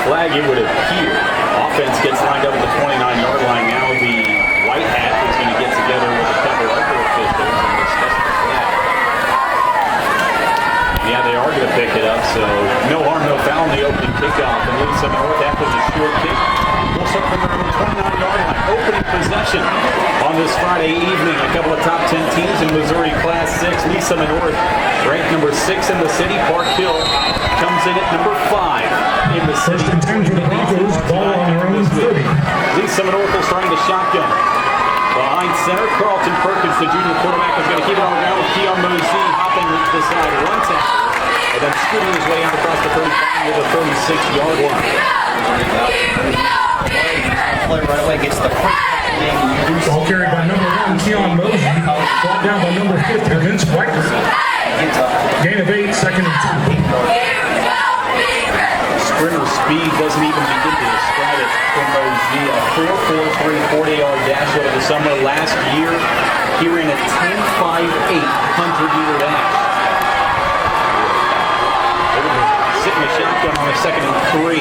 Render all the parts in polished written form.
flag, it would appear. Offense gets lined up at the 29-yard line. Now the white hat is going to get together with a couple other officials and discuss the flag. Yeah, they are going to pick it up, so no harm, no foul in the opening kickoff. And Lisa North after the short kick will start from the 29-yard line. Opening possession on this Friday evening. A couple of top 10 teams in Missouri Class 6. Lisa North ranked number 6 in the city. Park Hill comes in at number 5 in the city. First and 10 for the Broncos. Ball on their own 30. Lisa North will start the shotgun. Behind center, Carlton Perkins, the junior quarterback, is going to keep it on the ground with Keon Mosey hopping to the side. One tackle, and then scooting his way out across the 35 with a 36-yard line. Play right away, gets the first Ball carried by number 1, Keon Mosey. Brought down by number 50, Vince Riker. Gain of 8, second and 2. Sprinter speed doesn't even begin to describe it for Mosey. A 4.43 40-yard dash over the summer last year. He ran a 10.58 100-meter dash. Sitting the shotgun on a second and 3.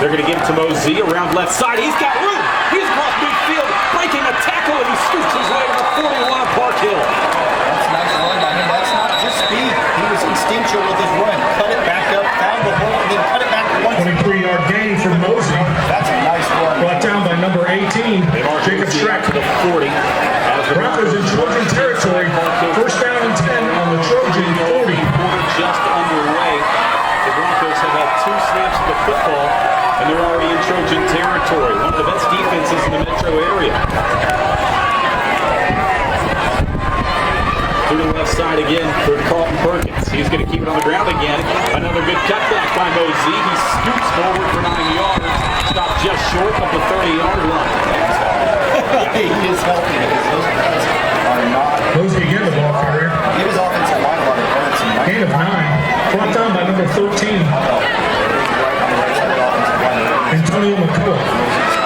They're going to give it to Mosey around left side. He's got room. He's across midfield, breaking a tackle, and he scoots his way to the 41 of Park Hill. That's a nice run. I mean, that's not just speed. He was instinctual with his run. Cut it back up, found the hole, and then cut it back once. 23-yard gain for Mosey. That's a nice run. Brought down by number 18, Jacob Schreck. To the 40. Broncos in Trojan territory. First down and 10 on the Trojan 40. Quarter just underway. The Broncos have had 2 snaps of the football, and they're already in Trojan territory. One of the best defenses in the metro area. To the left side again for Carlton Perkins. He's going to keep it on the ground again. Another good cutback by Mosey. He scoots forward for 9 yards. Stopped just short of the 30-yard line. He is helping it. Those guys are not. Mosey again, the ball carrier. Give his offensive line a lot of credit. Gain of 9. Brought down by number 13, Antonio McCullough.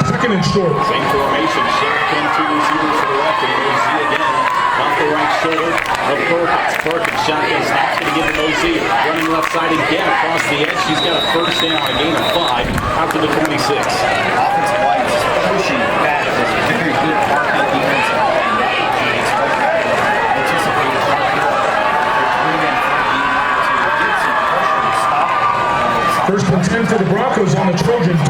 Second and short. Same formation. Shotgun, 2 receivers to the left, and Mosey again off the right shoulder of Perkins. Perkins shotgun snaps going to give to Mosey. Running left side again across the edge. He's got a first down, a gain of 5 out to the 26. Offensive line is pushing back. It's a very good Park Hill defensive line. First and 10 for the Broncos on the Trojan 25.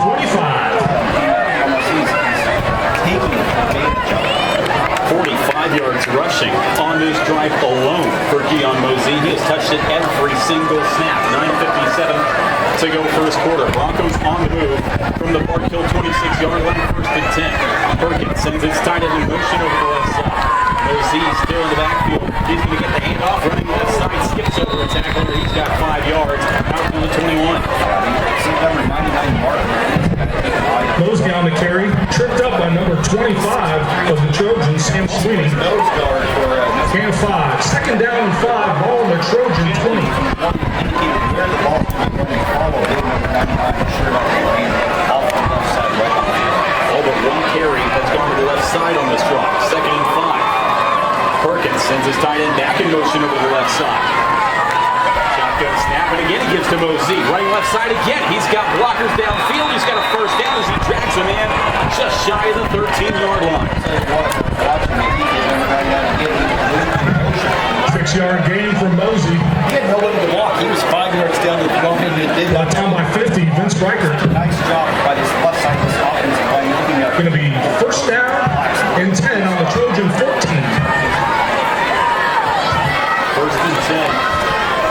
45 yards rushing on this drive alone for Keon Mosey. He has touched it every single snap. 9:57 to go first quarter. Broncos on the move from the Park Hill 26-yard line. First and 10. Perkins sends his tight end in motion over the left side. Mosey still in the backfield. He's going to get the handoff, running left side, skips over a tackler. He's got 5 yards out to the 21. Mosey on the carry, tripped up by number 25 of the Trojans, Sam Sweeney. Gain of 5. Second down and 5. Ball on the Trojan 20. All but one carry has gone to the left side on this drive. Second and 5. Perkins sends his tight end back in motion over the left side. Shotgun snap, and again he gives to Mosey. Running left side again. He's got blockers downfield. He's got a first down as he drags him in just shy of the 13-yard line. 6-yard gain for Mosey. He had no one to block. He was 5 yards down the field. Brought down by 50, Vince Riker. Nice job by this left side of this offensive line. Going to be first down and 10 on the Trojan 14. First and 10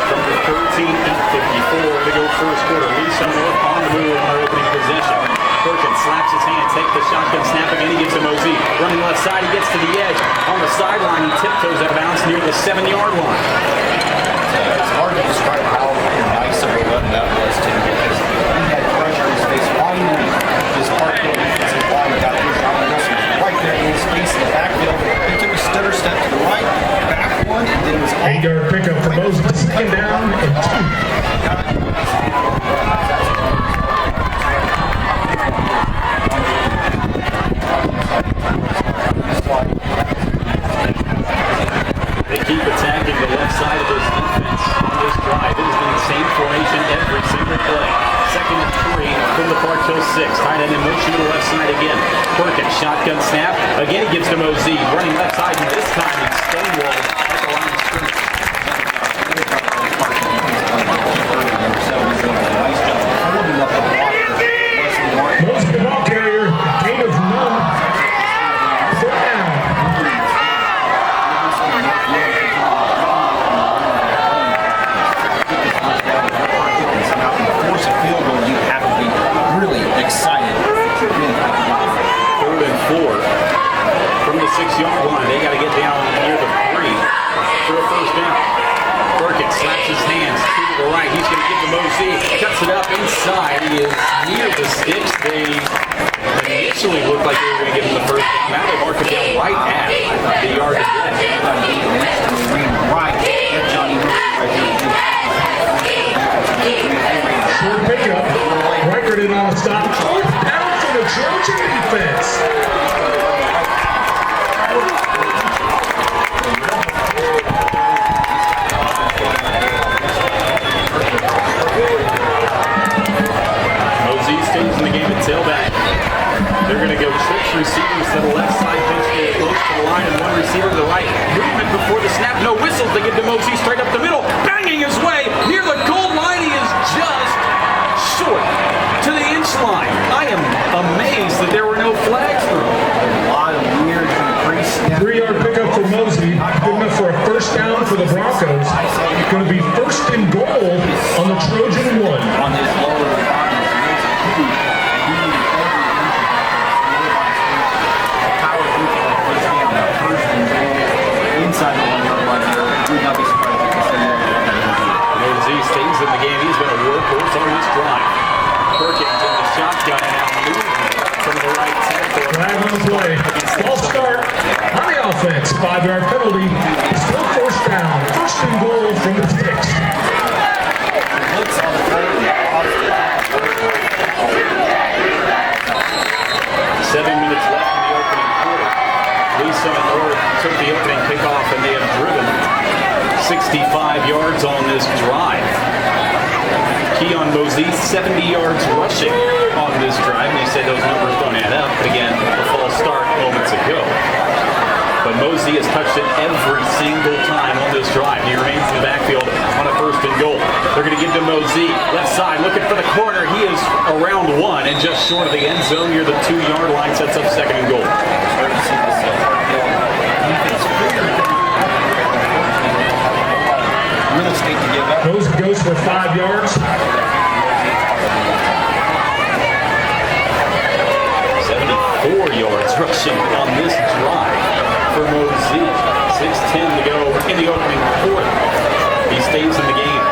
from the 13, 8:54 to go first quarter. Lisa North on the move in their opening possession. Perkins slaps his hand, takes the shotgun snap again. He gives to Mosey. Running left side, he gets to the edge. On the sideline, he tiptoes out of bounds near the 7-yard line. It's hard to describe how nice of a run that was, too, because he had pressure in his face. Finally, this Park Hill defensive line got through John Wilson right there in his face in the backfield. He took a stutter step to the right, back one, and then was 8-yard pickup for Mosey. Second down and 2. They keep attacking the left side of this defense on this drive. It has been the same formation every single play. Second and 3 from the Park Perkins slaps his hands to the right. He's going to give to Mosey. Cuts it up inside. He is near the sticks. They initially looked like they were going to get him the first down. Now they mark it down right at the yard to get. Short pickup. Reichert in on the stop. Fourth down for the Trojan defense. Mosey stays in the game at tailback. They're going to go trips receivers to the left side, pitch close to the line, and one receiver to the right. Movement before the snap, no whistles. They give to Mosey straight up the middle, banging his way near the goal line. He is just short to the inch line. I am amazed that there were no flags thrown. A lot of weird increase. 3-yard pickup for Mosey. Good enough for a first down for the Broncos. Going to be first and goal on the Trojan 1. On his lower body. Power group first and goal. Inside the 1-yard line. Would not be surprised if you see that. Mosey stays in the game. He's been a workhorse on this drive. Perkins in the shotgun and now moving from the right tackle. Flag on the play. Ball start on the offense. 5-yard penalty. Still first down. First and goal from the sticks. 7 minutes left in the opening quarter. Lee Summit North took the opening kickoff and they have driven 65 yards on this drive. Keon Mosey, 70 yards rushing on this drive. And they said those numbers don't add up. But again, a false start moments ago. But Mosey has touched it every single time on this drive. He remains in the backfield on a first and goal. They're going to give to Mosey. Left side, looking for the corner. He is around one and just short of the end zone near the 2-yard line. Sets up second and goal. Mosey goes for 5 yards. 74 yards rushing on this drive for Mosey. 6:10 to go in the opening quarter. He stays in the game.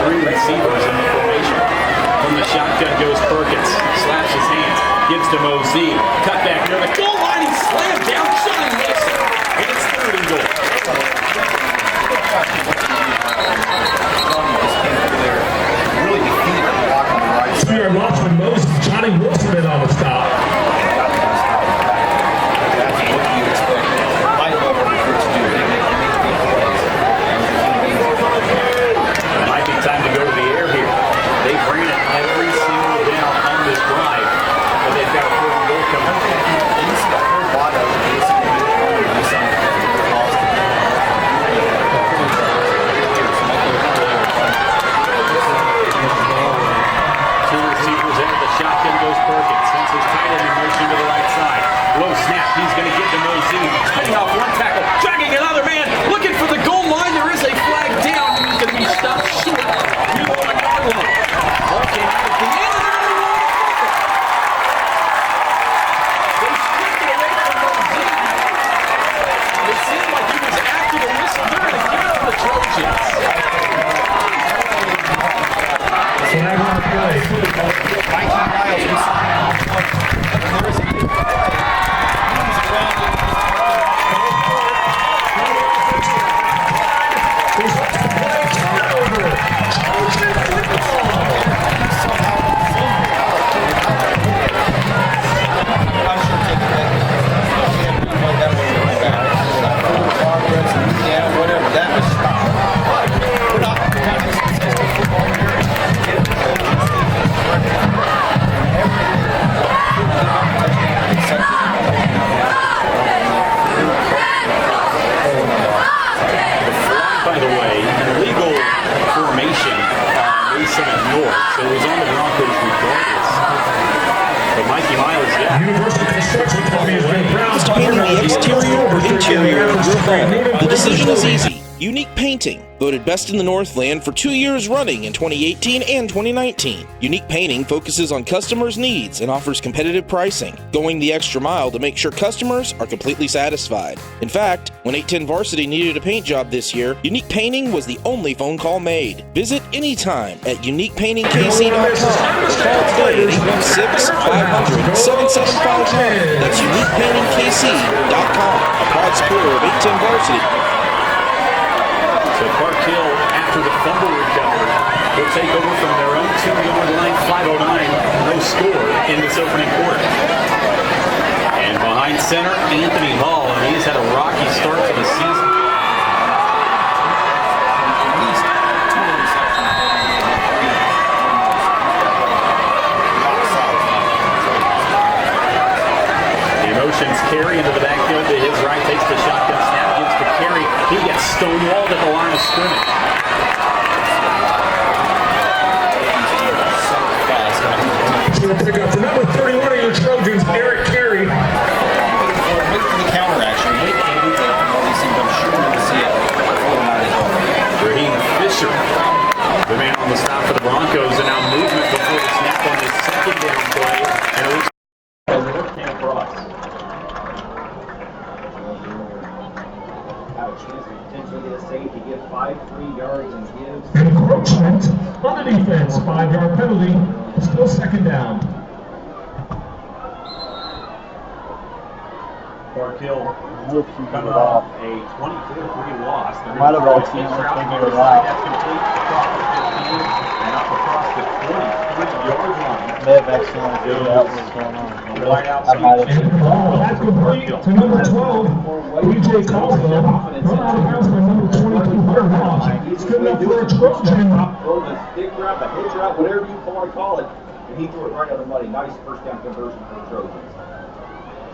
3 receivers in the formation. From the shotgun goes Perkins. Slaps his hands. Gives to Mosey. Cut back near the goal line. He slammed down. Johnny Wilson. And it's third and goal. 2-yard loss from Mosey. Johnny Wilson in on the stop. It might be time to go to the air here. They ran it every single down on this drive, but they've got a fourth and goal coming. Two receivers in. The shotgun goes Perkins. Sends his tight end in motion to the right side. Low snap. He's going to get to Mosey. Spinning off one tackle. Dragging another man. Looking for the goal line. There is a flag down. He's going to be stopped short. New on the goal line. Ball came out at the end. They stripped it away from Mosey. It seemed like he was after the whistle. They're going to give it to the Trojans. Flag on the play. By the way, illegal formation on Lee Summit North, so it was on the Broncos regardless. But Mikey Miles, yeah. Universal Construction Company has been proud to Painting the exterior or interior of your home, the decision is easy. Unique Painting, voted best in the Northland for 2 years running in 2018 and 2019. Unique Painting focuses on customers' needs and offers competitive pricing, going the extra mile to make sure customers are completely satisfied. In fact, when 810 Varsity needed a paint job this year, Unique Painting was the only phone call made. Visit anytime at uniquepaintingkc.com or call today at 816-500-7759. That's uniquepaintingkc.com, a proud supporter of 810 Varsity. So Park Hill, after the fumble recovery, will take over from their own 2-yard line, 5:09, no score in this opening quarter. And behind center, Anthony Hall, and he's had a rocky start to the season. The emotions carry into the backfield to his right, takes the shotgun snap, gives to Carey. He gets stonewalled at the line of scrimmage. Pick up the number 31 of your Trojans, Eric Carey. Wait for the counter action. Wait for the I'm sure we'll see it. Raheem Fisher, the man on the stop for the Broncos, and now movement before the snap on his second down play. And it looks came across. Have a chance to potentially get a safety, get 5 free yards and gives. Encroachment on the defense, 5-yard penalty, still second down. Park Hill coming off a 24-3 loss. Might have all seen it when they were live. That's complete across the 15 and up across the 23-yard line. May have accidentally figured out what was going on. Wide out I might have. And the ball that's complete to number 12, BJ Caldwell. Run out of bounds by number 22, Hunter Ross. It's good enough for a Trojan. Throw the stick route, the hitch route, whatever you want to call it. And he threw it right out of the money. Nice first down conversion for the Trojans.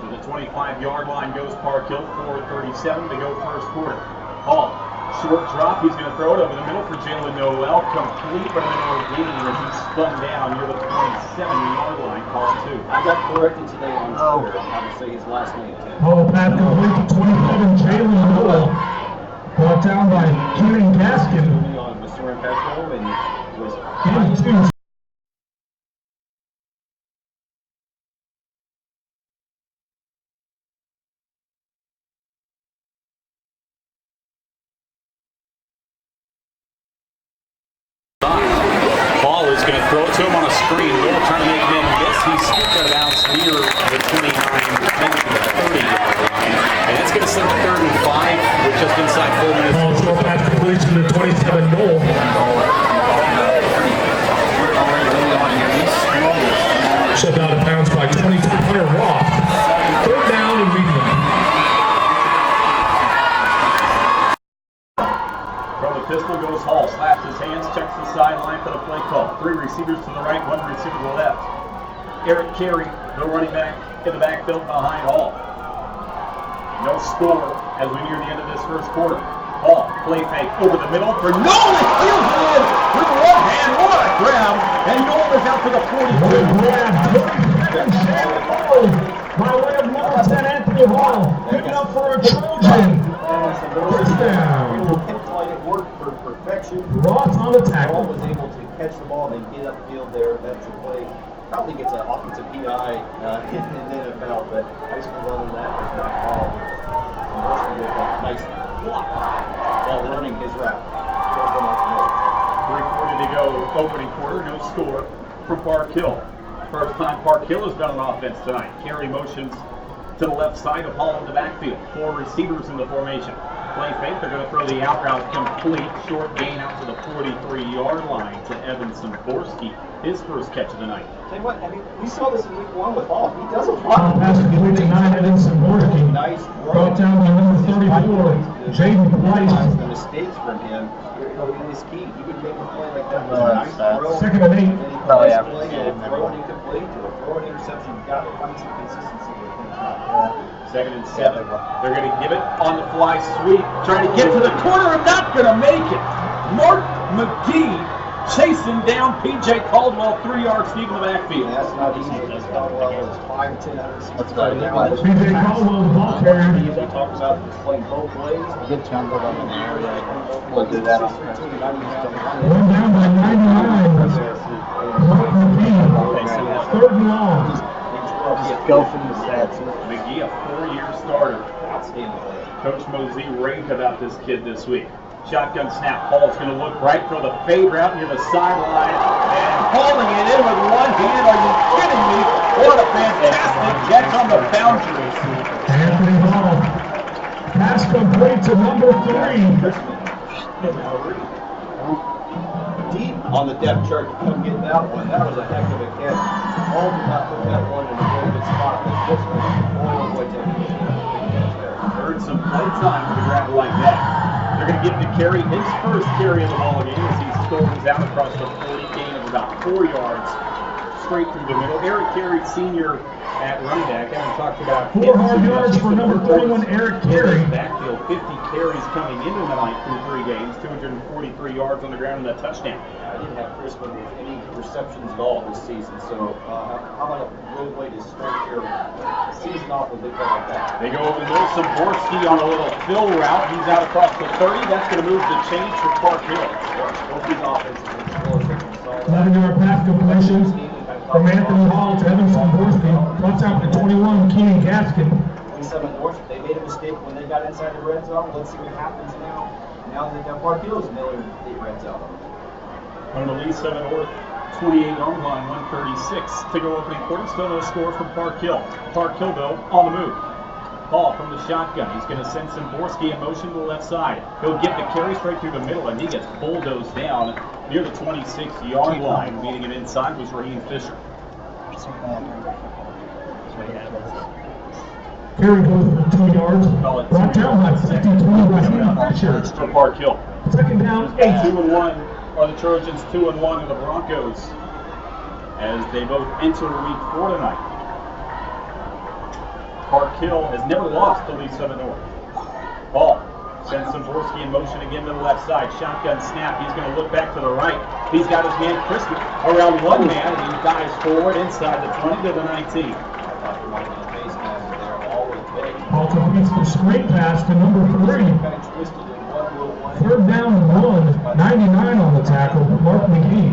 To the 25-yard line goes Park Hill, 4:37 to go first quarter. Hall, short drop, he's going to throw it over the middle for Jalen Noel, complete, but then Orgini as he spun down near the 27-yard line, call 2. I got corrected today on Twitter. I would say his last name, Tim. Ball pass complete to 27, Jalen Noel. Brought down by Kieran Gaskin. On Missouri Petro and was Game 2. Hall is going to throw it to him on a screen. Will trying to make him miss. He scooped out of bounds near the 29, maybe the 30-yard line. And that's going to send 3rd and 5 with just inside 4 minutes. Ball throw pass completion to 27, Noel. Shoved out of bounds by 22, Hunter Ross. 3rd down and medium. From the pistol goes Hall, slaps his hands, checks the sideline for the play call. 3 receivers to the right, 1 receiver to the left. Eric Carey, the running back, in the backfield behind Hall. No score as we near the end of this first quarter. Hall, play fake over the middle for Noel. He steals it in with one hand. What a grab! And Noel is out to the 40. Good grab. 30 seconds. By way of North and Anthony Hall. Picking up for a Trojan. First down. It worked for perfection. Ross on the Hall tackle. was able to catch the ball and get upfield there. That's a play. Probably gets an offensive PI in the NFL, but high school level that is not called. Nice block while running his route. 3:40 to go, opening quarter, no score from Park Hill. First time Park Hill has done on offense tonight. Carey motions to the left side of Hall in the backfield. 4 receivers in the formation. Play fake, they're going to throw the out route complete. Short gain out to the 43-yard line to Evan Simborski. His first catch of the night. Tell you what, I mean, we saw this in week 1 with Hall. He does a lot. Pass complete to 9, Evan Simborski. Nice Brought down by number 34, Jaden Price. The mistakes from him is key. He would make a play like that. Nice throw. Second and 8. And he Probably plays after play, seeing and him throw everywhere. an incomplete or a throw an interception. You've got to find some consistency with him. Second and 7. They're going to give it on the fly sweep. Trying to get to the corner and not going to make it. Mark McGee chasing down P.J. Caldwell, 3 yards deep in the backfield. And that's not easy because Caldwell is 5'10", 160 right. pounds. P.J. Caldwell, the ball carrier. We talked about playing both ways. Good chunk of them in the area. We'll do that on One down by 99. Mark McGee. 3rd and long. Just go from the stats. McGee, a 4-year starter. Outstanding player. Coach Mosey raved about this kid this week. Shotgun snap. Hall's going to look right for the fade route near the sideline and hauling it in with one hand. Are you kidding me? What a fantastic catch on the boundary. Anthony Hall. Pass complete to number 3. Deep on the depth chart to come get that one. That was a heck of a catch. All did not put that one in a really good spot. But this one, all the way down. Big catch there. Earned some play time with a grab like that. They're going to get to carry his first carry of the ball game as he storms out across the 40, gain of about 4 yards straight through the middle. Eric Carey, senior at running back. Haven't talked about 4 hard yards for number 41, Eric Carey. Backfield, 50 carries coming into the night through 3 games, 243 yards on the ground and a touchdown. I didn't have Crispin with any receptions at all this season, so how about a good way to start your season off with a big play like that? They go over the middle. Samborski on a little fill route. He's out across the 30. That's going to move the change for Park Hill. Both these offenses are explosive. 11-yard pass completion from Anthony Hall to Evan Samborski. Touchdown to 21, Keenan Gaskin. 27 North, they made a mistake when they got inside the red zone. Let's see what happens now. Now that they've got Park Hills in the red zone. On the Lee 7 North, 28 on the line, 136 to go opening quarter. Still no score from Park Hill. Park Hill, though, on the move. Hall from the shotgun. He's going to send Samborski in motion to the left side. He'll get the carry straight through the middle, and he gets bulldozed down near the 26-yard line. Meeting him inside was Raheem Fisher. Carey goes for 2 yards. Brought down by 50-20 by Raheem Fisher. For Park Hill. 2nd down, 8. 2-1 are the Trojans, 2-1 are the Broncos as they both enter week 4 tonight. Park Hill has never lost to Lee 7 North. Ball sends Samborski in motion again to the left side. Shotgun snap. He's going to look back to the right. He's got his man Crispin around one man, and he dives forward inside the 20 to the 19. Ball completes the straight pass to number 3. 3rd down and 1. 99 on the tackle for Mark McGee.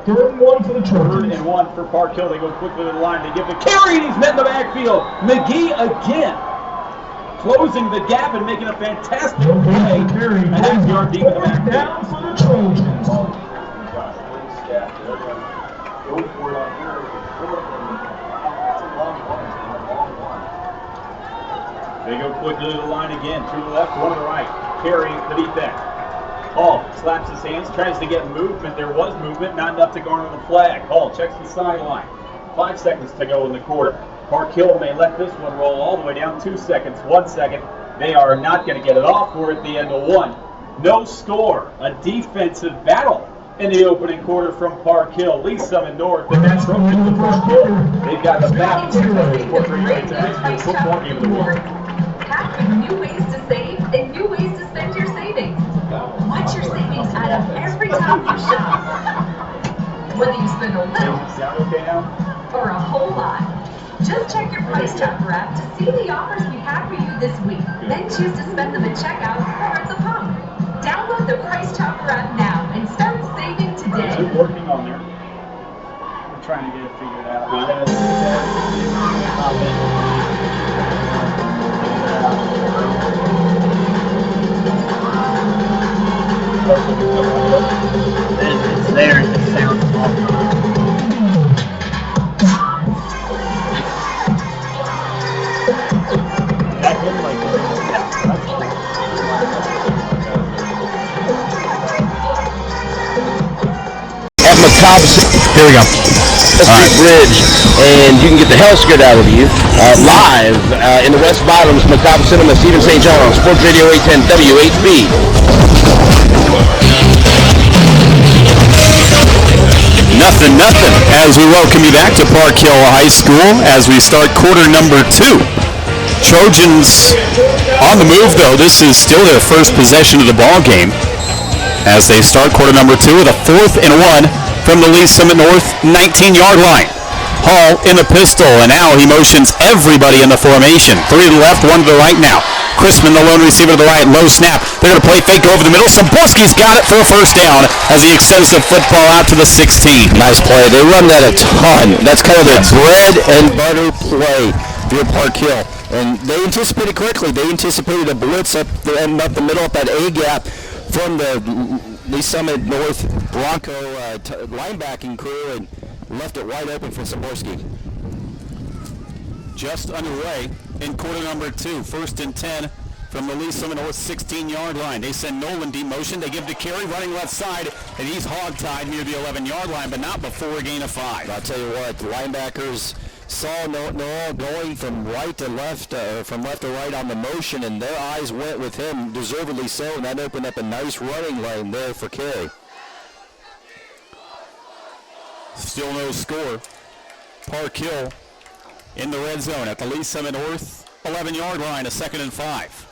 3rd and 1 for the Trojans. 3rd and 1 for Park Hill. They go quickly to the line. They give the carry, and he's met in the backfield. McGee again, closing the gap and making a fantastic play. Carry. A half-yard deep in the 4th backfield. down for the Trojans. Go for it on here. It's a long one. They go quickly to the line again. 2 to the left, 1 to the right. Carry the defense. Hall slaps his hands, tries to get movement. There was movement, not enough to garner the flag. Hall checks the sideline. 5 seconds to go in the quarter. Park Hill may let this one roll all the way down. 2 seconds, 1 second. They are not going to get it off. We're at the end of 1. No score. A defensive battle in the opening quarter from Park Hill. Lee 7 North. And that's going into the first quarter. They've got the best football game of the week. Packed with new ways to save and new ways to spend your savings. Watch your savings add up every time you shop. Whether you spend a little or a whole lot. Just check your Price Chopper app to see the offers we have for you this week. Then choose to spend them at checkout or at the pump. Download the Price Chopper app now and start saving today. Is it working on there? We're trying to get it figured out. It's there, it sounds awful. That looked like at Macabre, here we go. Street Bridge, and you can get the hell scared out of you live in the West Bottoms Macabre Cinema, Stephen St. John on Sports Radio 810 WHB. Nothing, as we welcome you back to Park Hill High School as we start quarter number 2. Trojans on the move, though. This is still their first possession of the ball game. as they start quarter number 2 with a 4th and 1 from the Lee Summit North 19-yard line. Hall in the pistol, and now he motions everybody in the formation. 3 to the left, 1 to the right now. Crispin, the lone receiver to the right, low snap. They're going to play fake over the middle. Samborski's got it for a first down as he extends the football out to the 16. Nice play. They run that a ton. That's kind of their bread and butter play for Park Hill. And they anticipated correctly. They anticipated a blitz up the middle, up that A gap from the Lee Summit North Bronco linebacking crew, and left it wide open for Samborski. Just underway in quarter number 2, 1st and 10 from the Lee Summit North 16-yard line. They send Nolan deep motion. They give to Carey running left side, and he's hog-tied near the 11-yard line, but not before a gain of 5. I'll tell you what, the linebackers saw Noel going from right to left, from left to right on the motion, and their eyes went with him, deservedly so, and that opened up a nice running lane there for Carey. Still no score. Park Hill in the red zone at the Lee Summit North 11-yard line, a 2nd and 5.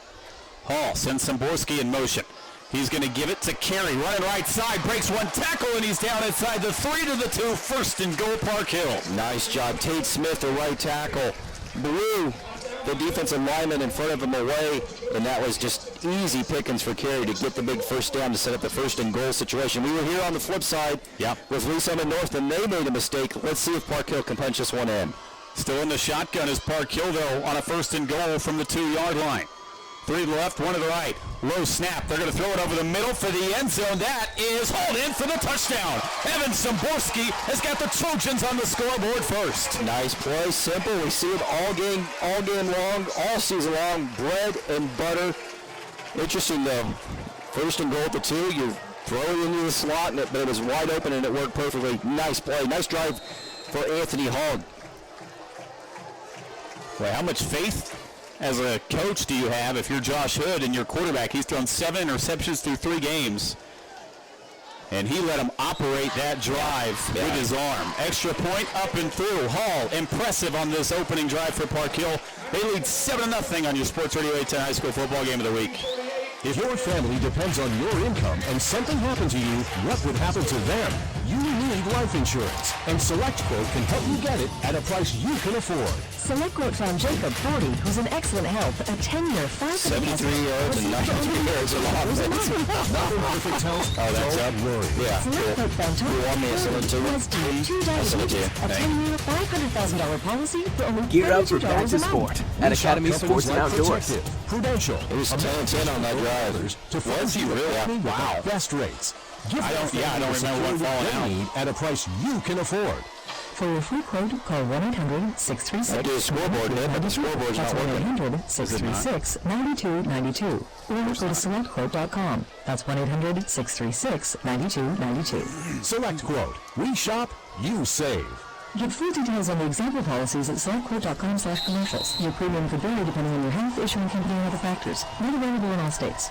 Hall sends Samborski in motion. He's going to give it to Carey, running right side, breaks one tackle, and he's down inside the 3 to the 2, 1st and goal, Park Hill. Nice job. Tate Smith, the right tackle, blew the defensive lineman in front of him away, and that was just easy pickings for Carey to get the big first down to set up the 1st and goal situation. We were here on the flip side with Lee Summit North, and they made a mistake. Let's see if Park Hill can punch this one in. Still in the shotgun is Park Hill, though, on a 1st and goal from the 2-yard line. 3 to the left, 1 to the right. Low snap. They're going to throw it over the middle for the end zone. That is hauled in for the touchdown. Evan Samborski has got the Trojans on the scoreboard first. Nice play. Simple. We see it all game long, all season long. Bread and butter. Interesting, though. 1st and goal at the 2. You throw it into the slot, but it was wide open, and it worked perfectly. Nice play. Nice drive for Anthony Hogg. Well, how much faith as a coach do you have if you're Josh Hood and your quarterback? He's thrown 7 interceptions through 3 games, and he let him operate that drive with his arm. Extra point up and through. Hall, impressive on this opening drive for Park Hill. They lead 7-0 on your Sports Radio 810 High School Football Game of the Week. If your family depends on your income and something happened to you, what would happen to them? You need life insurance, and SelectQuote can help you get it at a price you can afford. SelectQuote found Jacob 40, who's in excellent health, a 10-year, 73 yards and 93 yards of offense. Perfect health. Oh, that's up. Yeah. SelectQuote found Tom You want me to send it to who has type 2 diabetes, a 10-year, $500,000 policy for only Gear up for $32 back to a month. sport at Academy Sports and Outdoors. Prudential. It was 10-10 on that drive. To Was he really? Wow. Best rates. Give I don't remember what falling out. need at a price you can afford. For your free quote, call 1-800-636. I do a scoreboard, man, but the scoreboard's That's not working. 1-800-636-9292. Or go to selectquote.com. That's 1-800-636-9292. SelectQuote. We shop, you save. Get full details on the example policies at selectquote.com/commercials. Your premium could vary depending on your health, issuing company, and other factors. Not available in all states.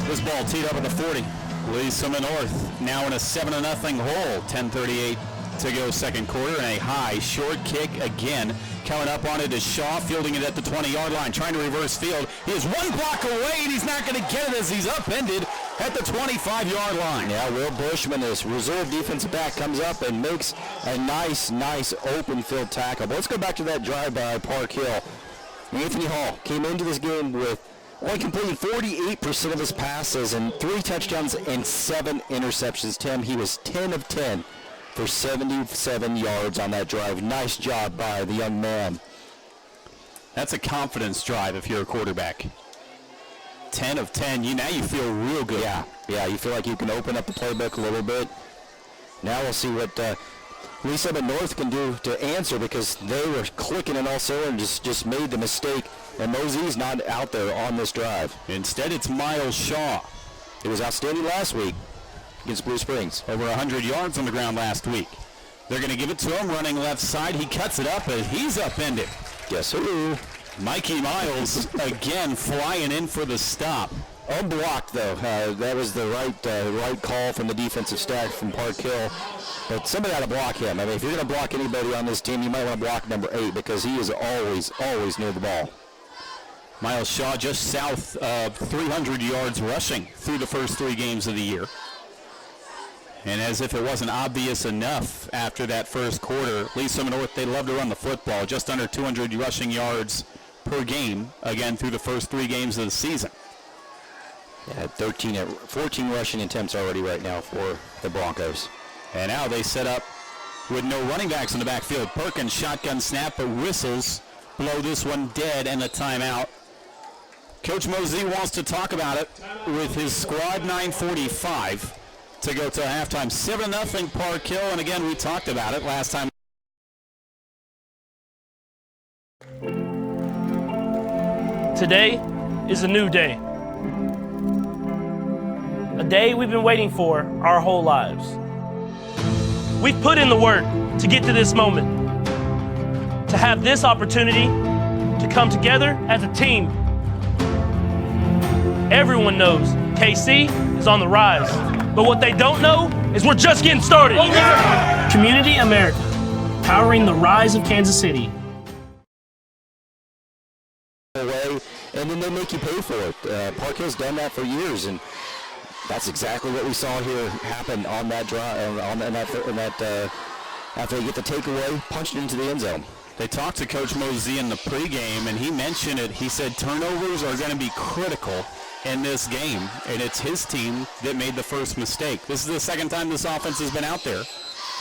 This ball teed up at the 40. Lee Summit North now in a 7-0 hole. 10:38 to go, 2nd quarter, and a high short kick again. Coming up on it is Shaw, fielding it at the 20-yard line, trying to reverse field. He is 1 block away, and he's not going to get it as he's upended at the 25-yard line. Yeah, Will Bushman, this reserve defensive back, comes up and makes a nice open field tackle. But let's go back to that drive by Park Hill. Anthony Hall came into this game with only completed 48% of his passes and 3 touchdowns and 7 interceptions. Tim, he was 10 of 10 for 77 yards on that drive. Nice job by the young man. That's a confidence drive if you're a quarterback. 10 of 10. Now you feel real good. Yeah, you feel like you can open up the playbook a little bit. Now we'll see what Lee Summit North can do to answer, because they were clicking in all cylinders, just made the mistake, and Mosey's not out there on this drive. Instead, it's Miles Shaw. It was outstanding last week against Blue Springs. Over 100 yards on the ground last week. They're going to give it to him, running left side. He cuts it up, and he's upended. Guess who? Mikey Miles again flying in for the stop. Unblocked, though. That was the right call from the defensive staff from Park Hill. But somebody got to block him. I mean, if you're going to block anybody on this team, you might want to block number 8, because he is always near the ball. Miles Shaw just south of 300 yards rushing through the first 3 games of the year. And as if it wasn't obvious enough after that first quarter, Lee Summit North, they love to run the football, just under 200 rushing yards per game, again, through the first 3 games of the season. Yeah, 14 rushing attempts already right now for the Broncos. And now they set up with no running backs in the backfield. Perkins shotgun snap, but whistles blow this one dead and a timeout. Coach Mosey wants to talk about it with his squad. 9:45 to go to halftime. 7-0 Park Hill, and again, we talked about it last time. Today is a new day. A day we've been waiting for our whole lives. We've put in the work to get to this moment, to have this opportunity to come together as a team. Everyone knows KC is on the rise, but what they don't know is we're just getting started. Community America, powering the rise of Kansas City. Away, and then they make you pay for it. Park Hill's done that for years, and that's exactly what we saw here happen on that drive. After they get the takeaway, punched it into the end zone. They talked to Coach Mosey in the pregame, and he mentioned it. He said turnovers are going to be critical in this game, and it's his team that made the first mistake. This is the second time this offense has been out there.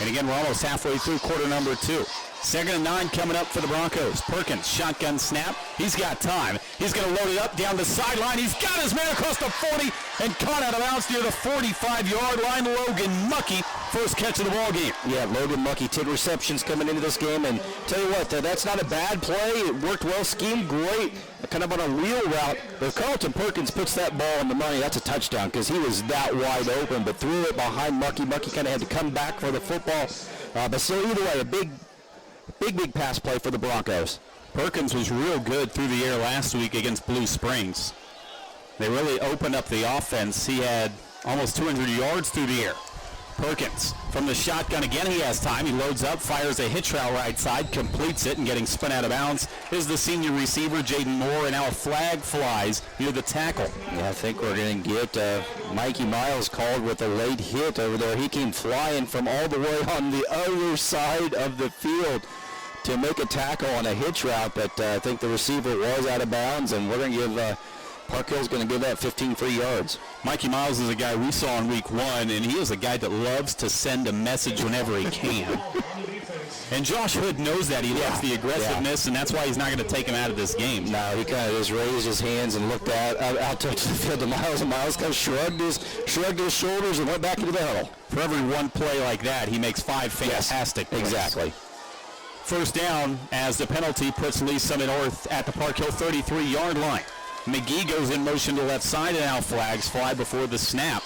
And again, we're almost halfway through quarter number 2. 2nd and 9 coming up for the Broncos. Perkins, shotgun snap. He's got time. He's going to load it up down the sideline. He's got his man across the 40 and caught out of bounds near the 45-yard line. Logan Muckey, first catch of the ball game. Yeah, Logan Muckey, 10 receptions coming into this game. And tell you what, that's not a bad play. It worked well, schemed great, kind of on a wheel route. But if Carlton Perkins puts that ball on the money, that's a touchdown because he was that wide open, but threw it behind Muckey. Muckey kind of had to come back for the football. But still, either way, a big pass play for the Broncos. Perkins was real good through the air last week against Blue Springs. They really opened up the offense. He had almost 200 yards through the air. Perkins from the shotgun again. He has time. He loads up, fires a hitch route right side, completes it, and getting spun out of bounds is the senior receiver, Jaden Moore, and now a flag flies near the tackle. Yeah, I think we're going to get Mikey Miles called with a late hit over there. He came flying from all the way on the other side of the field to make a tackle on a hitch route, but I think the receiver was out of bounds, and we're going to give Park Hill's going to give that 15 free yards. Mikey Miles is a guy we saw in week 1, and he is a guy that loves to send a message whenever he can. And Josh Hood knows that. He loves the aggressiveness, and that's why he's not going to take him out of this game. No, he kind of just raised his hands and looked out to the field to Miles, and Miles kind of shrugged his shoulders and went back into the huddle. For every one play like that, he makes 5 fantastic plays. Exactly. First down as the penalty puts Lee Summit North at the Park Hill 33-yard line. McGee goes in motion to left side, and now flags fly before the snap.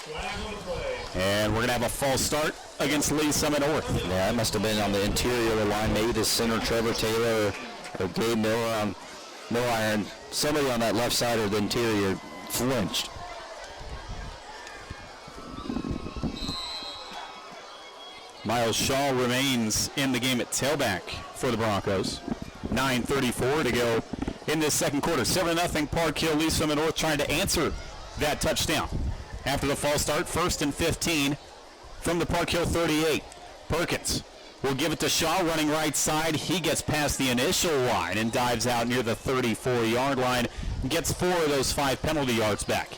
And we're going to have a false start against Lee Summit North. Yeah, that must have been on the interior of the line, maybe the center, Trevor Taylor or Gabe Miller on no iron. Somebody on that left side of the interior flinched. Miles Shaw remains in the game at tailback for the Broncos. 9:34 to go in this second quarter. 7-0 Park Hill. Lee Summit North trying to answer that touchdown. After the false start, 1st and 15 from the Park Hill 38. Perkins will give it to Shaw running right side. He gets past the initial line and dives out near the 34-yard line and gets 4 of those 5 penalty yards back.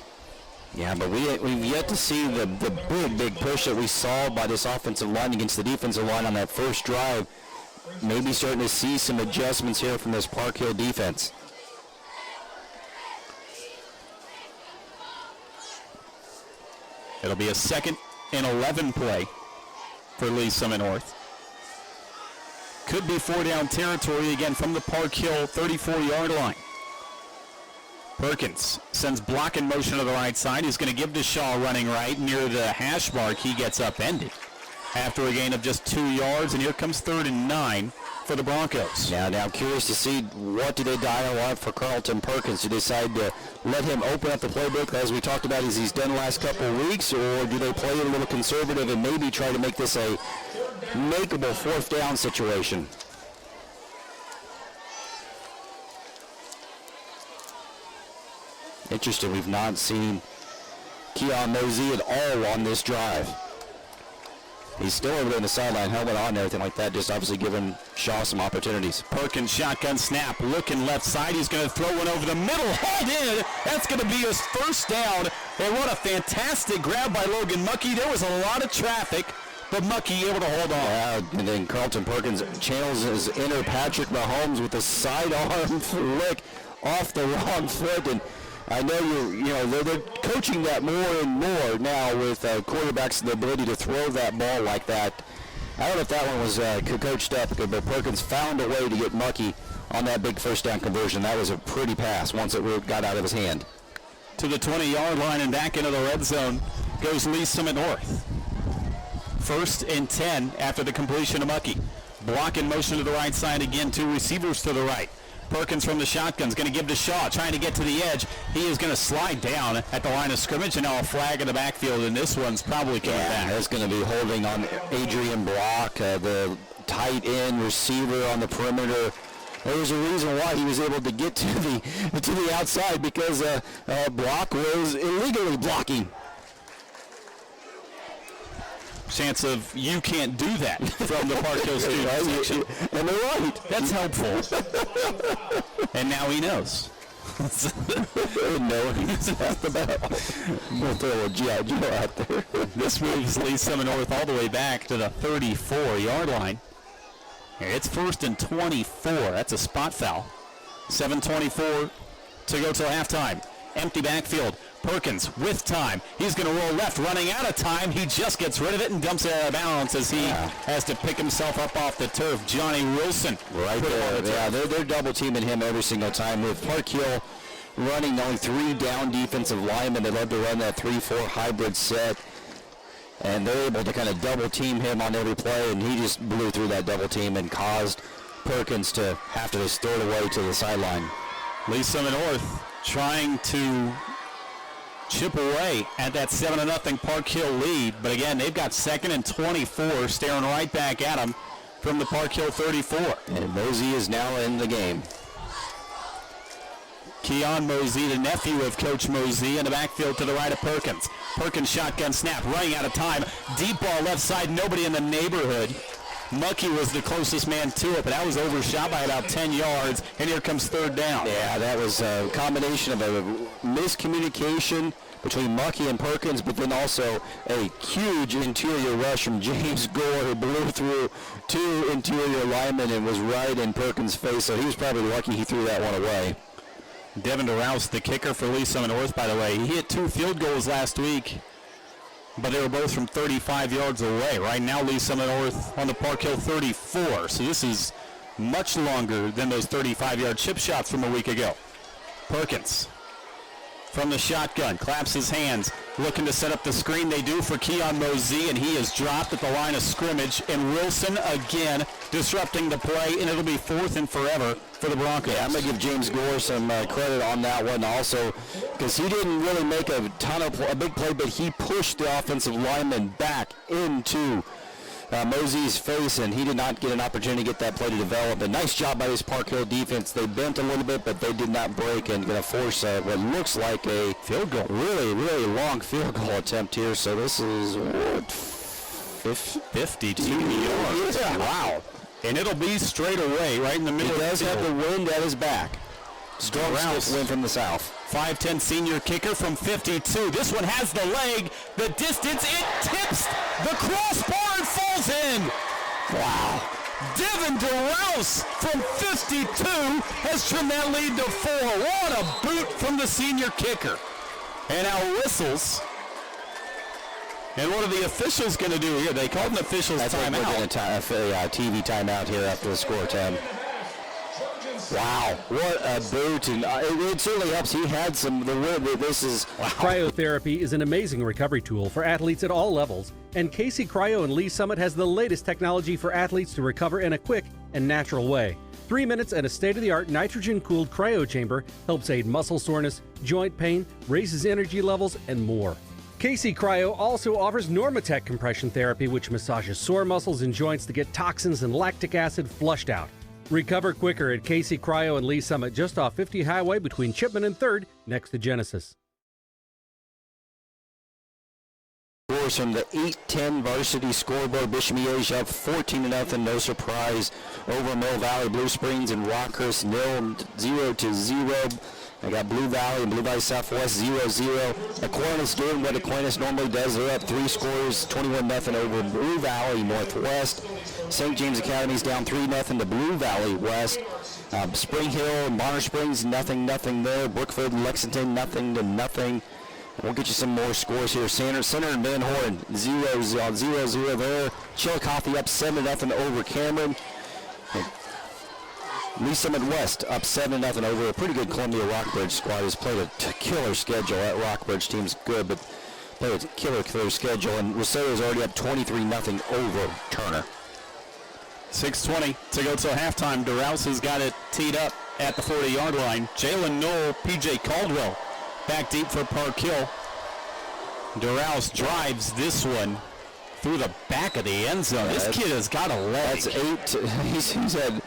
Yeah, but we've yet to see the big push that we saw by this offensive line against the defensive line on that first drive. Maybe starting to see some adjustments here from this Park Hill defense. It'll be a 2nd and 11 play for Lee Summit North. Could be 4-down territory again from the Park Hill 34-yard line. Perkins sends block in motion to the right side. He's going to give to Shaw running right near the hash mark. He gets upended after a gain of just 2 yards, and here comes 3rd and 9 for the Broncos. Now I'm curious to see what do they dial up for Carlton Perkins. Do they decide to let him open up the playbook as we talked about as he's done the last couple of weeks, or do they play it a little conservative and maybe try to make this a makeable 4th down situation? Interesting, we've not seen Keon Mosey at all on this drive. He's still over there in the sideline, helmet on and everything like that, just obviously giving Shaw some opportunities. Perkins shotgun snap, looking left side. He's going to throw one over the middle. Hold in. That's going to be his first down. And what a fantastic grab by Logan Muckey. There was a lot of traffic, but Muckey able to hold on. Yeah, and then Carlton Perkins channels his inner Patrick Mahomes with a sidearm flick off the wrong foot. And I know they're coaching that more and more now with quarterbacks and the ability to throw that ball like that. I don't know if that one was coached up, but Perkins found a way to get Muckey on that big first down conversion. That was a pretty pass once it got out of his hand. To the 20-yard line and back into the red zone goes Lee Summit North. 1st and 10 after the completion of Muckey. Block in motion to the right side again, 2 receivers to the right. Perkins from the shotgun is going to give to Shaw, trying to get to the edge. He is going to slide down at the line of scrimmage, and now a flag in the backfield, and this one's probably coming back. That's going to be holding on Adrian Block, the tight end receiver on the perimeter. There was a reason why he was able to get to the outside, because Block was illegally blocking. Chance of you can't do that from the Park Hill student section. And they're right. That's helpful. And now he knows. No, he's half about. We'll throw a G.I. Joe out there. This moves Lee Summit North all the way back to the 34-yard line. It's 1st and 24. That's a spot foul. 7:24 to go till halftime. Empty backfield. Perkins with time. He's going to roll left, running out of time. He just gets rid of it and dumps it out of bounds as he has to pick himself up off the turf. Johnny Wilson. Right there. Yeah, they're double teaming him every single time. With Park Hill running only 3 down defensive linemen, they love to run that 3-4 hybrid set. And they're able to kind of double team him on every play, and he just blew through that double team and caused Perkins to have to just throw it away to the sideline. Lee Summit North trying to chip away at that 7-0 Park Hill lead. But again, they've got 2nd and 24 staring right back at them from the Park Hill 34. And Mosey is now in the game. Keon Mosey, the nephew of Coach Mosey, in the backfield to the right of Perkins. Perkins shotgun snap, running out of time. Deep ball left side, nobody in the neighborhood. Muckey was the closest man to it, but that was overshot by about 10 yards, and here comes 3rd down. Yeah, that was a combination of a miscommunication between Muckey and Perkins, but then also a huge interior rush from James Gore, who blew through 2 interior linemen and was right in Perkins' face, so he was probably lucky he threw that one away. Devin DeRouse, the kicker for Lee Summit North, by the way. He hit 2 field goals last week, but they were both from 35 yards away. Right now, Lee Summit North on the Park Hill 34, so this is much longer than those 35-yard chip shots from a week ago. Perkins from the shotgun, claps his hands, looking to set up the screen. They do for Keon Mosey, and he is dropped at the line of scrimmage. And Wilson again disrupting the play, and it'll be 4th and forever for the Broncos. Yeah, I'm going to give James Gore some credit on that one also, because he didn't really make a big play, but he pushed the offensive lineman back into Mosey's face, and he did not get an opportunity to get that play to develop. A nice job by this Park Hill defense. They bent a little bit, but they did not break, and going to force what looks like a field goal. Really, really long field goal attempt here. So this is 52 yards. Yeah. Wow. And it'll be straight away right in the middle. He does have the wind at his back. Strong wind from the south. 5'10" senior kicker from 52. This one has the leg, the distance, it tips the crossbar and falls in. Wow. Devin DeRouse from 52 has trimmed that lead to 4. What a boot from the senior kicker. And now whistles. And what are the officials going to do here? They called an officials timeout. A TV timeout here after the score 10. Wow, what a boot, and it certainly helps. He had some, this is, wow. Cryotherapy is an amazing recovery tool for athletes at all levels, and Casey Cryo in Lee Summit has the latest technology for athletes to recover in a quick and natural way. 3 minutes and a state-of-the-art nitrogen-cooled cryo chamber helps aid muscle soreness, joint pain, raises energy levels, and more. Casey Cryo also offers Normatec compression therapy, which massages sore muscles and joints to get toxins and lactic acid flushed out. Recover quicker at Casey Cryo and Lee Summit, just off 50 Highway between Chipman and 3rd, next to Genesis. Scores from the 8-10 varsity scoreboard. Bishop Miege up 14-0, no surprise, over Mill Valley. Blue Springs and Rockhurst nil 0-0. I got Blue Valley and Blue Valley Southwest 0-0. Aquinas doing what Aquinas normally does. They're up 3 scores, 21-0 over Blue Valley Northwest. St. James Academy's down 3-0 to Blue Valley West. Spring Hill and Bonner Springs, nothing there. Brookfield and Lexington, 0-0. We'll get you some more scores here. Center and Van Horn, 0-0 there. Chillicothe up 7-0 over Cameron. Lee Summit West up 7-0 over a pretty good Columbia Rockbridge squad. Has played a killer schedule. That Rockbridge team's good, but played a killer schedule. And Rosaro's already up 23-0 over Turner. 6:20 to go till halftime. DeRouse has got it teed up at the 40-yard line. Jalen Knoll, P.J. Caldwell back deep for Park Hill. DeRouse drives this one through the back of the end zone. This kid has got a leg. That's 8. He's had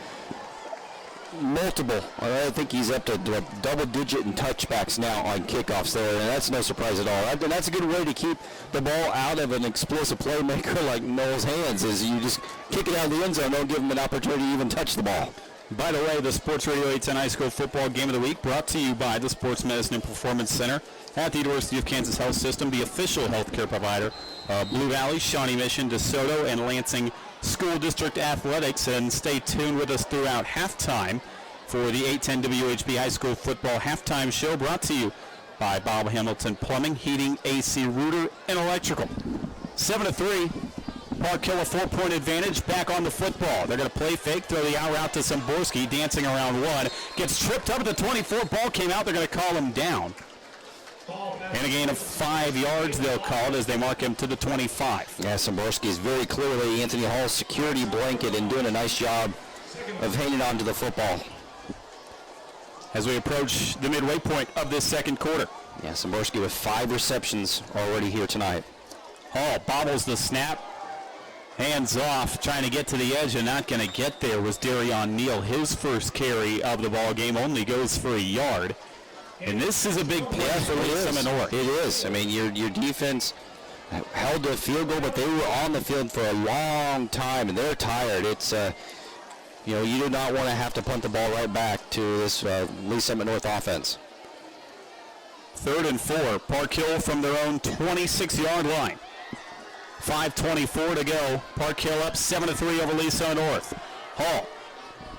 multiple. I think he's up to double-digit in touchbacks now on kickoffs there, and that's no surprise at all. And that's a good way to keep the ball out of an explosive playmaker like Knoll's hands, is you just kick it out of the end zone, don't give him an opportunity to even touch the ball. By the way, the Sports Radio 810 High School Football Game of the Week brought to you by the Sports Medicine and Performance Center at the University of Kansas Health System, the official healthcare provider of Blue Valley, Shawnee Mission, DeSoto, and Lansing School District Athletics. And stay tuned with us throughout halftime for the 810 WHB High School Football Halftime Show, brought to you by Bob Hamilton Plumbing, Heating, AC, Rooter, and Electrical. 7-3. Park Hill a 4-point advantage, back on the football. They're going to play fake, throw the out route to Szymborski, dancing around one. Gets tripped up at the 24, ball came out, they're going to call him down. And a gain of 5 yards they'll call it as they mark him to the 25. Yeah, Szymborski is very clearly Anthony Hall's security blanket and doing a nice job of hanging on to the football. As we approach the midway point of this second quarter. Yeah, Szymborski with 5 receptions already here tonight. Hall bobbles the snap. Hands off, trying to get to the edge and not going to get there was Darion Neal. His first carry of the ball game only goes for a yard. And this is a big play for Lee Summit North. It is. I mean, your defense held to a field goal, but they were on the field for a long time, and they're tired. It's, you do not want to have to punt the ball right back to this Lee Summit North offense. 3rd and 4. Park Hill from their own 26-yard line. 5:24 to go. Park Hill up 7-3 over Lee Summit North. Hall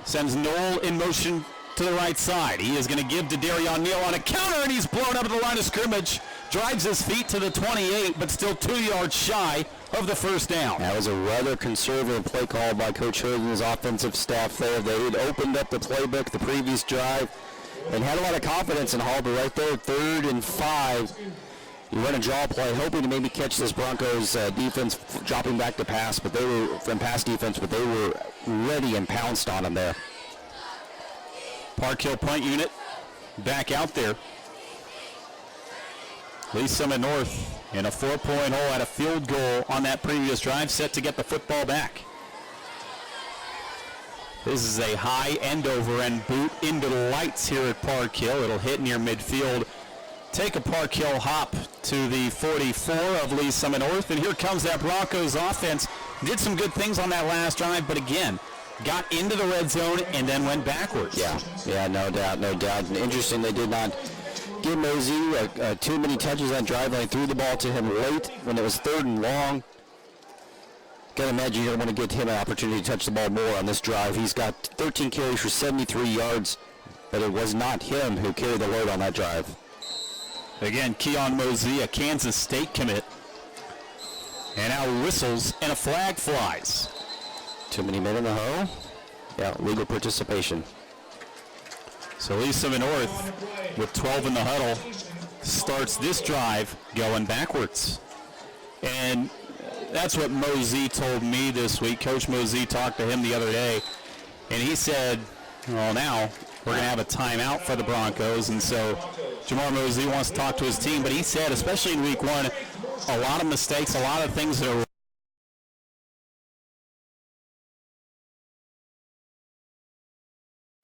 sends Knoll in motion to the right side. He is going to give to Darion Neal on a counter, and he's blown up at the line of scrimmage. Drives his feet to the 28, but still 2 yards shy of the first down. That was a rather conservative play call by Coach Hood and his offensive staff there. They had opened up the playbook the previous drive and had a lot of confidence in Hall, but right there, 3rd and 5. You run a draw play, hoping to maybe catch this Broncos defense dropping back to pass, but they were from pass defense, but they were ready and pounced on them there. Park Hill punt unit back out there. Lee Summit North in a 4-point hole at a field goal on that previous drive, set to get the football back. This is a high end over end boot into the lights here at Park Hill. It'll hit near midfield. Take a Park Hill hop to the 44 of Lee Summit North, and here comes that Broncos offense. Did some good things on that last drive, but again, got into the red zone and then went backwards. Yeah, no doubt. And interesting, they did not give Mosey too many touches on drive line. Threw the ball to him late when it was 3rd and long. Can't imagine you don't want to get him an opportunity to touch the ball more on this drive. He's got 13 carries for 73 yards, but it was not him who carried the load on that drive. Again, Keon Mosey, a Kansas State commit. And now whistles and a flag flies. Too many men in the hole? Yeah, legal participation. So Lee Summit North, with 12 in the huddle, starts this drive going backwards. And that's what Mosey told me this week. Coach Mosey talked to him the other day, and he said, well, now we're going to have a timeout for the Broncos. And so Jamar Mosey wants to talk to his team, but he said, especially in week 1, a lot of mistakes, a lot of things that are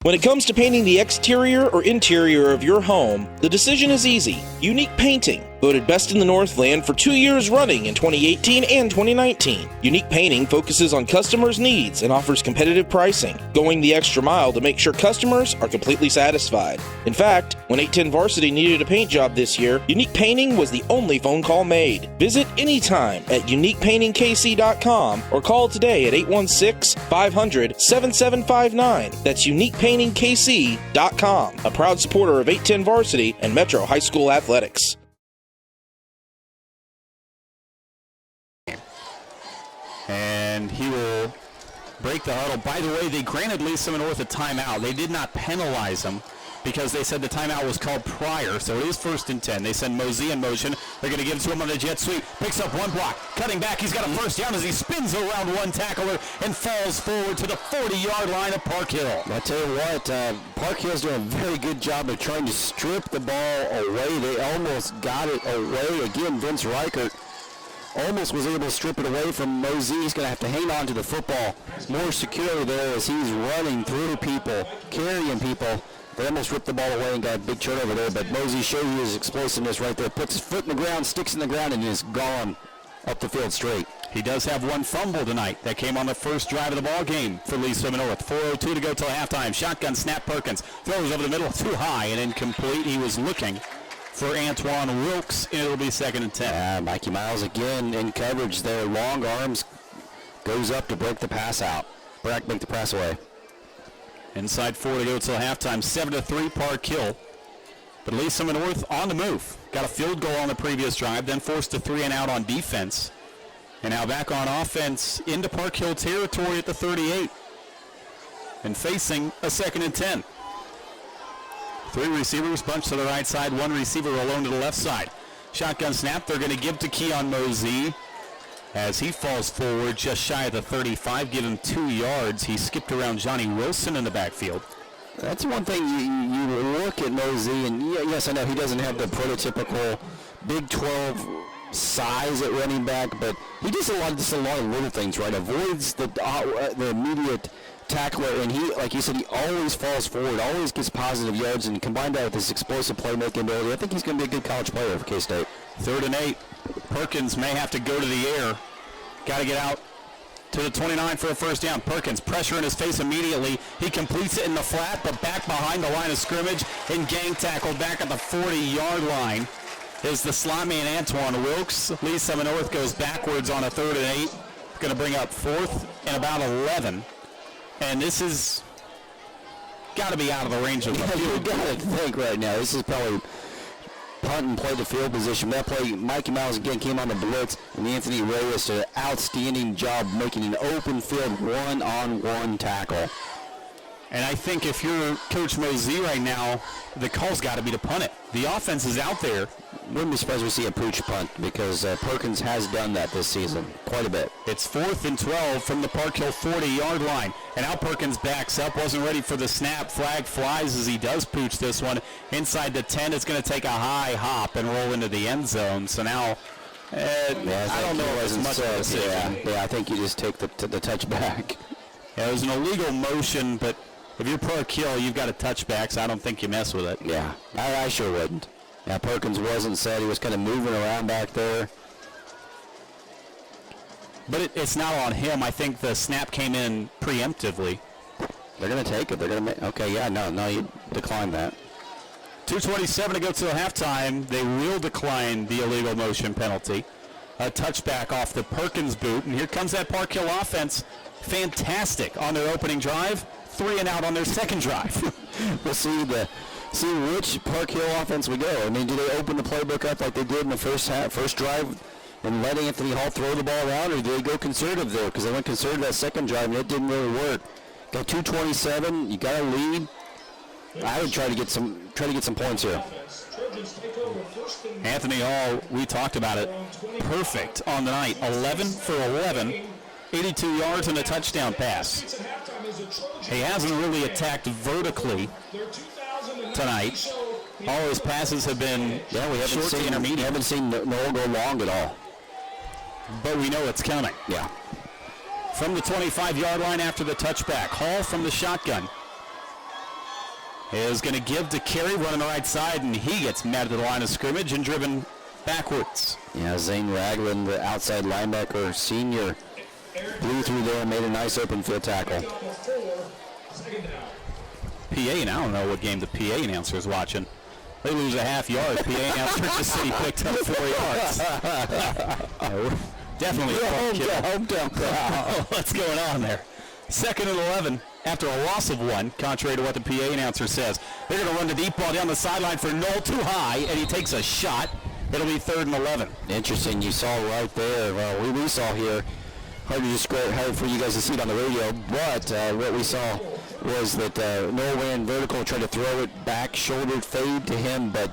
When it comes to painting the exterior or interior of your home, the decision is easy. Unique Painting, voted best in the Northland for 2 years running in 2018 and 2019. Unique Painting focuses on customers' needs and offers competitive pricing, going the extra mile to make sure customers are completely satisfied. In fact, when 810 Varsity needed a paint job this year, Unique Painting was the only phone call made. Visit anytime at uniquepaintingkc.com or call today at 816-500-7759. That's uniquepaintingkc.com, a proud supporter of 810 Varsity and Metro High School athletics. And he will break the huddle. By the way, they granted Lee Summit North a timeout. They did not penalize him because they said the timeout was called prior, so it is 1st and 10. They send Mosey in motion. They're going to give it to him on the jet sweep. Picks up one block. Cutting back. He's got a first down as he spins around one tackler and falls forward to the 40-yard line of Park Hill. I tell you what, Park Hill's doing a very good job of trying to strip the ball away. They almost got it away. Again, Vince Reichert almost was able to strip it away from Mosey. He's going to have to hang on to the football more securely there as he's running through people, carrying people. They almost ripped the ball away and got a big turnover there, but Mosey showed you his explosiveness right there. Puts his foot in the ground, sticks in the ground, and is gone up the field straight. He does have one fumble tonight. That came on the first drive of the ball game for Lee Summit North. 4:02 to go till halftime. Shotgun snap. Perkins throws over the middle, too high and incomplete. He was looking for Antoine Wilkes, and it'll be 2nd and 10. Mikey Miles again in coverage there. Long arms, goes up to break the pass out. Break the pass away. Inside 4 to go till halftime. 7-3 Park Hill. But Lee Summit North on the move. Got a field goal on the previous drive, then forced a 3 and out on defense. And now back on offense into Park Hill territory at the 38. And facing a 2nd and 10. 3 receivers bunched to the right side, 1 receiver alone to the left side. Shotgun snap, they're going to give to Keon Mosey as he falls forward just shy of the 35, give him 2 yards. He skipped around Johnny Wilson in the backfield. That's one thing you look at Mosey, and yes, I know he doesn't have the prototypical Big 12 size at running back, but he does a lot of little things, right? Avoids the immediate tackler, and he, like you said, he always falls forward, always gets positive yards, and combined that with his explosive playmaking ability, I think he's going to be a good college player for K-State. 3rd and 8. Perkins may have to go to the air. Got to get out to the 29 for a first down. Perkins, pressure in his face immediately. He completes it in the flat, but back behind the line of scrimmage and gang tackled back at the 40-yard line is the slot man Antoine Wilkes. Lee Summit North goes backwards on a 3rd and 8. Going to bring up 4th and about 11. And this is got to be out of the range of the field. You got to think right now. This is probably punt and play the field position. That play, Mikey Miles again came on the blitz, and Anthony Reyes did an outstanding job making an open field one-on-one tackle. And I think if you're Coach Mosey right now, the call's got to be to punt it. The offense is out there. Wouldn't be surprised we see a pooch punt because Perkins has done that this season quite a bit. It's 4th and 12 from the Park Hill 40-yard line. And now Perkins backs up, wasn't ready for the snap. Flag flies as he does pooch this one. Inside the 10, it's going to take a high hop and roll into the end zone. So now, I don't know if it's much of a decision. Yeah, I think you just take the touchback. Yeah, it was an illegal motion, but if you're Park Hill, you've got a touchback, so I don't think you mess with it. Yeah, I sure wouldn't. Yeah, Perkins wasn't set. He was kind of moving around back there. But it's not on him. I think the snap came in preemptively. They're going to take it. They're going to make. Okay, yeah, no, you decline that. 2:27 to go till halftime. They will decline the illegal motion penalty. A touchback off the Perkins boot, and here comes that Park Hill offense. Fantastic on their opening drive. 3 and out on their second drive. We'll see which Park Hill offense we go. I mean, do they open the playbook up like they did in the first drive and let Anthony Hall throw the ball around, or do they go conservative there? Because they went conservative that second drive and it didn't really work. Got 2:27. You got to lead. I would try to get some points here. Anthony Hall, we talked about it. Perfect on the night. 11 for 11. 82 yards and a touchdown pass. He hasn't really attacked vertically tonight. All his passes have been short to intermediate. We haven't seen Noel go long at all. But we know it's coming. Yeah. From the 25-yard line after the touchback. Hall from the shotgun. is going to give to Carey running the right side, and he gets mad at the line of scrimmage and driven backwards. Yeah, Zane Ragland, the outside linebacker, senior, blew through there and made a nice open field tackle. PA, and I don't know what game the PA announcer is watching. They lose a half yard. PA announcer just said he picked up 4 yards. Definitely hometown crowd. What's going on there? 2nd and 11 after a loss of 1, contrary to what the PA announcer says. They're going to run the deep ball down the sideline for Knoll too high, and he takes a shot. It'll be 3rd and 11. Interesting. You saw right there. Well, we saw here. Hard to describe, hard for you guys to see it on the radio, but what we saw was that Knoll ran vertical, tried to throw it back, shoulder fade to him, but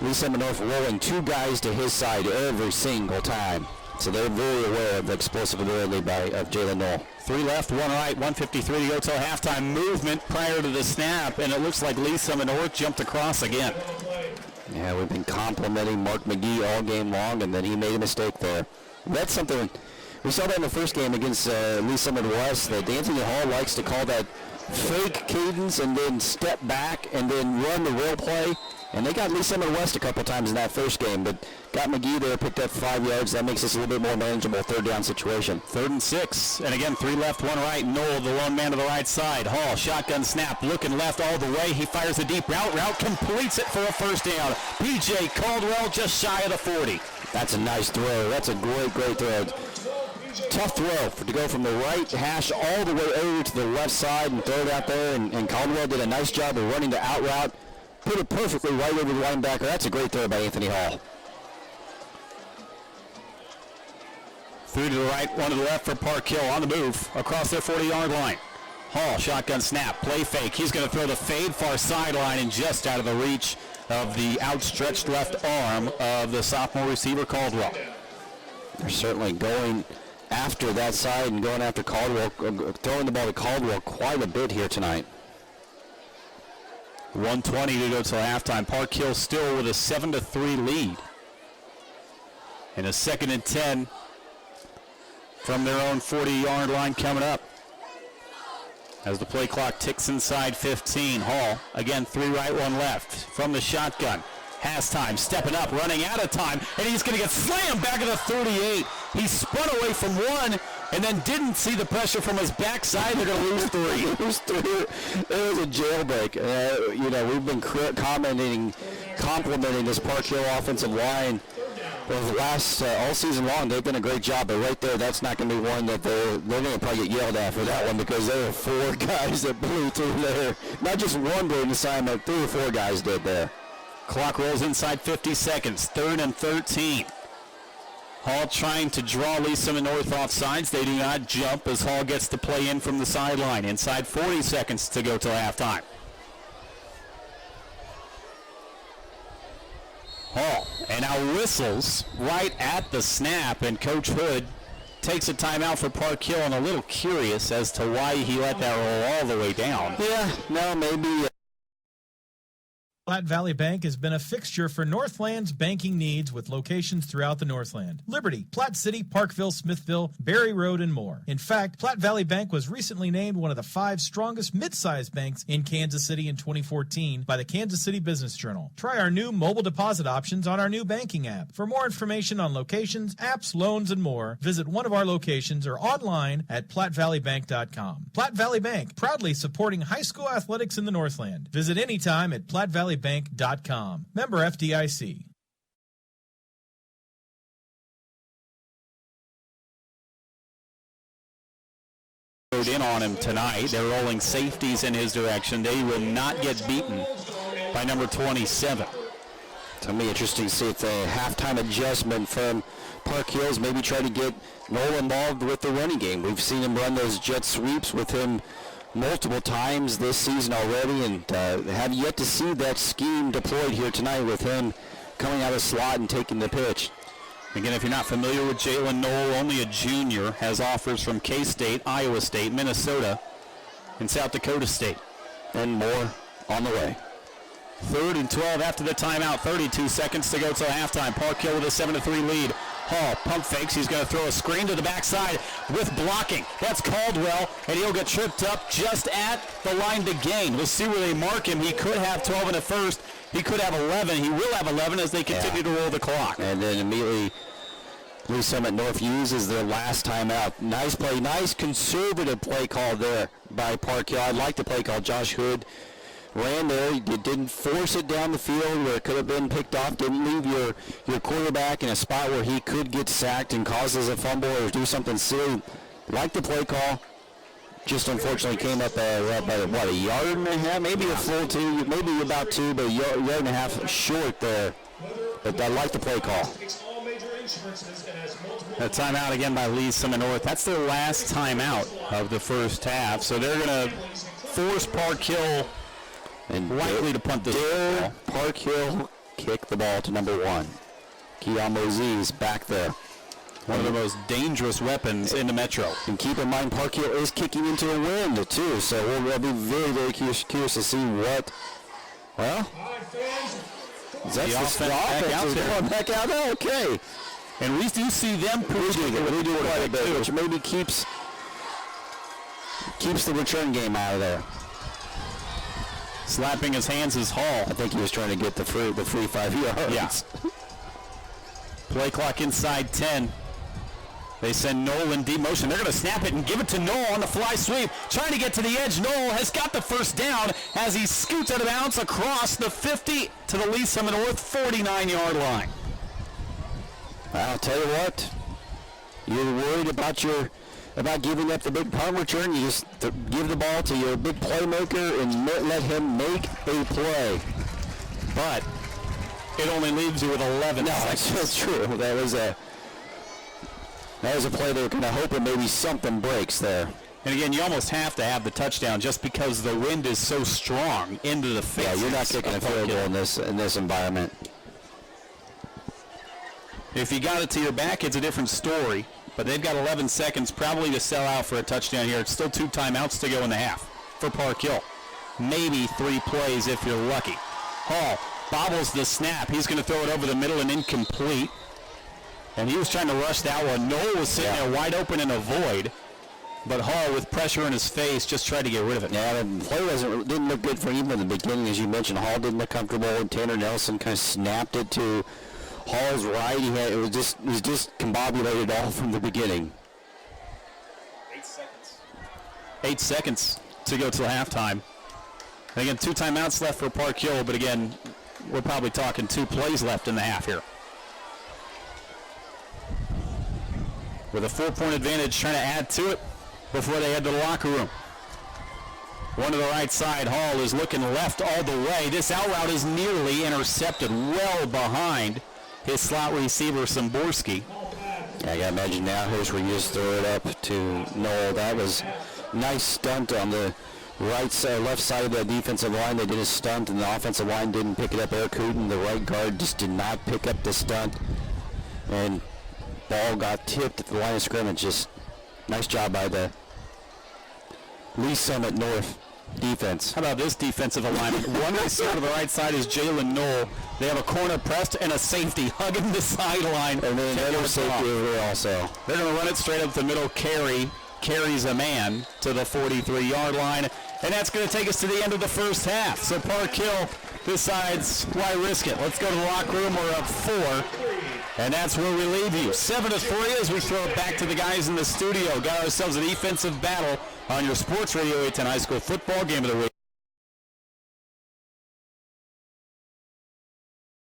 Lee Summit North rolling 2 guys to his side every single time. So they're very aware of the explosive ability of Jalen Knoll. 3 left, 1 right, 1:53 to go till halftime. Movement prior to the snap, and it looks like Lee Summit North jumped across again. Yeah, we've been complimenting Mark McGee all game long, and then he made a mistake there. That's something, we saw that in the first game against Lee Summit West, that Anthony Hall likes to call that fake cadence and then step back and then run the real play. And they got Lee Summit West a couple times in that first game, but got McGee there, picked up 5 yards. That makes this a little bit more manageable 3rd down situation. 3rd and 6, and again 3 left, 1 right. Knoll, the lone man to the right side. Hall, shotgun snap, looking left all the way. He fires a deep route. Route completes it for a 1st down. P.J. Caldwell just shy of the 40. That's a nice throw. That's a great throw. Tough throw to go from the right hash all the way over to the left side and throw it out there. And Caldwell did a nice job of running the out route. Put it perfectly right over the linebacker. That's a great throw by Anthony Hall. 3 to the right, 1 to the left for Park Hill on the move across their 40-yard line. Hall, shotgun snap, play fake. He's going to throw the fade far sideline and just out of the reach of the outstretched left arm of the sophomore receiver Caldwell. They're certainly going after that side and going after Caldwell, throwing the ball to Caldwell quite a bit here tonight. 1:20 to go till halftime. Park Hill still with a 7-3 lead. And a 2nd and 10 from their own 40-yard line coming up. As the play clock ticks inside 15. Hall, again, 3 right, 1 left from the shotgun. Has time, stepping up, running out of time, and he's going to get slammed back at the 38. He spun away from 1 and then didn't see the pressure from his backside. They're going to lose 3. It was a jailbreak. We've been complimenting this Park Hill offensive line over the last all season long. They've done a great job, but right there, that's not going to be one that they're going to probably get yelled at for that one, because there were 4 guys that blew through there. Not just one during the assignment, 3 or 4 guys did there. Clock rolls inside 50 seconds. 3rd and 13. Hall trying to draw Lee Summit North off sides. They do not jump as Hall gets the play in from the sideline. Inside 40 seconds to go till halftime. Hall, and now whistles right at the snap, and Coach Hood takes a timeout for Park Hill, and a little curious as to why he let that roll all the way down. Yeah, no, maybe. Platte Valley Bank has been a fixture for Northland's banking needs with locations throughout the Northland. Liberty, Platte City, Parkville, Smithville, Berry Road, and more. In fact, Platte Valley Bank was recently named one of the 5 strongest mid-sized banks in Kansas City in 2014 by the Kansas City Business Journal. Try our new mobile deposit options on our new banking app. For more information on locations, apps, loans, and more, visit one of our locations or online at PlatteValleyBank.com. Platte Valley Bank, proudly supporting high school athletics in the Northland. Visit anytime at PlatteValleyBank.com. Member FDIC. In on him tonight. They're rolling safeties in his direction. They will not get beaten by number 27. It's going to be interesting to see if the halftime adjustment from Park Hills maybe try to get Knoll involved with the running game. We've seen him run those jet sweeps with him multiple times this season already, and have yet to see that scheme deployed here tonight with him coming out of slot and taking the pitch. Again, if you're not familiar with Jalen Knoll, only a junior, has offers from K-State, Iowa State, Minnesota, and South Dakota State. And more on the way. 3rd and 12 after the timeout. 32 seconds to go till halftime. Park Hill with a 7-3 lead. Hall pump fakes. He's going to throw a screen to the backside with blocking. That's Caldwell, and he'll get tripped up just at the line to gain. We'll see where they mark him. He could have 12 in the first. He could have 11. He will have 11 as they continue to roll the clock. And then immediately, Lee Summit North uses their last timeout. Nice play, nice conservative play call there by Park Hill. I like the play call. Josh Hood ran there. He didn't force it down the field where it could have been picked off. Didn't leave your quarterback in a spot where he could get sacked and causes a fumble or do something silly. Like the play call. Just unfortunately came up by a yard and a half, maybe a full 2, maybe about 2, but a yard and a half short there. But I like the play call. A timeout again by Lee Summit North. That's their last timeout of the first half. So they're going to force Park Hill and likely to punt this ball. Park Hill kick the ball to number 1. Keon Mosey is back there. One of the most dangerous weapons in the Metro. And keep in mind, Park Hill is kicking into a wind, too. So we'll be very, very curious to see what, well, the offense is back out there. Okay. And we do see them we do quite a bit, which maybe keeps the return game out of there. Slapping his hands is Hall. I think he was trying to get the free 5 yards. Yeah. Play clock inside 10. They send Noel in deep motion. They're going to snap it and give it to Noel on the fly sweep. Trying to get to the edge. Noel has got the first down as he scoots out of bounds across the 50 to the Lee Summit North 49-yard line. I'll tell you what. You're worried about giving up the big punt return. You just give the ball to your big playmaker and let him make a play. But it only leaves you with 11 seconds. That's true. That was a play they were kind of hoping maybe something breaks there. And again, you almost have to have the touchdown just because the wind is so strong into the face. Yeah, you're not kicking a field goal in this environment. If you got it to your back, it's a different story. But they've got 11 seconds probably to sell out for a touchdown here. It's still 2 timeouts to go in the half for Park Hill. Maybe 3 plays if you're lucky. Hall bobbles the snap. He's going to throw it over the middle and incomplete. And he was trying to rush that one. Noel was sitting there wide open in a void. But Hall, with pressure in his face, just tried to get rid of it. Yeah, the play didn't look good for him in the beginning. As you mentioned, Hall didn't look comfortable. And Tanner Nelson kind of snapped it to Hall's right. It was just combobulated all from the beginning. 8 seconds. 8 seconds to go till halftime. And again, 2 timeouts left for Park Hill, but again, we're probably talking 2 plays left in the half here. With a 4-point advantage, trying to add to it before they head to the locker room. One to the right side. Hall is looking left all the way. This out route is nearly intercepted, well behind his slot receiver, Szymborski. Yeah, I gotta imagine now, here's where you just throw it up to Noel. That was nice stunt on the left side of the defensive line. They did a stunt, and the offensive line didn't pick it up. Eric Hooten, the right guard, just did not pick up the stunt. And ball got tipped at the line of scrimmage. Just nice job by the Lee Summit North defense. How about this defensive alignment? One receiver to the right side is Jalen Noel. They have a corner pressed and a safety hugging the sideline. And then another safety over there also. They're going to run it straight up the middle. Carries a man to the 43-yard line. And that's going to take us to the end of the first half. So Park Hill decides, why risk it? Let's go to the locker room. We're up 4. And that's where we leave you. 7-3 as we throw it back to the guys in the studio. Got ourselves a defensive battle on your Sports Radio 810 High School Football Game of the Week.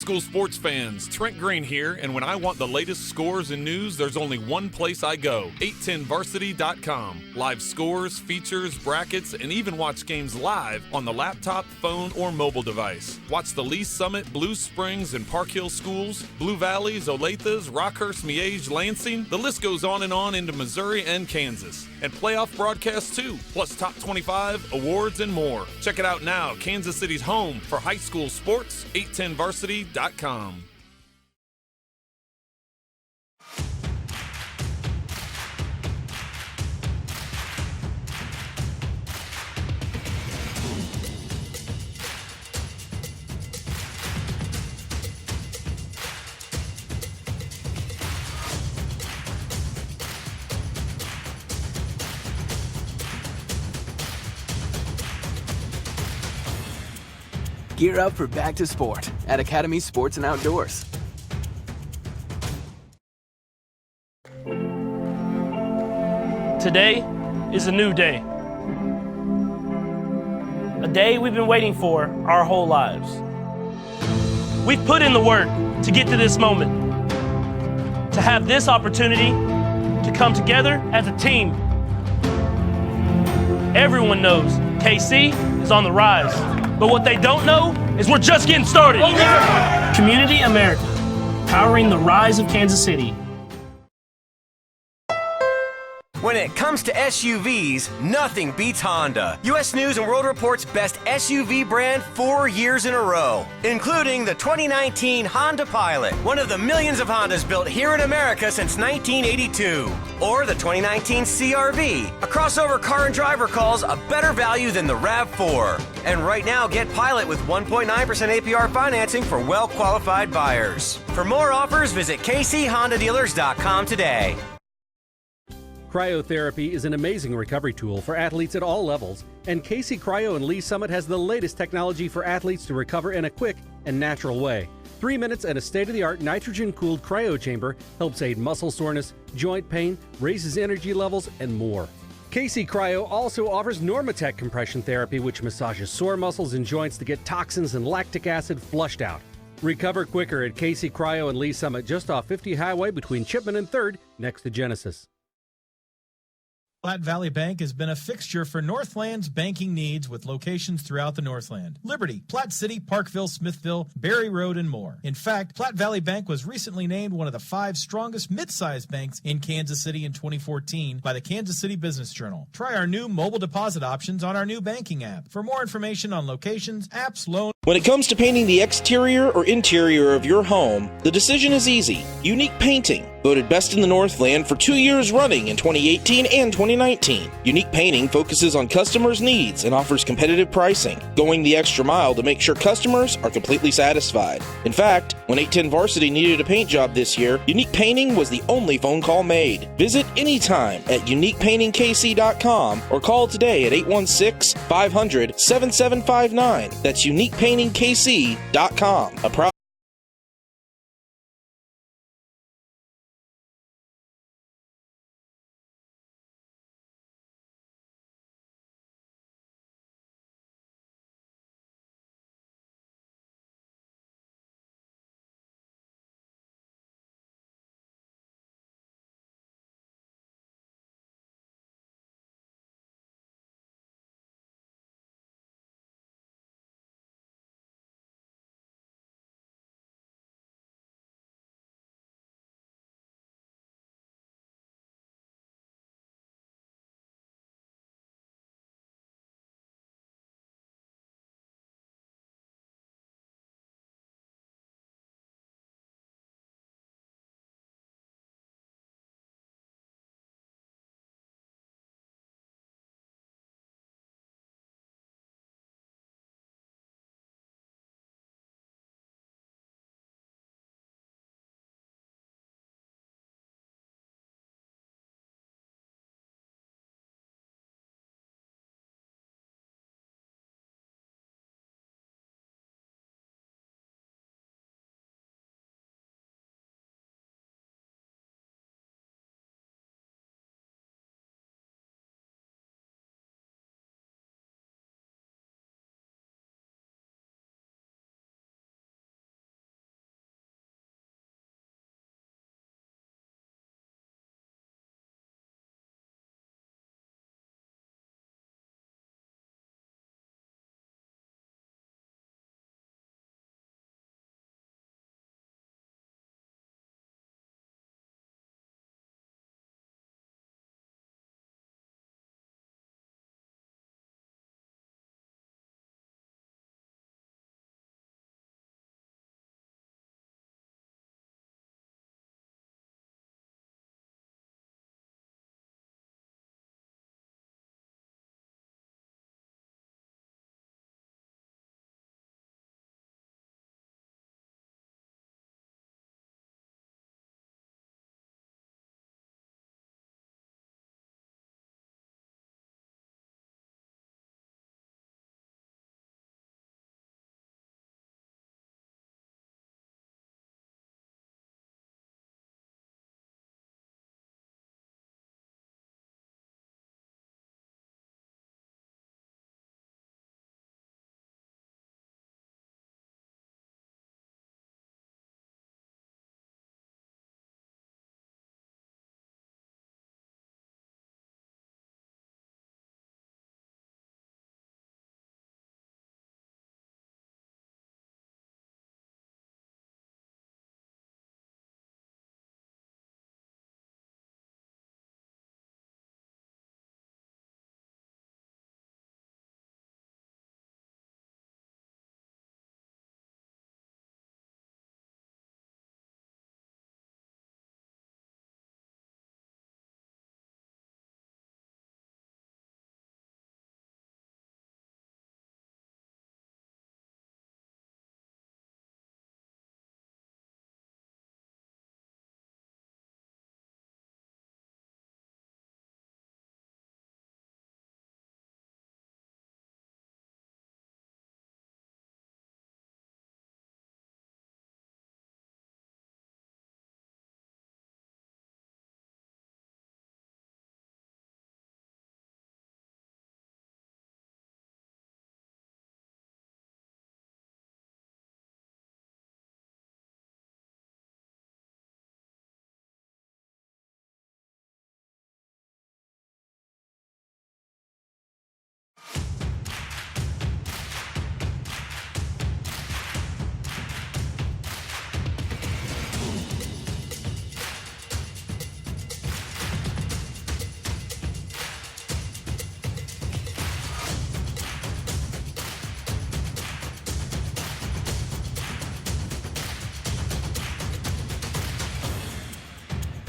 School sports fans, Trent Green here, and when I want the latest scores and news, there's only one place I go, 810varsity.com. Live scores, features, brackets, and even watch games live on the laptop, phone, or mobile device. Watch the Lee Summit, Blue Springs, and Park Hill schools, Blue Valleys, Olathes, Rockhurst, Miege, Lansing. The list goes on and on into Missouri and Kansas. And playoff broadcasts too, plus top 25, awards, and more. Check it out now, Kansas City's home for high school sports, 810varsity.com. Gear up for back to sport at Academy Sports and Outdoors. Today is a new day. A day we've been waiting for our whole lives. We've put in the work to get to this moment, to have this opportunity to come together as a team. Everyone knows KC is on the rise, but what they don't know is we're just getting started. Community America, powering the rise of Kansas City. When it comes to SUVs, nothing beats Honda. U.S. News & World Report's best SUV brand 4 years in a row, including the 2019 Honda Pilot, one of the millions of Hondas built here in America since 1982. Or the 2019 CR-V, a crossover car and driver calls a better value than the RAV4. And right now, get Pilot with 1.9% APR financing for well-qualified buyers. For more offers, visit kchondadealers.com today. Cryotherapy is an amazing recovery tool for athletes at all levels, and Casey Cryo in Lee Summit has the latest technology for athletes to recover in a quick and natural way. 3 minutes and a state-of-the-art nitrogen-cooled cryo chamber helps aid muscle soreness, joint pain, raises energy levels, and more. Casey Cryo also offers Normatec compression therapy, which massages sore muscles and joints to get toxins and lactic acid flushed out. Recover quicker at Casey Cryo in Lee Summit, just off 50 Highway between Chipman and 3rd, next to Genesis. Platte Valley Bank has been a fixture for Northland's banking needs with locations throughout the Northland. Liberty, Platte City, Parkville, Smithville, Berry Road, and more. In fact, Platte Valley Bank was recently named one of the 5 strongest mid-sized banks in Kansas City in 2014 by the Kansas City Business Journal. Try our new mobile deposit options on our new banking app. For more information on locations, apps, loans... When it comes to painting the exterior or interior of your home, the decision is easy. Unique Painting, voted best in the Northland for 2 years running in 2018 and 2019. Unique Painting focuses on customers' needs and offers competitive pricing, going the extra mile to make sure customers are completely satisfied. In fact, when 810 Varsity needed a paint job this year, Unique Painting was the only phone call made. Visit anytime at uniquepaintingkc.com or call today at 816-500-7759. That's uniquepaintingkc.com. A proud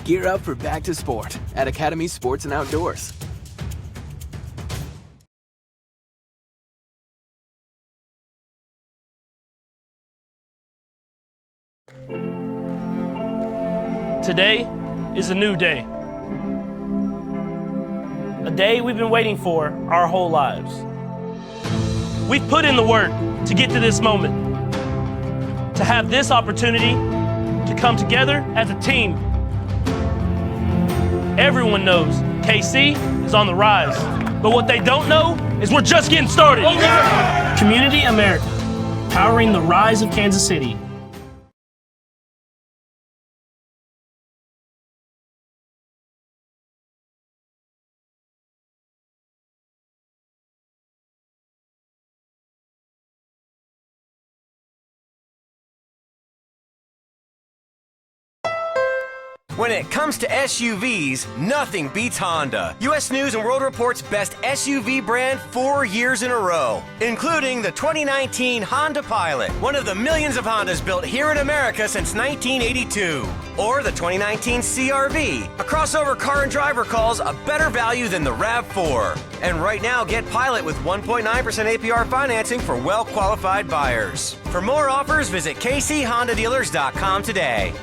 Gear up for back to sport at Academy Sports and Outdoors. Today is a new day. A day we've been waiting for our whole lives. We've put in the work to get to this moment, to have this opportunity to come together as a team. Everyone knows KC is on the rise, but what they don't know is we're just getting started. Community America, powering the rise of Kansas City. When it comes to SUVs, nothing beats Honda. U.S. News & World Report's best SUV brand 4 years in a row, including the 2019 Honda Pilot, one of the millions of Hondas built here in America since 1982. Or the 2019 CR-V, a crossover car and driver calls a better value than the RAV4. And right now, get Pilot with 1.9% APR financing for well-qualified buyers. For more offers, visit kchondadealers.com today.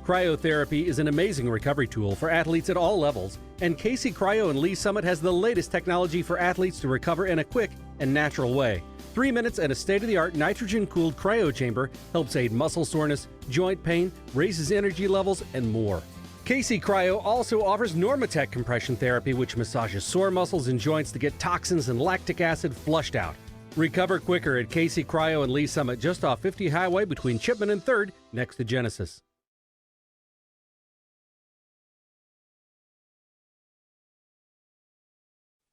Cryotherapy is an amazing recovery tool for athletes at all levels, and Casey Cryo and Lee Summit has the latest technology for athletes to recover in a quick and natural way. 3 minutes and a state-of-the-art nitrogen-cooled cryo chamber helps aid muscle soreness, joint pain, raises energy levels, and more. Casey Cryo also offers Normatec compression therapy, which massages sore muscles and joints to get toxins and lactic acid flushed out. Recover quicker at Casey Cryo and Lee Summit, just off 50 Highway between Chipman and 3rd, next to Genesis.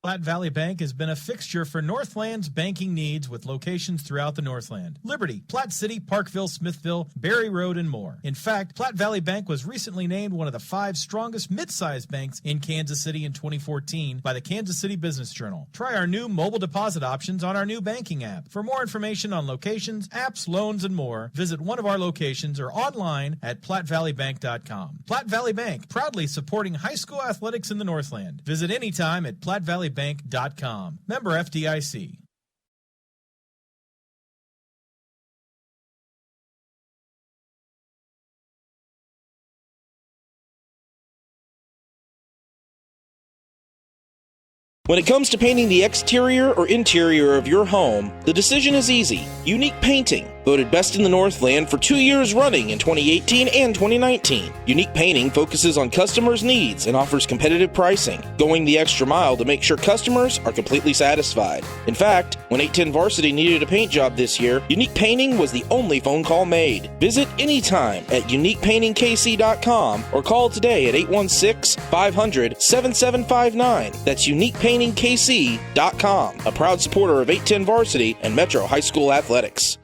Platte Valley Bank has been a fixture for Northland's banking needs with locations throughout the Northland. Liberty, Platte City, Parkville, Smithville, Berry Road, and more. In fact, Platte Valley Bank was recently named one of the 5 strongest mid-sized banks in Kansas City in 2014 by the Kansas City Business Journal. Try our new mobile deposit options on our new banking app. For more information on locations, apps, loans, and more, visit one of our locations or online at PlatteValleyBank.com. Platte Valley Bank, proudly supporting high school athletics in the Northland. Visit anytime at PlatteValleyBank.com. Member FDIC. When it comes to painting the exterior or interior of your home, the decision is easy. Unique Painting, voted best in the Northland for 2 years running in 2018 and 2019. Unique Painting focuses on customers' needs and offers competitive pricing, going the extra mile to make sure customers are completely satisfied. In fact, when 810 Varsity needed a paint job this year, Unique Painting was the only phone call made. Visit anytime at uniquepaintingkc.com or call today at 816-500-7759. That's uniquepaintingkc.com, a proud supporter of 810 Varsity and Metro High School athletics.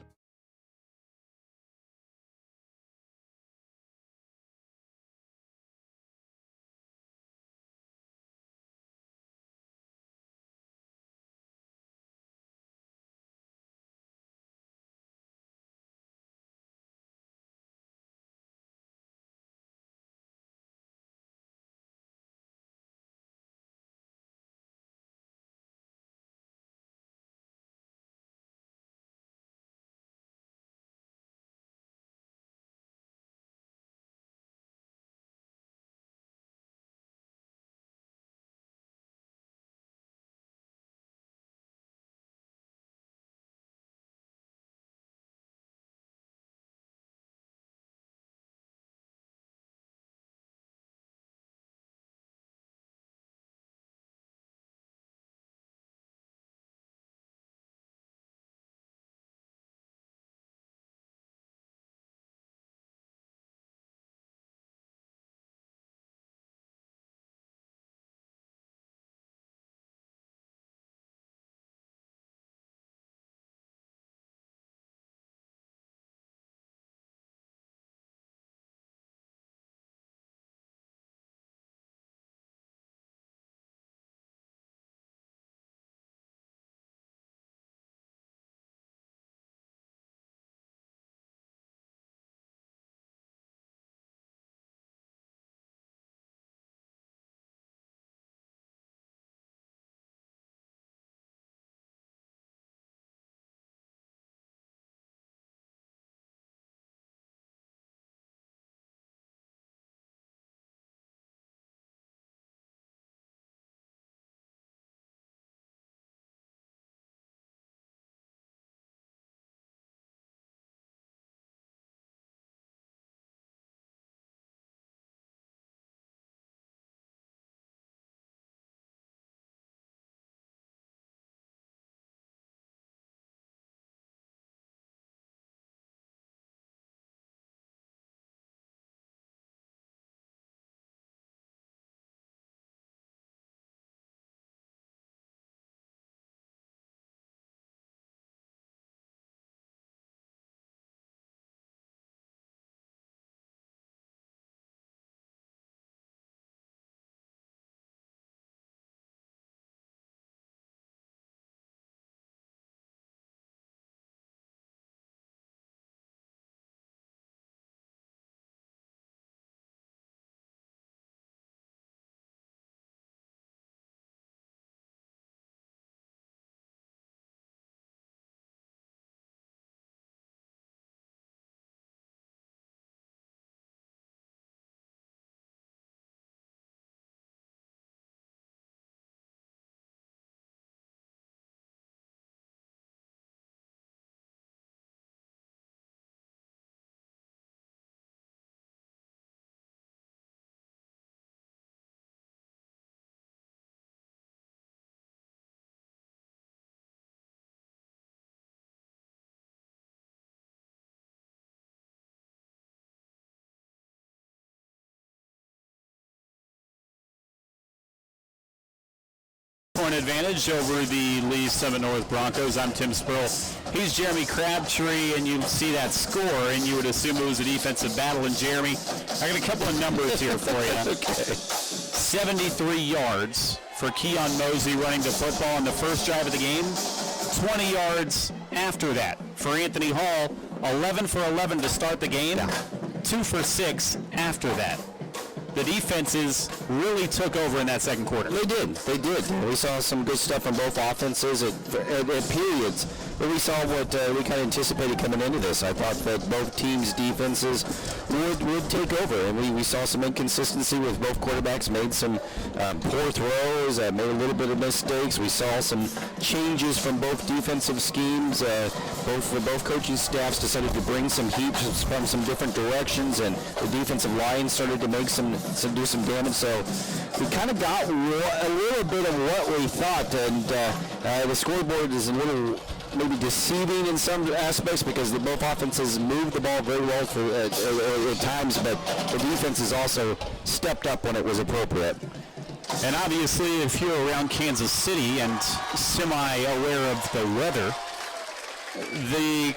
advantage over the Lee Summit North Broncos. I'm Tim Spurl. He's Jeremy Crabtree, and you see that score, and you would assume it was a defensive battle. And Jeremy, I got a couple of numbers here for you. Okay. 73 yards for Keon Mosey running the football on the first drive of the game. 20 yards after that for Anthony Hall. 11 for 11 to start the game. 2 for 6 after that. The defenses really took over in that second quarter. They did. We saw some good stuff from both offenses at periods, but we saw what we kind of anticipated coming into this. I thought that both teams' defenses would take over, and we saw some inconsistency with both quarterbacks, made some poor throws, made a little bit of mistakes. We saw some changes from both defensive schemes. Both coaching staffs decided to bring some heat from some different directions, and the defensive line started to make do some damage. So we kind of got a little bit of what we thought, and the scoreboard is a little maybe deceiving in some aspects because both offenses moved the ball very well at times, but the defense has also stepped up when it was appropriate. And obviously, if you're around Kansas City and semi-aware of the weather, the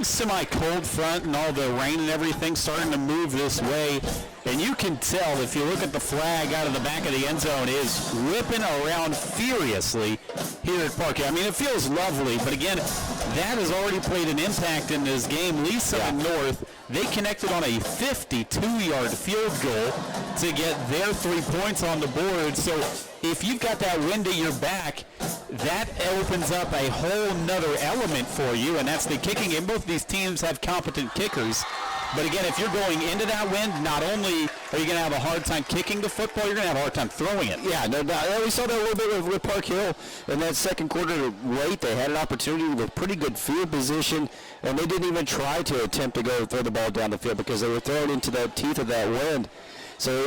semi-cold front and all the rain and everything starting to move this way, and you can tell if you look at the flag out of the back of the end zone is whipping around furiously here at Park Hill. I mean, it feels lovely, but again, that has already played an impact in this game. Lee Summit North, they connected on a 52-yard field goal to get their 3 points on the board. So if you've got that wind at your back, that opens up a whole nother element for you, and that's the kicking game. Both these teams have competent kickers. But again, if you're going into that wind, not only are you going to have a hard time kicking the football, you're going to have a hard time throwing it. Yeah, no doubt. We saw that a little bit with Park Hill in that second quarter late. They had an opportunity with pretty good field position, and they didn't even try to attempt to go throw the ball down the field because they were thrown into the teeth of that wind. So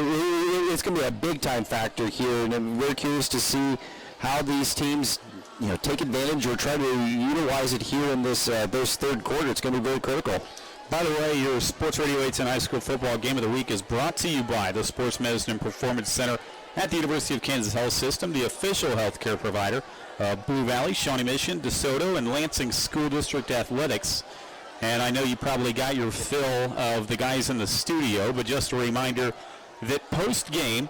it's going to be a big-time factor here, and we're curious to see how these teams take advantage or try to utilize it here in this third quarter. It's going to be very critical. By the way, your Sports Radio 810 High School Football Game of the Week is brought to you by the Sports Medicine and Performance Center at the University of Kansas Health System, the official healthcare provider of Blue Valley, Shawnee Mission, DeSoto, and Lansing School District Athletics. And I know you probably got your fill of the guys in the studio, but just a reminder that post-game,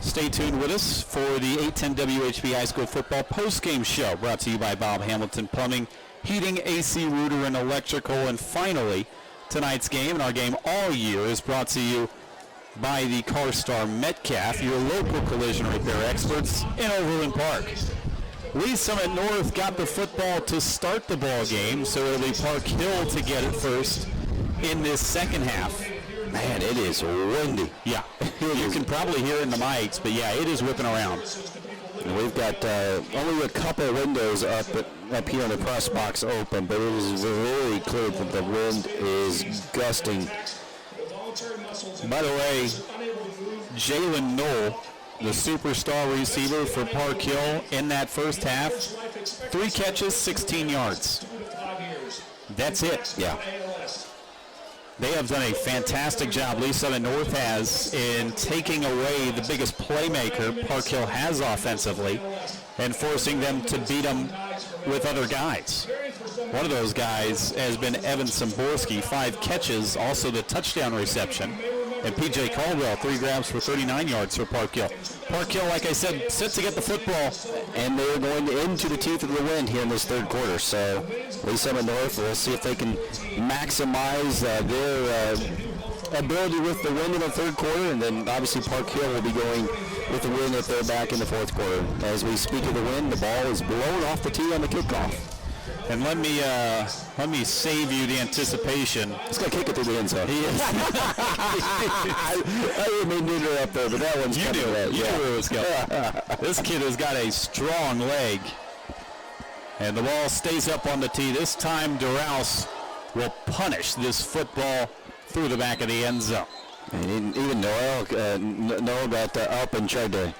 stay tuned with us for the 810 WHB High School Football post-game show, brought to you by Bob Hamilton Plumbing, Heating, AC, Rooter, and Electrical. And finally, tonight's game, and our game all year, is brought to you by the CarStar Metcalf, your local collision repair experts in Overland Park. Lee Summit North got the football to start the ball game, so it'll be Park Hill to get it first in this second half. Man, it is windy. Yeah, you can probably hear it in the mics, but yeah, it is whipping around. And we've got only a couple of windows up here in the press box open, but it is very clear that the wind is gusting. By the way, Jalen Knoll, the superstar receiver for Park Hill in that first half, 3 catches, 16 yards. That's it. Yeah. They have done a fantastic job, Lee Summit North has, in taking away the biggest playmaker Park Hill has offensively and forcing them to beat them with other guys. One of those guys has been Evan Samborski, 5 catches, also the touchdown reception. And P.J. Caldwell, 3 grabs for 39 yards for Park Hill. Park Hill, like I said, set to get the football. And they're going into the teeth of the wind here in this third quarter. So Lee Summit North, we'll see if they can maximize their ability with the wind in the third quarter. And then obviously Park Hill will be going with the wind if they're back in the fourth quarter. As we speak of the wind, the ball is blown off the tee on the kickoff. And let me save you the anticipation. He's going to kick it through the end zone. He is. I didn't mean to interrupt there, but that one's coming right. You knew it was going. This kid has got a strong leg. And the ball stays up on the tee. This time, DeRouse will punish this football through the back of the end zone. And even Noel got up and tried to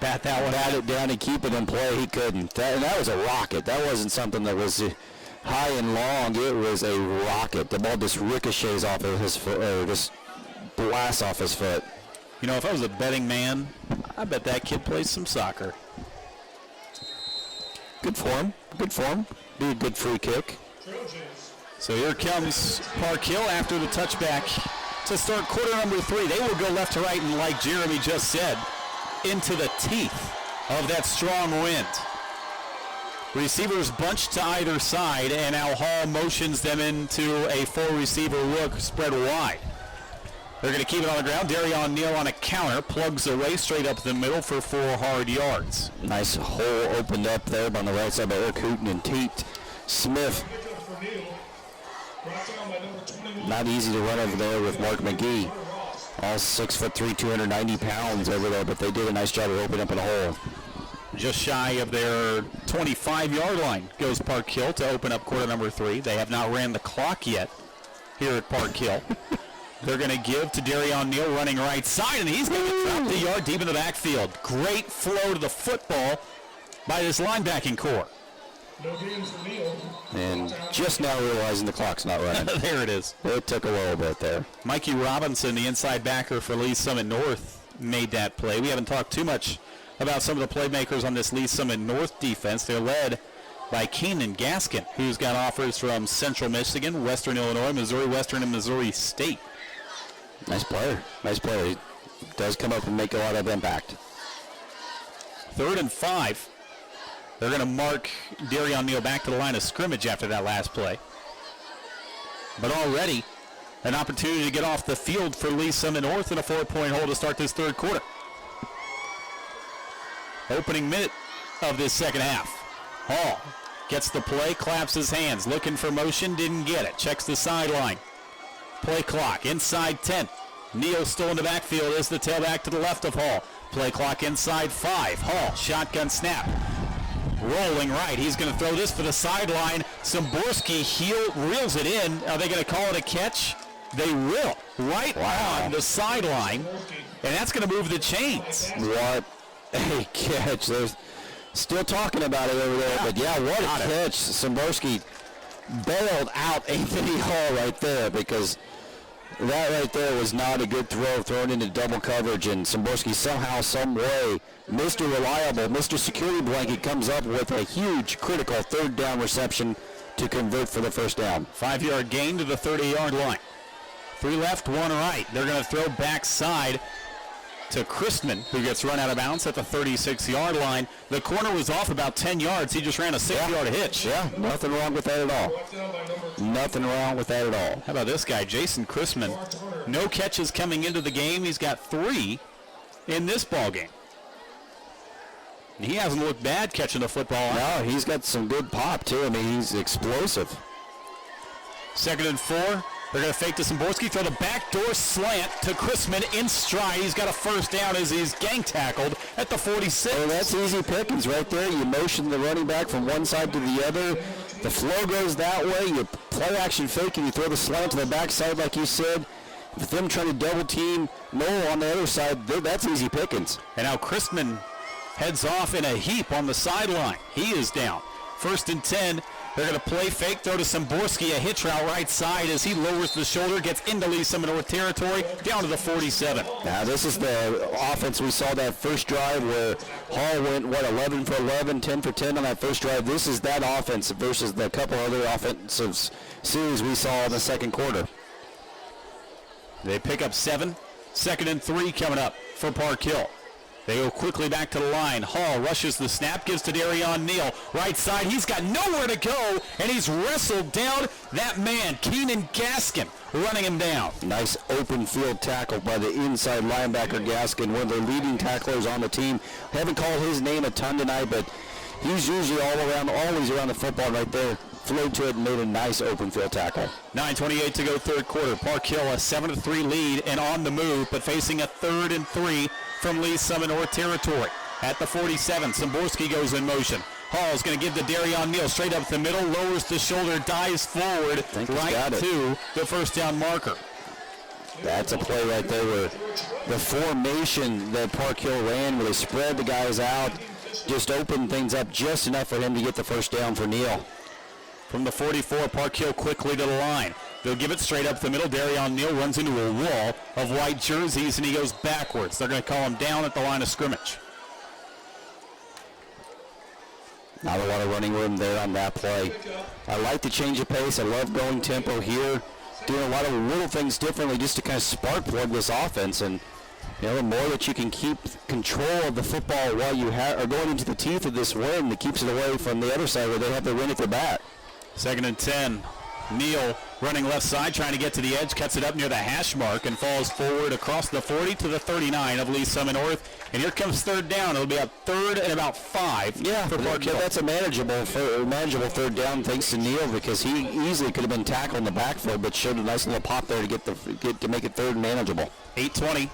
bat it down and keep it in play. He couldn't. That was a rocket. That wasn't something that was high and long. It was a rocket. The ball just ricochets off of his foot, or just blasts off his foot. You know, if I was a betting man, I bet that kid plays some soccer. Good form. Good form. Be a good free kick. So here comes Park Hill after the touchback to start quarter number 3. They will go left to right, and like Jeremy just said, into the teeth of that strong wind. Receivers bunched to either side, and now Hall motions them into a 4-receiver look spread wide. They're going to keep it on the ground. Darion Neal on a counter, plugs away straight up the middle for 4 hard yards. Nice hole opened up there on the right side by Eric Hooten and Tate Smith. Not easy to run over there with Mark McGee. All 6'3", 290 pounds over there, but they did a nice job of opening up in a hole. Just shy of their 25-yard line goes Park Hill to open up quarter number 3. They have not ran the clock yet here at Park Hill. They're going to give to Darion Neal running right side, and he's going to drop the yard deep in the backfield. Great flow to the football by this linebacking core. And just now realizing the clock's not running. There it is. It took a little bit there. Mikey Robinson, the inside backer for Lee Summit North, made that play. We haven't talked too much about some of the playmakers on this Lee Summit North defense. They're led by Keenan Gaskin, who's got offers from Central Michigan, Western Illinois, Missouri Western, and Missouri State. Nice player. Nice player. He does come up and make a lot of impact. 3rd and 5. They're going to mark Darion Neal back to the line of scrimmage after that last play. But already an opportunity to get off the field for Lee Summit North in a 4-point hole to start this 3rd quarter. Opening minute of this second half. Hall gets the play, claps his hands, looking for motion, didn't get it. Checks the sideline. Play clock inside 10. Neal still in the backfield as the tailback to the left of Hall. Play clock inside 5. Hall, shotgun snap. Rolling right. He's going to throw this for the sideline. Szymborski reels it in. Are they going to call it a catch? They will. Right on the sideline. And that's going to move the chains. What a catch. There's still talking about it over there. But yeah, what a catch. Szymborski bailed out Anthony Hall right there, because that right there was not a good throw, thrown into double coverage, and Szymborski somehow, some way, Mr. Reliable, Mr. Security Blanket comes up with a huge, critical 3rd down reception to convert for the 1st down. 5-yard gain to the 30-yard line. 3 left, 1 right. They're going to throw backside to Christman, who gets run out of bounds at the 36-yard line. The corner was off about 10 yards. He just ran a 6-yard hitch. Yeah, nothing wrong with that at all. Nothing wrong with that at all. How about this guy, Jason Christman? No catches coming into the game. He's got 3 in this ball game. He hasn't looked bad catching the football. No, he's got some good pop, too. I mean, he's explosive. 2nd and 4. They're going to fake to Szymborski, throw the backdoor slant to Christman in stride. He's got a 1st down as he's gang tackled at the 46. Well, that's easy pickings right there. You motion the running back from one side to the other. The flow goes that way. You play action fake and you throw the slant to the backside like you said. With them trying to double team Noel on the other side, that's easy pickings. And now Christman heads off in a heap on the sideline. He is down. 1st and 10. They're going to play fake, throw to Szymborski, a hitch route right side as he lowers the shoulder, gets into Lee Summit North territory, down to the 47. Now this is the offense we saw that first drive where Hall went, 11 for 11, 10 for 10 on that first drive. This is that offense versus the couple other offensive series we saw in the 2nd quarter. They pick up 7. 2nd and 3 coming up for Park Hill. They go quickly back to the line. Hall rushes the snap, gives to Darion Neal. Right side, he's got nowhere to go, and he's wrestled down that man, Keenan Gaskin, running him down. Nice open field tackle by the inside linebacker Gaskin, one of their leading tacklers on the team. Haven't called his name a ton tonight, but he's usually always around the football right there. Flowed to it and made a nice open field tackle. 9:28 to go 3rd quarter. Park Hill a 7-3 lead and on the move, but facing a 3rd and 3 from Lee Summit North territory. At the 47, Szymborski goes in motion. Hall's going to give to Darion Neal straight up the middle, lowers the shoulder, dives forward right to the 1st down marker. That's a play right there where the formation that Park Hill ran, where they spread the guys out, just opened things up just enough for him to get the 1st down for Neal. From the 44, Park Hill quickly to the line. They'll give it straight up the middle. Darion Neal runs into a wall of white jerseys, and he goes backwards. They're going to call him down at the line of scrimmage. Not a lot of running room there on that play. I like the change of pace. I love going tempo here, doing a lot of little things differently just to kind of spark plug this offense. And the more that you can keep control of the football while you are going into the teeth of this wind, that keeps it away from the other side where they have the wind at their back. 2nd and 10. Neal running left side, trying to get to the edge, cuts it up near the hash mark and falls forward across the 40 to the 39 of Lee Summit North. And here comes 3rd down. It'll be a 3rd and about 5 for Park Hill. That's a manageable 3rd down thanks to Neal, because he easily could have been tackled in the backfield, but showed a nice little pop there to get to make it 3rd and manageable. 8:20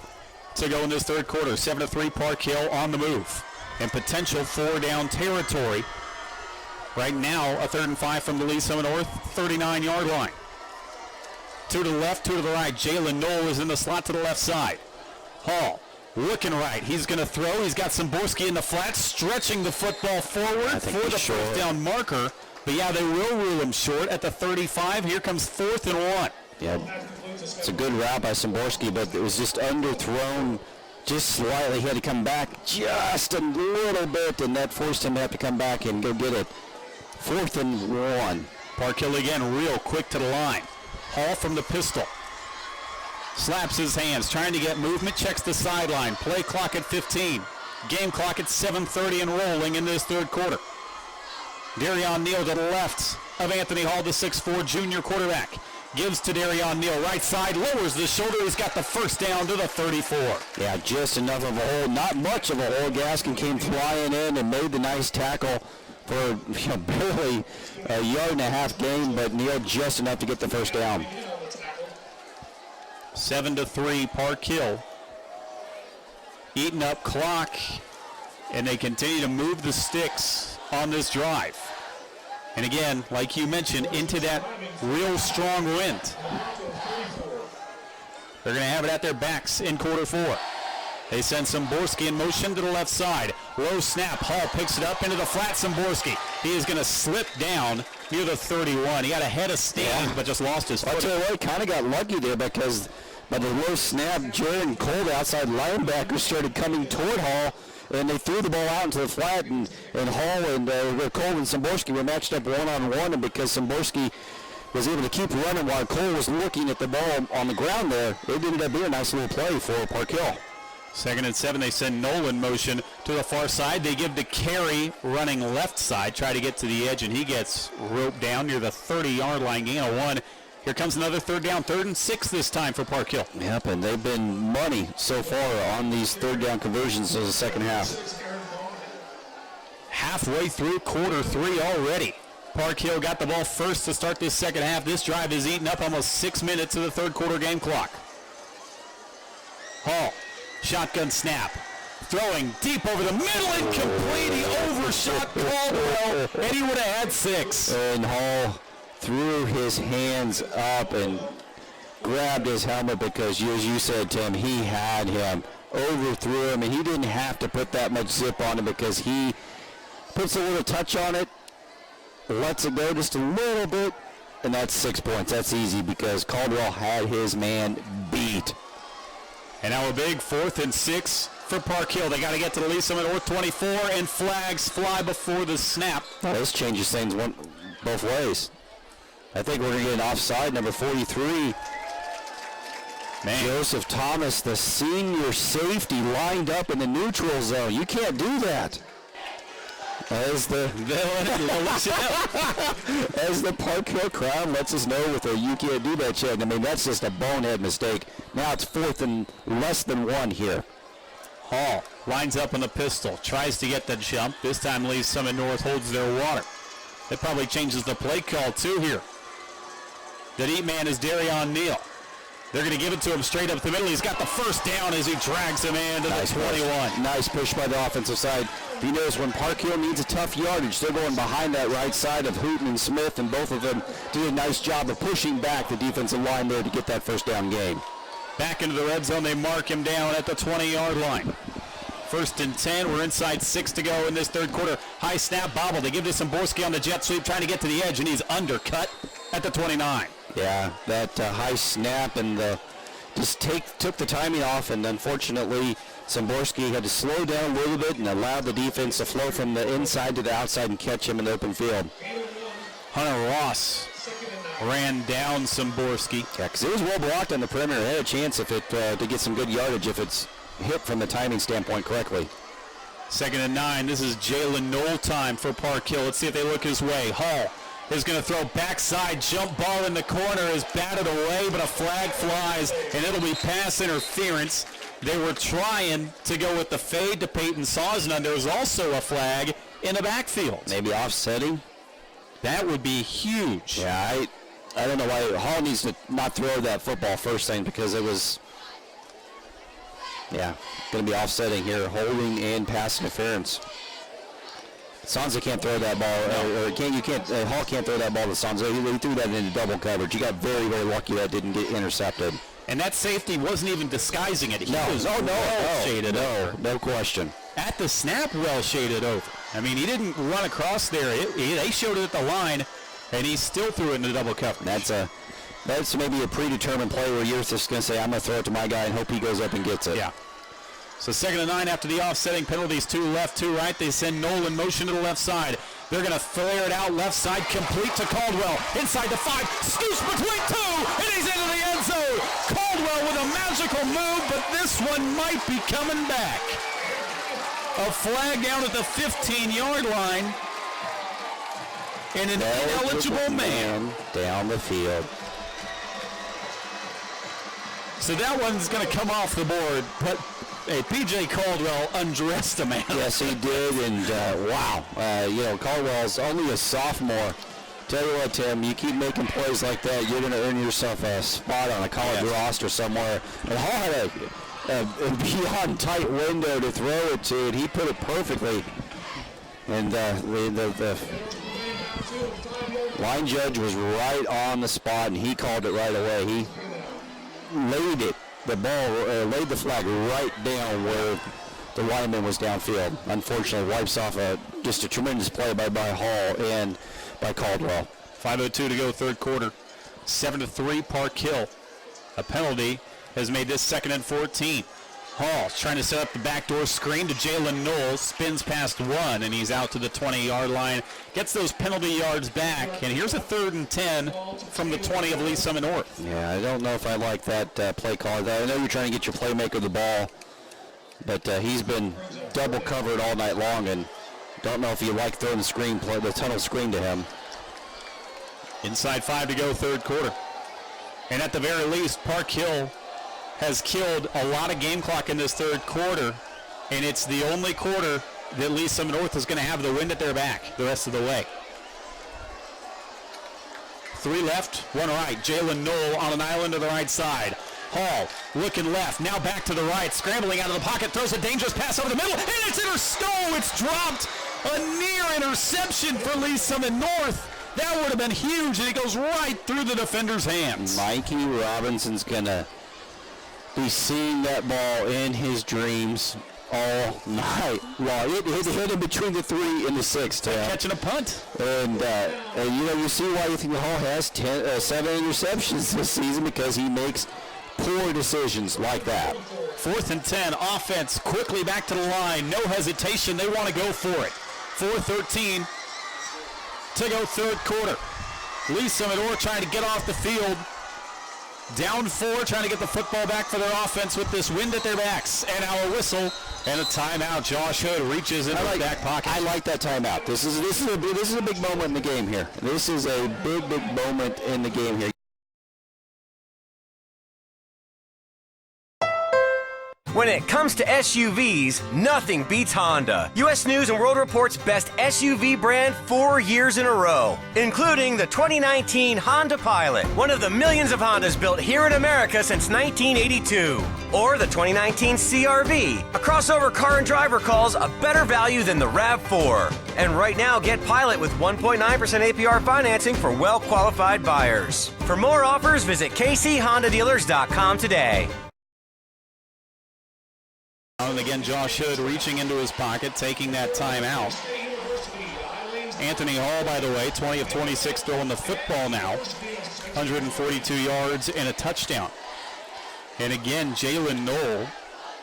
to go in this 3rd quarter. 7-3 Park Hill on the move and potential 4-down territory. Right now, a 3rd and 5 from the Lee Summit North 39-yard line. 2 to the left, 2 to the right. Jalen Knoll is in the slot to the left side. Hall looking right. He's going to throw. He's got Szymborski in the flat, stretching the football forward for the 1st down marker. But yeah, they will rule him short at the 35. Here comes 4th and 1. Yeah, it's a good route by Szymborski, but it was just underthrown just slightly. He had to come back just a little bit, and that forced him to have to come back and go get it. 4th and 1. Park Hill again, real quick to the line. Hall from the pistol. Slaps his hands, trying to get movement, checks the sideline. Play clock at 15. Game clock at 7:30 and rolling in this 3rd quarter. Darion Neal to the left of Anthony Hall, the 6'4 junior quarterback. Gives to Darion Neal, right side, lowers the shoulder. He's got the 1st down to the 34. Yeah, just enough of a hole, not much of a hole. Gaskin came flying in and made the nice tackle for barely a 1.5 yard gain, but Neal just enough to get the 1st down. 7-3 Park Hill. Eating up clock, and they continue to move the sticks on this drive. And again, like you mentioned, into that real strong wind. They're going to have it at their backs in quarter 4. They send Szymborski in motion to the left side. Low snap. Hall picks it up into the flat. Szymborski. He is going to slip down near the 31. He got ahead of Stan, but just lost his foot. I'll tell you what, he kind of got lucky there, because by the low snap, Jaron Cole, the outside linebacker, started coming toward Hall, and they threw the ball out into the flat, and Hall and Cole and Szymborski were matched up one-on-one, and because Szymborski was able to keep running while Cole was looking at the ball on the ground there, it ended up being a nice little play for Park Hill. 2nd and 7, they send Nolan motion to the far side. They give to Carey running left side, try to get to the edge, and he gets roped down near the 30-yard line, gain of 1. Here comes another 3rd down, 3rd and 6 this time for Park Hill. Yep, and they've been money so far on these 3rd down conversions in the 2nd half. Halfway through quarter 3 already. Park Hill got the ball first to start this 2nd half. This drive is eaten up almost 6 minutes of the 3rd quarter game clock. Hall, shotgun snap. Throwing deep over the middle, incomplete. He overshot Caldwell, and he would have had 6. And Hall threw his hands up and grabbed his helmet, because, as you said, Tim, he had him, overthrew him, and he didn't have to put that much zip on him, because he puts a little touch on it, lets it go just a little bit, and that's 6 points. That's easy, because Caldwell had his man beat. And now a big 4th and 6 for Park Hill. They got to get to the Lee Summit North 24, and flags fly before the snap. Well, this changes things both ways. I think we're going to get an offside, number 43. Joseph Thomas, the senior safety, lined up in the neutral zone. You can't do that. As the Park Hill crowd lets us know with a "you can't do that" check. I mean, that's just a bonehead mistake. Now it's 4th and less than 1 here. Hall lines up on the pistol, tries to get the jump. This time Lee Summit North holds their water. It probably changes the play call too here. The deep man is Darion Neal. They're going to give it to him straight up the middle. He's got the 1st down as he drags him in to the 21. Nice push by the offensive side. You notice when Park Hill needs a tough yardage, they're going behind that right side of Hooten and Smith, and both of them do a nice job of pushing back the defensive line there to get that 1st down gain. Back into the red zone, they mark him down at the 20-yard line. 1st and 10, we're inside 6 to go in this 3rd quarter. High snap, bobble. They give this Szymborski on the jet sweep, trying to get to the edge, and he's undercut at the 29. Yeah, that high snap and the just took the timing off, and unfortunately, Szymborski had to slow down a little bit and allow the defense to flow from the inside to the outside and catch him in the open field. Hunter Ross ran down Szymborski. Yeah, because it was well blocked on the perimeter. It had a chance if it to get some good yardage if it's hit from the timing standpoint correctly. 2nd and 9. This is Jalen Knoll time for Park Hill. Let's see if they look his way. Hall is going to throw backside. Jump ball in the corner is batted away, but a flag flies, and it'll be pass interference. They were trying to go with the fade to Peyton Sosna. There was also a flag in the backfield. Maybe offsetting? That would be huge. Yeah, I don't know why Hall needs to not throw that football first thing, because it was, yeah, going to be offsetting here, holding and pass interference. Sansa can't throw that ball, Hall can't throw that ball to Sansa. He threw that into double coverage. He got very, very lucky that didn't get intercepted. And that safety wasn't even disguising it. He was shaded over. No question. At the snap, well shaded over. I mean, he didn't run across there. They showed it at the line, and he still threw it into double coverage. That's maybe a predetermined play where you're just going to say, I'm going to throw it to my guy and hope he goes up and gets it. Yeah. So 2nd and 9 after the offsetting penalties, 2 left, 2 right. They send Knoll in motion to the left side. They're going to flare it out left side, complete to Caldwell. Inside the 5, scoops between 2, and he's into the end zone. Caldwell with a magical move, but this one might be coming back. A flag down at the 15-yard line, and an ineligible man down the field. So that one's going to come off the board, but hey, P.J. Caldwell undressed a man. Yes, he did, and wow. Caldwell's only a sophomore. Tell you what, Tim, you keep making plays like that, you're going to earn yourself a spot on a college roster somewhere. And Hall had a beyond tight window to throw it to, and he put it perfectly. And the line judge was right on the spot, and he called it right away. He laid the flag right down where the lineman was downfield. Unfortunately, wipes off just a tremendous play by Hall and by Caldwell. 5:02 to go, 3rd quarter. 7-3, Park Hill. A penalty has made this 2nd and 14. Hall trying to set up the backdoor screen to Jalen Knoll, spins past 1, and he's out to the 20-yard line. Gets those penalty yards back, and here's a 3rd and 10 from the 20 of Lee Summit North. Yeah, I don't know if I like that play call. I know you're trying to get your playmaker the ball, but he's been double covered all night long, and don't know if you like throwing the tunnel screen to him. Inside 5 to go, 3rd quarter. And at the very least, Park Hill has killed a lot of game clock in this 3rd quarter, and it's the only quarter that Lee Summit North is going to have the wind at their back the rest of the way. 3 left, 1 right. Jalen Knoll on an island to the right side. Hall looking left, now back to the right, scrambling out of the pocket, throws a dangerous pass over the middle, and it's it's dropped. A near interception for Lee Summit North. That would have been huge, and it goes right through the defender's hands. Mikey Robinson's going to be seeing that ball in his dreams all night. Well, it hit him between the 3 and the 6. Catching a punt. And you see why you think Hall has 7 interceptions this season, because he makes poor decisions like that. 4th and 10, offense quickly back to the line. No hesitation, they want to go for it. 4:13 to go, 3rd quarter. Lee Summit North trying to get off the field. Down 4, trying to get the football back for their offense with this wind at their backs. And now a whistle and a timeout. Josh Hood reaches into the back pocket. I like that timeout. This is a big moment in the game here. This is a big moment in the game here. When it comes to SUVs, nothing beats Honda. U.S. News & World Report's best SUV brand 4 years in a row, including the 2019 Honda Pilot, one of the millions of Hondas built here in America since 1982. Or the 2019 CR-V, a crossover car and driver calls a better value than the RAV4. And right now, get Pilot with 1.9% APR financing for well-qualified buyers. For more offers, visit kchondadealers.com today. And again, Josh Hood reaching into his pocket, taking that timeout. Anthony Hall, by the way, 20 of 26 throwing the football now. 142 yards and a touchdown. And again, Jalen Knoll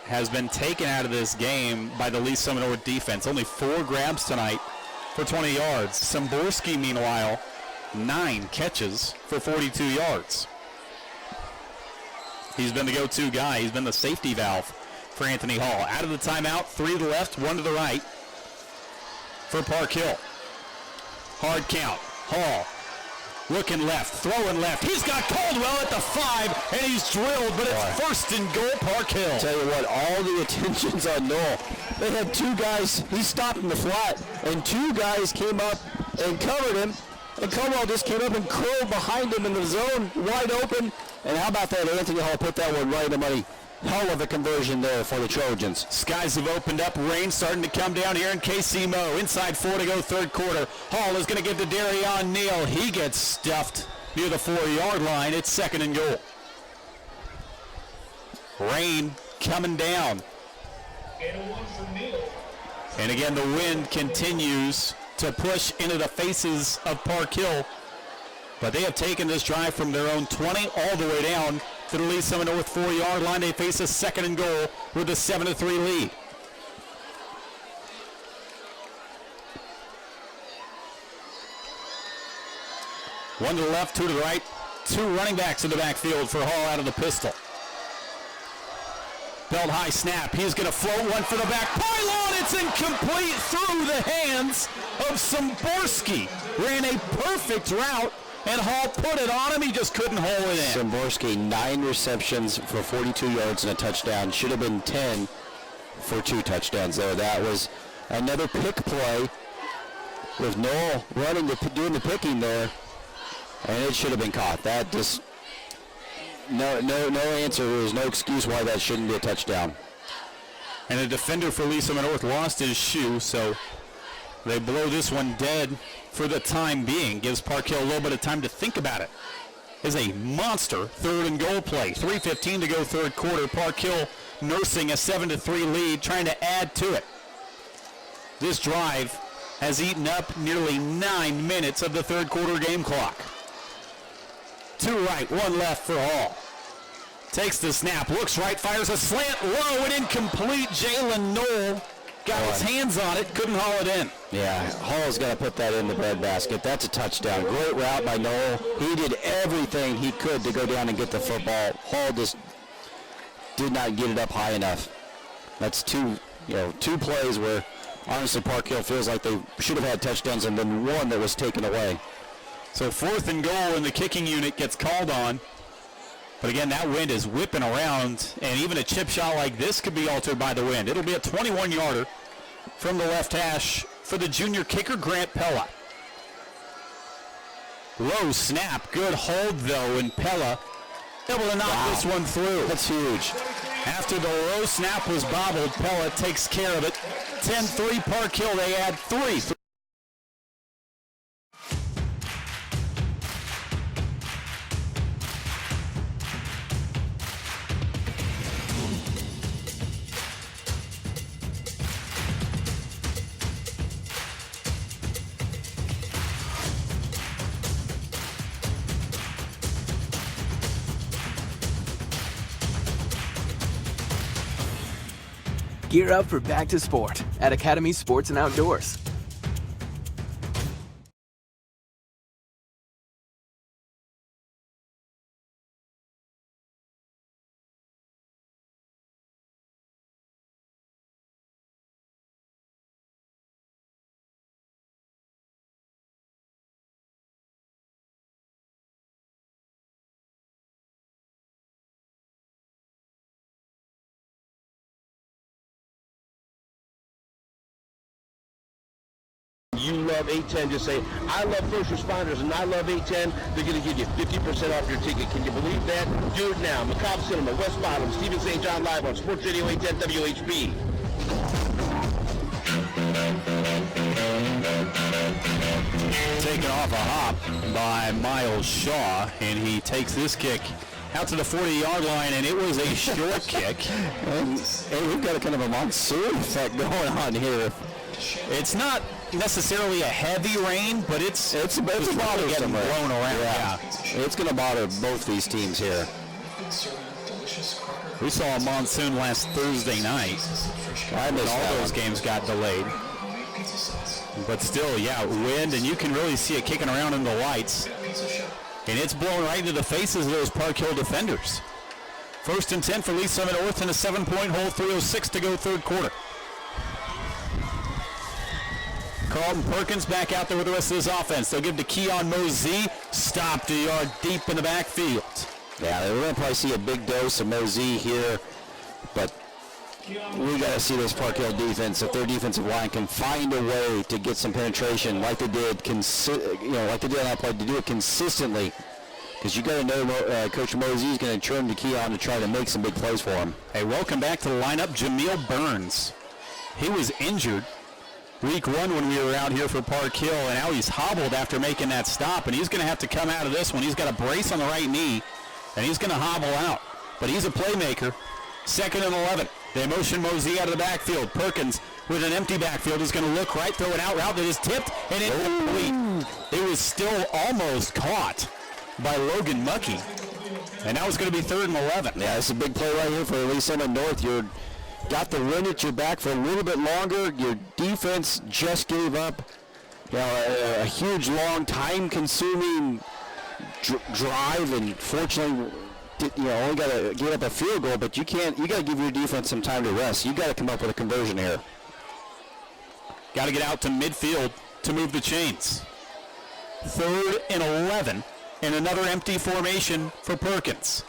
has been taken out of this game by the Lee Summit North defense. Only 4 grabs tonight for 20 yards. Szymborski, meanwhile, 9 catches for 42 yards. He's been the go-to guy. He's been the safety valve for Anthony Hall. Out of the timeout, 3 to the left, 1 to the right for Park Hill. Hard count. Hall looking left, throwing left. He's got Caldwell at the 5, and he's drilled, but it's first and goal, Park Hill. Tell you what, all the attention's on Knoll. They had 2 guys, he stopped in the flat, and 2 guys came up and covered him, and Caldwell just came up and curled behind him in the zone, wide open. And how about that? Anthony Hall put that one right in the money. Hell of a conversion there for the Trojans. Skies have opened up. Rain starting to come down here in KC Mo. Inside 4 to go, third quarter. Hall is going to give to Darion Neal. He gets stuffed near the 4-yard line. It's second and goal. Rain coming down. And again, the wind continues to push into the faces of Park Hill. But they have taken this drive from their own 20 all the way down to the Lee Summit North 4-yard line. They face a second and goal with a 7-3 lead. One to the left, 2 to the right. 2 running backs in the backfield for Hall out of the pistol. Belt high snap. He's going to float one for the back pylon. It's incomplete through the hands of Szymborski. Ran a perfect route. And Hall put it on him. He just couldn't hold it in. Szymborski, 9 receptions for 42 yards and a touchdown. Should have been 10 for 2 touchdowns there. That was another pick play with Knoll running, doing the picking there. And it should have been caught. That just, no answer. There was no excuse why that shouldn't be a touchdown. And a defender for Lee Summit North lost his shoe, so they blow this one dead for the time being. Gives Park Hill a little bit of time to think about it. Is a monster third and goal play. 3:15 to go third quarter. Park Hill nursing a 7-3 lead, trying to add to it. This drive has eaten up nearly 9 minutes of the third quarter game clock. 2 right, 1 left for Hall. Takes the snap, looks right, fires a slant low and incomplete. Jalen Knoll got his hands on it, couldn't haul it in. Yeah, Hall's got to put that in the breadbasket. That's a touchdown. Great route by Knoll. He did everything he could to go down and get the football. Hall just did not get it up high enough. That's 2 plays where honestly Park Hill feels like they should have had touchdowns and then 1 that was taken away. So 4th and goal, and the kicking unit gets called on. But again, that wind is whipping around, and even a chip shot like this could be altered by the wind. It'll be a 21-yarder from the left hash for the junior kicker, Grant Pella. Low snap, good hold though, and Pella able to knock this one through. That's huge. After the low snap was bobbled, Pella takes care of it. 10-3 Park Hill, they add 3. Gear up for back to sport at Academy Sports and Outdoors. You love 810, just say, I love first responders and I love 810. They're going to give you 50% off your ticket. Can you believe that? Do it now. Macabre Cinema, West Bottom, Stephen St. John live on Sports Radio 810 WHB. Taken off a hop by Miles Shaw, and he takes this kick out to the 40-yard line, and it was a short kick. And we've got a kind of a monsoon effect going on here. It's not necessarily a heavy rain, but it's probably getting blown around. Yeah. It's going to bother both these teams here. We saw a monsoon last Thursday night. And all those games got delayed. But still, yeah, wind, and you can really see it kicking around in the lights. And it's blowing right into the faces of those Park Hill defenders. 1st and 10 for Lee Summit North in a 7-point hole, 3:06 to go third quarter. Carlton Perkins back out there with the rest of his offense. They'll give to Keon Mosey. Stopped a yard deep in the backfield. Yeah, we're going to probably see a big dose of Mosey here, but we got to see this Park Hill defense. If their defensive line can find a way to get some penetration like they did, like they did on that play, to do it consistently, because you got to know Coach Mosey is going to turn to Keon to try to make some big plays for him. Hey, welcome back to the lineup, Jameel Burns. He was injured week 1 when we were out here for Park Hill, and now he's hobbled after making that stop, and he's going to have to come out of this one. He's got a brace on the right knee, and he's going to hobble out. But he's a playmaker. 2nd and 11. They motion Mosey out of the backfield. Perkins with an empty backfield is going to look right, throw an out route that is tipped and incomplete. It was still almost caught by Logan Muckey. And now it's going to be 3rd and 11. Yeah, it's a big play right here for Lee Summit North. You're got the wind at your back for a little bit longer. Your defense just gave up a huge, long, time-consuming drive, and fortunately, only got to get up a field goal, but you got to give your defense some time to rest. You got to come up with a conversion here. Got to get out to midfield to move the chains. 3rd and 11, and another empty formation for Perkins.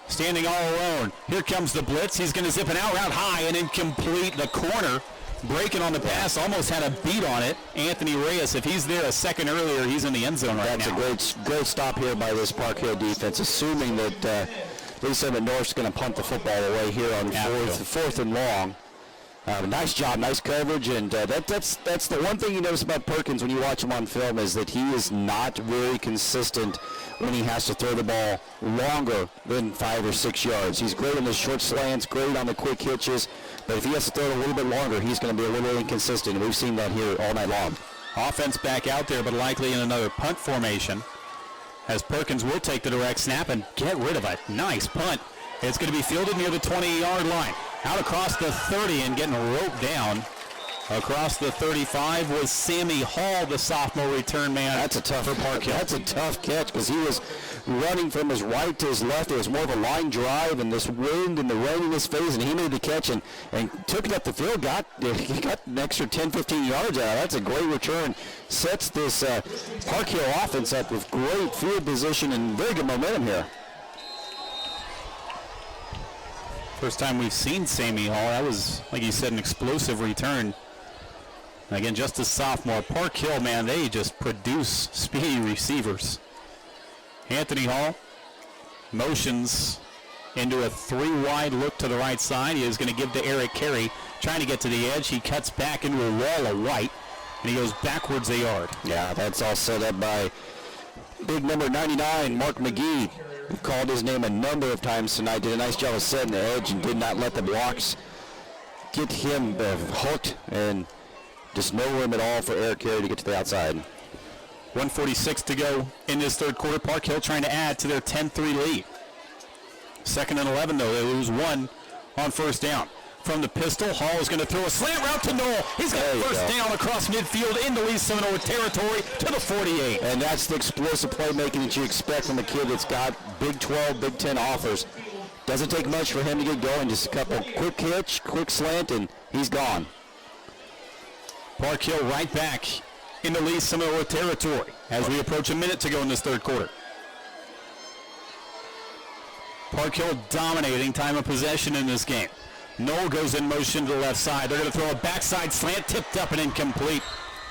Standing all alone. Here comes the blitz. He's going to zip an out route high and incomplete. The corner breaking on the pass, almost had a beat on it. Anthony Reyes, if he's there a second earlier, he's in the end zone right now. That's a great stop here by this Park Hill defense, assuming that Lee Summit North's going to punt the football away here on 4th and long. Nice job, nice coverage, and that's the one thing you notice about Perkins when you watch him on film is that he is not very consistent when he has to throw the ball longer than 5 or 6 yards. He's great on the short slants, great on the quick hitches, but if he has to throw it a little bit longer, he's going to be a little inconsistent, and we've seen that here all night long. Offense back out there, but likely in another punt formation, as Perkins will take the direct snap and get rid of a nice punt. It's going to be fielded near the 20-yard line. Out across the 30 and getting roped down. Across the 35 was Sammy Hall, the sophomore return man. That's a tough Park Hill. That's a tough catch because he was running from his right to his left. It was more of a line drive, and this wind and the rain in his face, and he made the catch and took it up the field. He got an extra 10, 15 yards out. That's a great return. Sets this Park Hill offense up with great field position and very good momentum here. First time we've seen Sammy Hall. That was, like you said, an explosive return. Again, just a sophomore. Park Hill, man, they just produce speedy receivers. Anthony Hall motions into a 3-wide look to the right side. He is going to give to Eric Carey, trying to get to the edge. He cuts back into a wall of white, and he goes backwards a yard. Yeah, that's all set up by big number 99, Mark McGee. We've called his name a number of times tonight. Did a nice job of setting the edge and did not let the blocks get him hooked, and just no room at all for Eric Carey to get to the outside. 1:46 to go in this third quarter. Park Hill trying to add to their 10-3 lead. 2nd and 11, though. They lose 1 on first down. From the pistol, Hall is going to throw a slant route to Noel. He's got first down across midfield into Lee Summit North territory to the 48. And that's the explosive playmaking that you expect from a kid that's got Big 12, Big 10 offers. Doesn't take much for him to get going. Just a couple quick hitch, quick slant, and he's gone. Park Hill right back into Lee Summit North territory as we approach a minute to go in this third quarter. Park Hill dominating time of possession in this game. Noel goes in motion to the left side. They're going to throw a backside slant, tipped up and incomplete.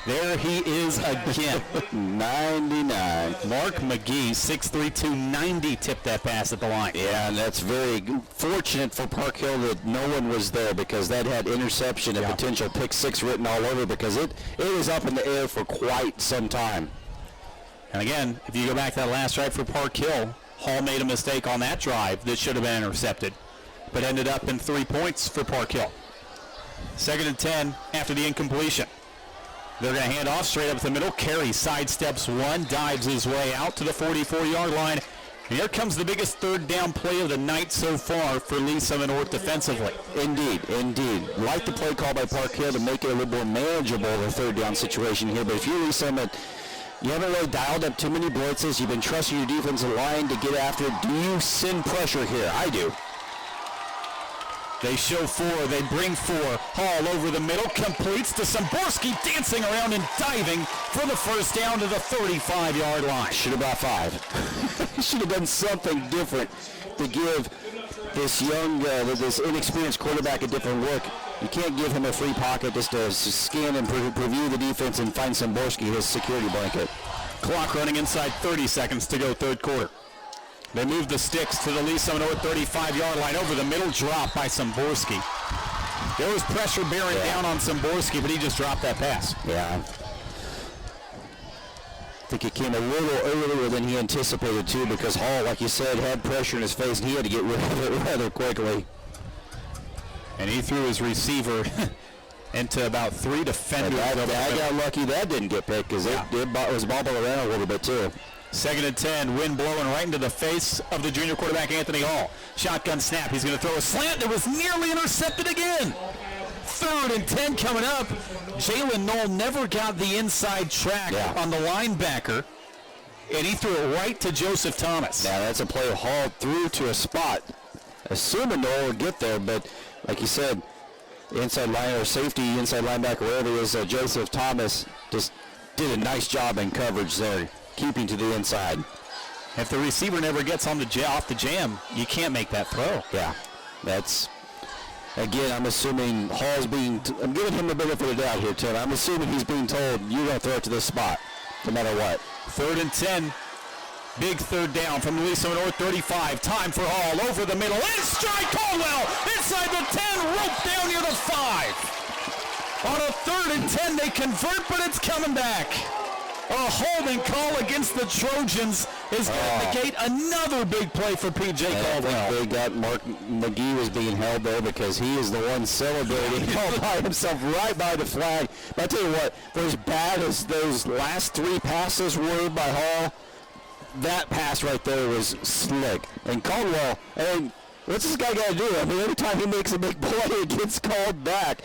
There he is again. 99. Mark McGee, 6'3", 290, tipped that pass at the line. Yeah, and that's very fortunate for Park Hill that no one was there, because that had interception and potential pick six written all over, because it was up in the air for quite some time. And again, if you go back to that last drive for Park Hill, Hall made a mistake on that drive that should have been intercepted, but ended up in 3 points for Park Hill. 2nd and 10 after the incompletion. They're going to hand off straight up the middle. Carey sidesteps one, dives his way out to the 44-yard line, Here comes the biggest third down play of the night so far for Lee Summit North defensively. Indeed. Like the play call by Park Hill to make it a little more manageable, the third down situation here. But if you're Lee Summit, you haven't really dialed up too many blitzes. You've been trusting your defensive line to get after it. Do you send pressure here? I do. They show 4. They bring 4. Hall over the middle. Completes to Samborski, dancing around and diving for the first down to the 35-yard line. Should have brought 5. Should have done something different to give this young, this inexperienced quarterback a different look. You can't give him a free pocket just to scan and preview the defense and find Samborski, his security blanket. Clock running inside 30 seconds to go third quarter. They move the sticks to the Lee Summit North 35-yard line. Over the middle, drop by Samborski. There was pressure bearing down on Samborski, but he just dropped that pass. Yeah. I think it came a little earlier than he anticipated, too, because Hall, like you said, had pressure in his face, and he had to get rid of it rather quickly. And he threw his receiver into about 3 defenders. I got lucky that didn't get picked because it was bobbling around a little bit, too. 2nd and 10, wind blowing right into the face of the junior quarterback, Anthony Hall. Shotgun snap. He's going to throw a slant that was nearly intercepted again. 3rd and 10 coming up. Jalen Knoll never got the inside track on the linebacker, and he threw it right to Joseph Thomas. Now, that's a play Hall threw to a spot. Assuming Knoll would get there, but like you said, inside line or safety, inside linebacker, wherever it is, Joseph Thomas just did a nice job in coverage there, keeping to the inside. If the receiver never gets on off the jam, you can't make that throw. Yeah, that's, again, I'm assuming Hall's I'm giving him the benefit of the doubt here, Tim. I'm assuming he's being told, you're going to throw it to this spot, no matter what. 3rd and 10, big third down from Lee Summit North 35. Time for Hall over the middle. In strike, Caldwell inside the 10, roped down near the 5. On a 3rd and 10, they convert, but it's coming back. A holding call against the Trojans is going to negate another big play for P.J. Caldwell. They got Mark McGee was being held there because he is the one celebrating all by himself right by the flag. But I tell you what, for as bad as those last 3 passes were by Hall, that pass right there was slick. And Caldwell, what's this guy got to do? I mean, every time he makes a big play, it gets called back.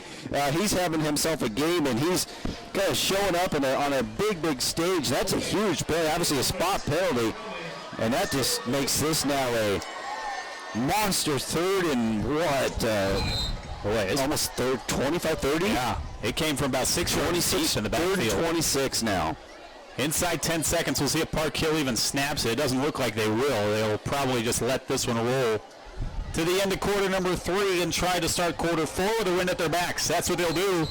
He's having himself a game, and he's kind of showing up on a big stage. That's a huge play, obviously a spot penalty, and that just makes this now a monster 3rd and what? Almost 25, 30? Yeah, it came from about 6 yards deep in the backfield. 3rd and 26 now. Inside 10 seconds, we'll see if Park Hill even snaps it. It doesn't look like they will. They'll probably just let this one roll to the end of quarter number 3 and try to start quarter 4 with a win at their backs. That's what they'll do.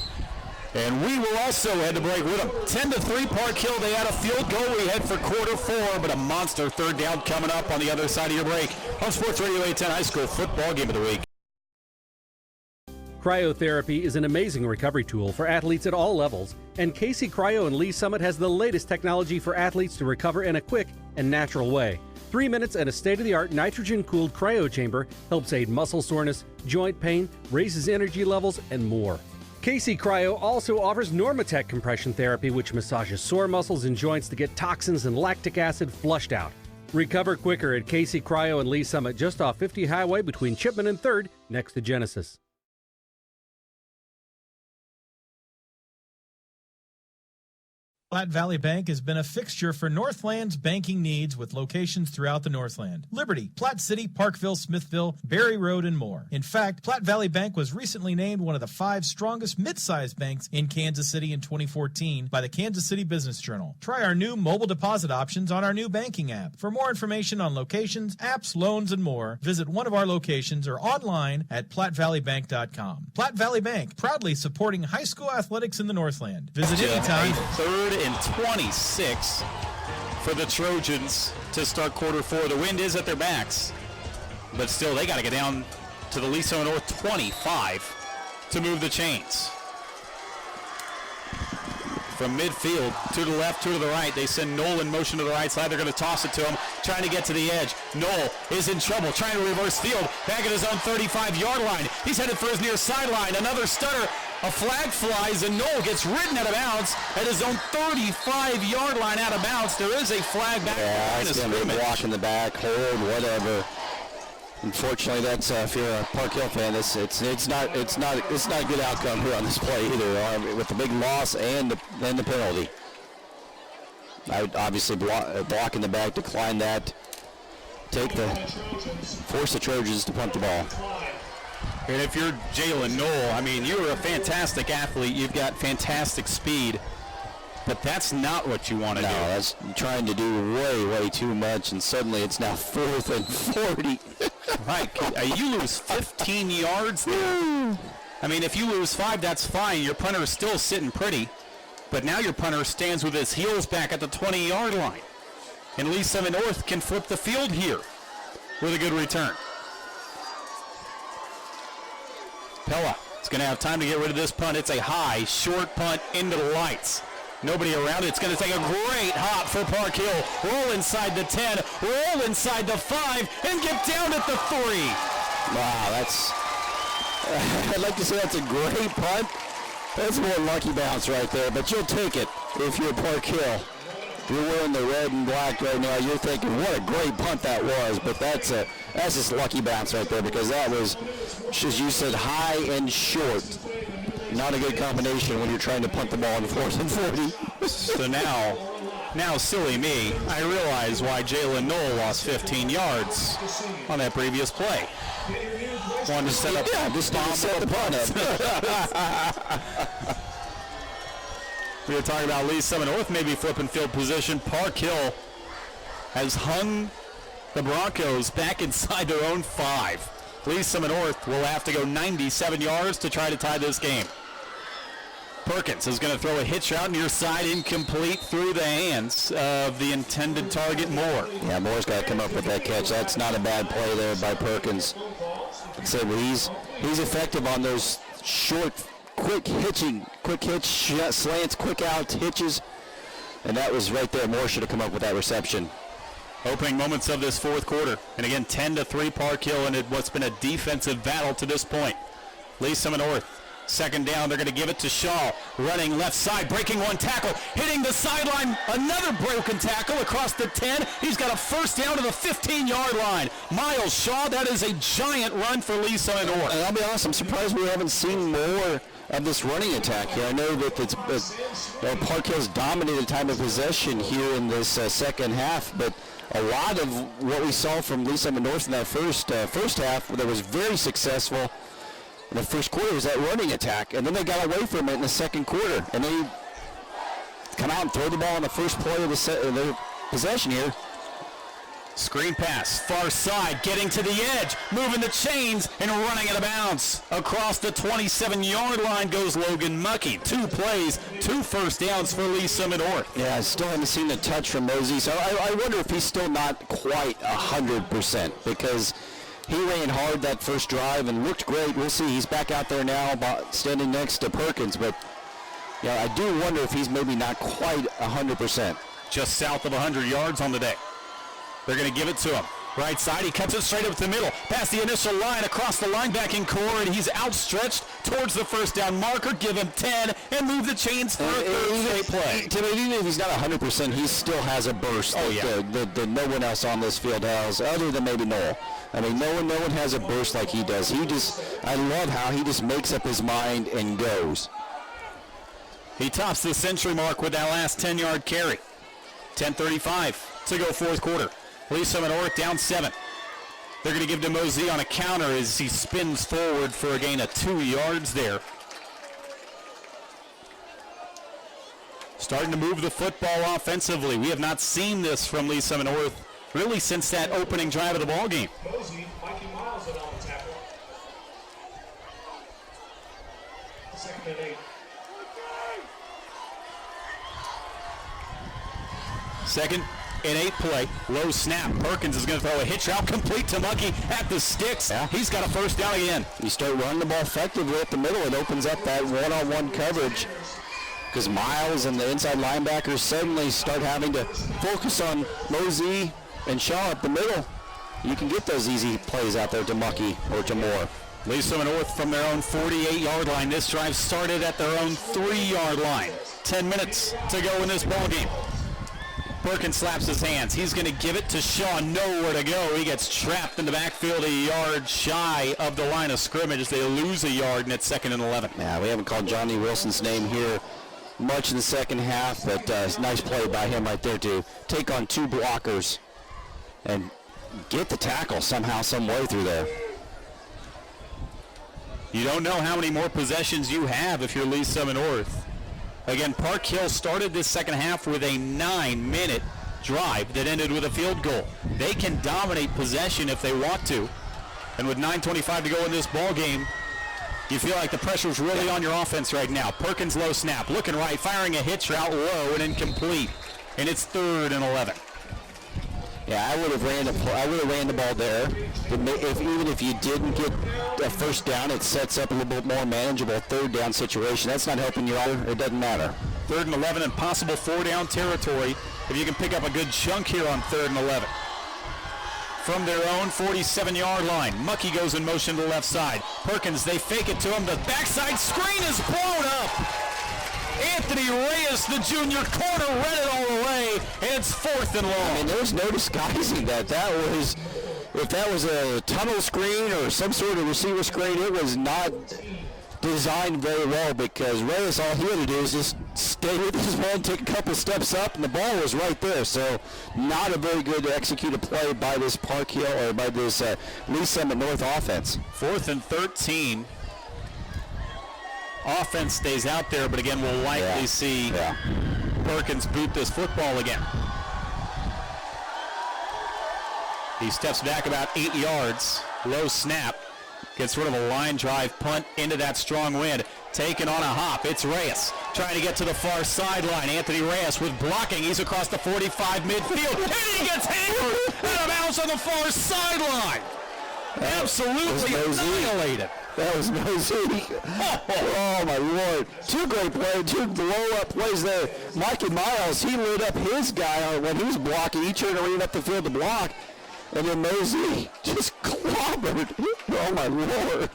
And we will also head to break with them. 10-3 Park Hill. They had a field goal. We head for quarter 4, but a monster third down coming up on the other side of your break. Home Sports Radio 810 High School Football Game of the Week. Cryotherapy is an amazing recovery tool for athletes at all levels, and Casey Cryo in Lee Summit has the latest technology for athletes to recover in a quick and natural way. 3 minutes and a state-of-the-art nitrogen-cooled cryo chamber helps aid muscle soreness, joint pain, raises energy levels, and more. Casey Cryo also offers Normatec compression therapy, which massages sore muscles and joints to get toxins and lactic acid flushed out. Recover quicker at Casey Cryo and Lee Summit, just off 50 Highway between Chipman and 3rd, next to Genesis. Platte Valley Bank has been a fixture for Northland's banking needs with locations throughout the Northland. Liberty, Platte City, Parkville, Smithville, Berry Road, and more. In fact, Platte Valley Bank was recently named one of the 5 strongest mid-sized banks in Kansas City in 2014 by the Kansas City Business Journal. Try our new mobile deposit options on our new banking app. For more information on locations, apps, loans, and more, visit one of our locations or online at PlatteValleyBank.com. Platte Valley Bank, proudly supporting high school athletics in the Northland. Visit anytime. 3rd and 26 for the Trojans to start quarter 4. The wind is at their backs, but still they got to get down to the Lee Summit North 25 to move the chains. From midfield, 2 to the left, 2 to the right. They send Knoll in motion to the right side. They're going to toss it to him, trying to get to the edge. Knoll is in trouble, trying to reverse field. Back at his own 35-yard line. He's headed for his near sideline. Another stutter A flag flies, and Knoll gets ridden out of bounds at his own 35-yard line out of bounds. There is a flag back. Yeah, it's going to be a block in the back, hold, whatever. Unfortunately, that's if you're a Park Hill fan, it's not a good outcome here on this play either. With the big loss and the penalty. I would obviously block in the back, decline that, force the Trojans to punt the ball. And if you're Jalen Knoll, I mean, you're a fantastic athlete. You've got fantastic speed, but that's not what you want to do. No, that's trying to do way too much, and suddenly it's now 4th and 40. Right, you lose 15 yards there. I mean, if you lose 5, that's fine. Your punter is still sitting pretty, but now your punter stands with his heels back at the 20-yard line. And Lee Summit North can flip the field here with a good return. Pella is going to have time to get rid of this punt. It's a high, short punt into the lights. Nobody around it. It's going to take a great hop for Park Hill. Roll inside the 10, roll inside the 5, and get down at the 3. Wow, I'd like to say that's a great punt. That's more lucky bounce right there, but you'll take it if you're Park Hill. You're wearing the red and black right now. You're thinking, what a great punt that was, but that's just lucky bounce right there because that was, as you said, high and short. Not a good combination when you're trying to punt the ball in 4th and 40. So now, silly me, I realize why Jalen Knoll lost 15 yards on that previous play. Wanted to set up the punt up. We were talking about Lee Summit North maybe flipping field position. Park Hill has hung the Broncos back inside their own 5. Lee Summit North will have to go 97 yards to try to tie this game. Perkins is going to throw a hitch route near side, incomplete through the hands of the intended target, Moore. Yeah, Moore's got to come up with that catch. That's not a bad play there by Perkins. Like I said, he's effective on those short, quick hitch, slants, quick out hitches, and that was right there. Moore should have come up with that reception. Opening moments of this 4th quarter, and again 10-3 Park Hill in what's been a defensive battle to this point. Lee Summit North. 2nd down, they're going to give it to Shaw. Running left side, breaking one tackle, hitting the sideline. Another broken tackle across the 10. He's got a 1st down to the 15-yard line. Miles Shaw, that is a giant run for Lee Summit North. And I'll be honest, I'm surprised we haven't seen more of this running attack here. I know that Park Hill's dominated time of possession here in this second half, but a lot of what we saw from Lee Summit North in that first half that was very successful in the first quarter was that running attack, and then they got away from it in the second quarter, and they come out and throw the ball on the first play of the possession here. Screen pass, far side, getting to the edge, moving the chains, and running out of bounds. Across the 27-yard line goes Logan Muckey. 2 plays, 2 1st downs for Lee Summit North. Yeah, I still haven't seen the touch from Mosey, so I wonder if he's still not quite 100% because he ran hard that first drive and looked great. We'll see. He's back out there now standing next to Perkins, but yeah, I do wonder if he's maybe not quite 100%. Just south of 100 yards on the day. They're going to give it to him. Right side, he cuts it straight up the middle, past the initial line, across the linebacking core, and he's outstretched towards the 1st down marker. Give him 10 and move the chains for a 3rd straight play. Tim, even if he's not 100%, he still has a burst that no one else on this field has, other than maybe Noel. I mean, no one has a burst like he does. I love how he just makes up his mind and goes. He tops the century mark with that last 10-yard carry. 10:35 to go 4th quarter. Lee Summit North down 7. They're going to give to Mosey on a counter as he spins forward for a gain of 2 yards there. Starting to move the football offensively. We have not seen this from Lee Summit North really since that opening drive of the ball game. Mosey, Mikey Miles in on the tackle. 2nd and 8. 2nd and 8 play. Low snap. Perkins is going to throw a hitch route complete to Muckey at the sticks. Yeah. He's got a 1st down again. You start running the ball effectively at the middle, it opens up that one-on-one coverage because Miles and the inside linebackers suddenly start having to focus on Mosey and Shaw at the middle. You can get those easy plays out there to Muckey or to Moore. Lee Summit North from their own 48-yard line. This drive started at their own 3-yard line. 10 minutes to go in this ball game. Perkins slaps his hands. He's going to give it to Shaw. Nowhere to go. He gets trapped in the backfield a yard shy of the line of scrimmage as they lose a yard, and it's 2nd and 11. Yeah, we haven't called Johnny Wilson's name here much in the second half, but it's a nice play by him right there to take on 2 blockers and get the tackle somehow, some way through there. You don't know how many more possessions you have if you're Lee Summit North. Again, Park Hill started this second half with a 9-minute drive that ended with a field goal. They can dominate possession if they want to. And with 9:25 to go in this ball game, you feel like the pressure's really on your offense right now. Perkins low snap, looking right, firing a hitch route low and incomplete. And it's 3rd and 11. Yeah, I would have ran the ball there. Even if you didn't get a first down, it sets up a little bit more manageable 3rd down situation. That's not helping you either. It doesn't matter. 3rd and 11 and possible 4-down territory if you can pick up a good chunk here on 3rd and 11. From their own 47-yard line, Mucky goes in motion to the left side. Perkins, they fake it to him. The backside screen is blown up. Anthony Reyes, the junior corner, read it all the way, and it's 4th and long. I mean, there's no disguising that. If that was a tunnel screen or some sort of receiver screen, it was not designed very well because Reyes, all he had to do is just stay with his man, take a couple steps up, and the ball was right there. So not a very good executed play by this Park Hill or by this Lee Summit North offense. 4th and 13. Offense stays out there, but again, we'll likely see Perkins boot this football again. He steps back about 8 yards, low snap, gets rid of a line drive punt into that strong wind. Taken on a hop, it's Reyes trying to get to the far sideline. Anthony Reyes with blocking, he's across the 45 midfield, and he gets hammered out of bounds on the far sideline. Absolutely annihilated. That was nosy. Oh, my Lord. 2 great plays, 2 blow-up plays there. Mikey Miles, he lit up his guy when he was blocking. He turned around up the field to block. And then Mosey just clobbered. Oh, my Lord.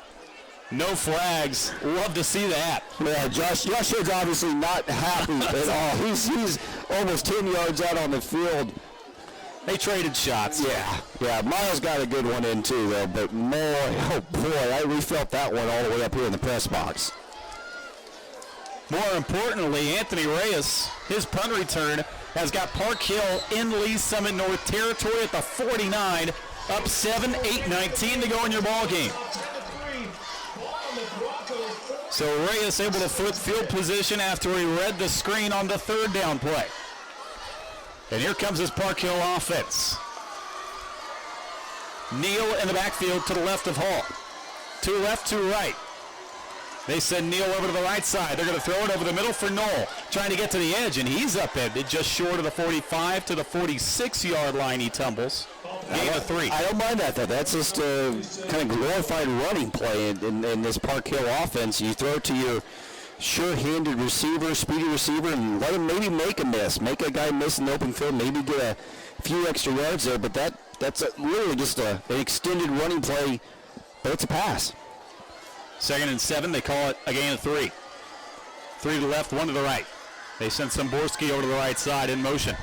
No flags. Love to see that. Yeah, Josh Hood's obviously not happy at all. He's almost 10 yards out on the field. They traded shots. Yeah. Miles got a good one in too, though. But oh boy, we felt that one all the way up here in the press box. More importantly, Anthony Reyes, his punt return has got Park Hill in Lee Summit North territory at the 49, up 7, 8-19 to go in your ball game. So Reyes able to flip field position after he read the screen on the 3rd down play. And here comes this Park Hill offense. Neal in the backfield to the left of Hall. 2 left, 2 right. They send Neal over to the right side. They're going to throw it over the middle for Knoll. Trying to get to the edge, and he's upended just short of the 45 to the 46-yard line he tumbles. Gain of 3. I don't mind that, though. That's just a kind of glorified running play in this Park Hill offense. You throw it to your sure-handed receiver, speedy receiver, and let him maybe make a miss. Make a guy miss in the open field, maybe get a few extra yards there, but that's really just an extended running play, but it's a pass. 2nd and 7, they call it a gain of 3. 3 to the left, 1 to the right. They send Szymborski over to the right side in motion.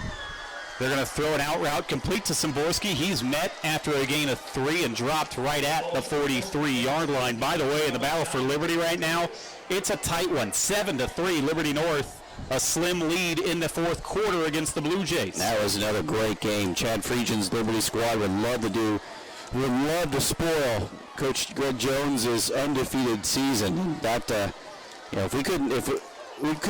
They're going to throw an out route complete to Szymborski. He's met after a gain of 3 and dropped right at the 43-yard line. By the way, in the battle for Liberty right now, it's a tight one, 7-3, Liberty North. A slim lead in the 4th quarter against the Blue Jays. That was another great game. Chad Friedgen's Liberty squad would love to spoil Coach Greg Jones's undefeated season. That if we weren't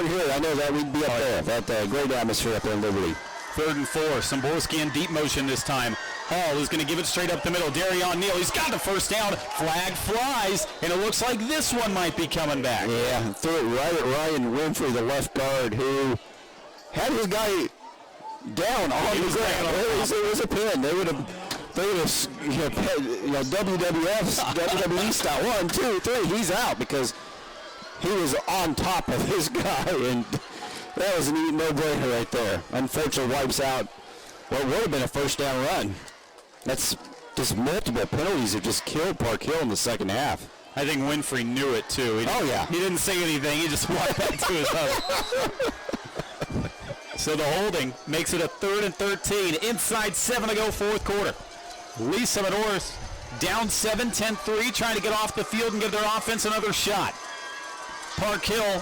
here, I know that we'd be up there. That great atmosphere up there in Liberty. 3rd and 4. Szymborski in deep motion this time. Hall is going to give it straight up the middle. Darion Neal, he's got the first down. Flag flies, and it looks like this one might be coming back. Yeah, threw it right at Ryan Winfrey, the left guard, who had his guy down on the ground. It was a pin. They would have WWE style 1, 2, 3. He's out because he was on top of his guy, and that was a neat no-brainer right there. Unfortunately, wipes out what would have been a first down run. That's just multiple penalties have just killed Park Hill in the second half. I think Winfrey knew it too. He didn't say anything. He just walked back to his hub. So the holding makes it a 3rd and 13. Inside 7 to go, fourth quarter. Lee Summit North down 7, 10-3, trying to get off the field and give their offense another shot. Park Hill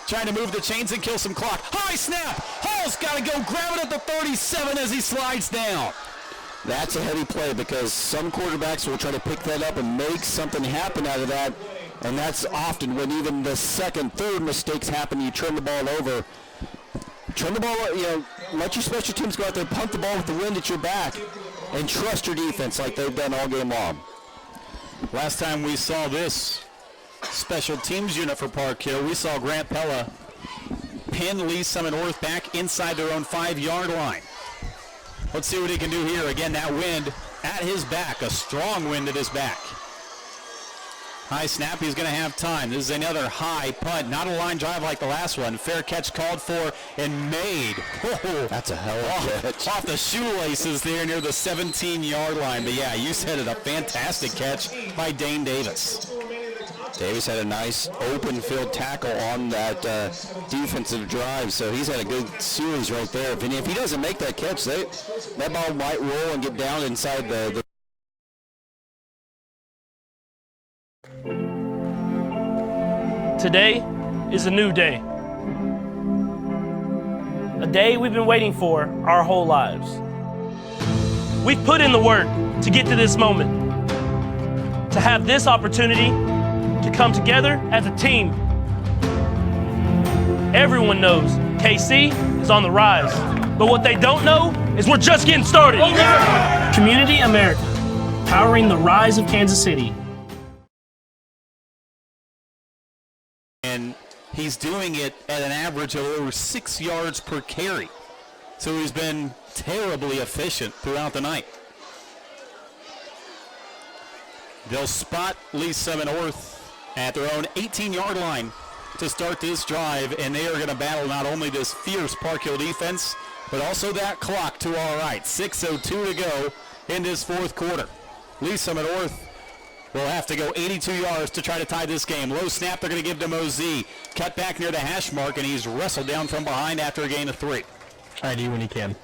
trying to move the chains and kill some clock. High snap. Hall's got to go grab it at the 37 as he slides down. That's a heavy play because some quarterbacks will try to pick that up and make something happen out of that. And that's often when even the second, third mistakes happen. You turn the ball over. Turn the ball, let your special teams go out there, punt the ball with the wind at your back, and trust your defense like they've done all game long. Last time we saw this special teams unit for Park Hill, we saw Grant Pella pin Lee Summit North back inside their own 5-yard line. Let's see what he can do here. Again, that wind at his back, a strong wind at his back. High snap, he's going to have time. This is another high punt, not a line drive like the last one. Fair catch called for and made. Oh, that's a hell of a catch. Off the shoelaces there near the 17-yard line. But yeah, you said it, a fantastic catch by Dane Davis. Davis had a nice open field tackle on that defensive drive, so he's had a good series right there. If he doesn't make that catch, that ball might roll and get down inside the Today is a new day. A day we've been waiting for our whole lives. We've put in the work to get to this moment, to have this opportunity to come together as a team. Everyone knows KC is on the rise, but what they don't know is we're just getting started. Community America, powering the rise of Kansas City. And he's doing it at an average of over 6 yards per carry. So he's been terribly efficient throughout the night. They'll spot Lee Summit North at their own 18-yard line to start this drive, and they are going to battle not only this fierce Park Hill defense, but also that clock to our right. 6:02 to go in this fourth quarter. Lee Summit North will have to go 82 yards to try to tie this game. Low snap they're going to give to Mosey. Cut back near the hash mark, and he's wrestled down from behind after a gain of 3. ID when he can.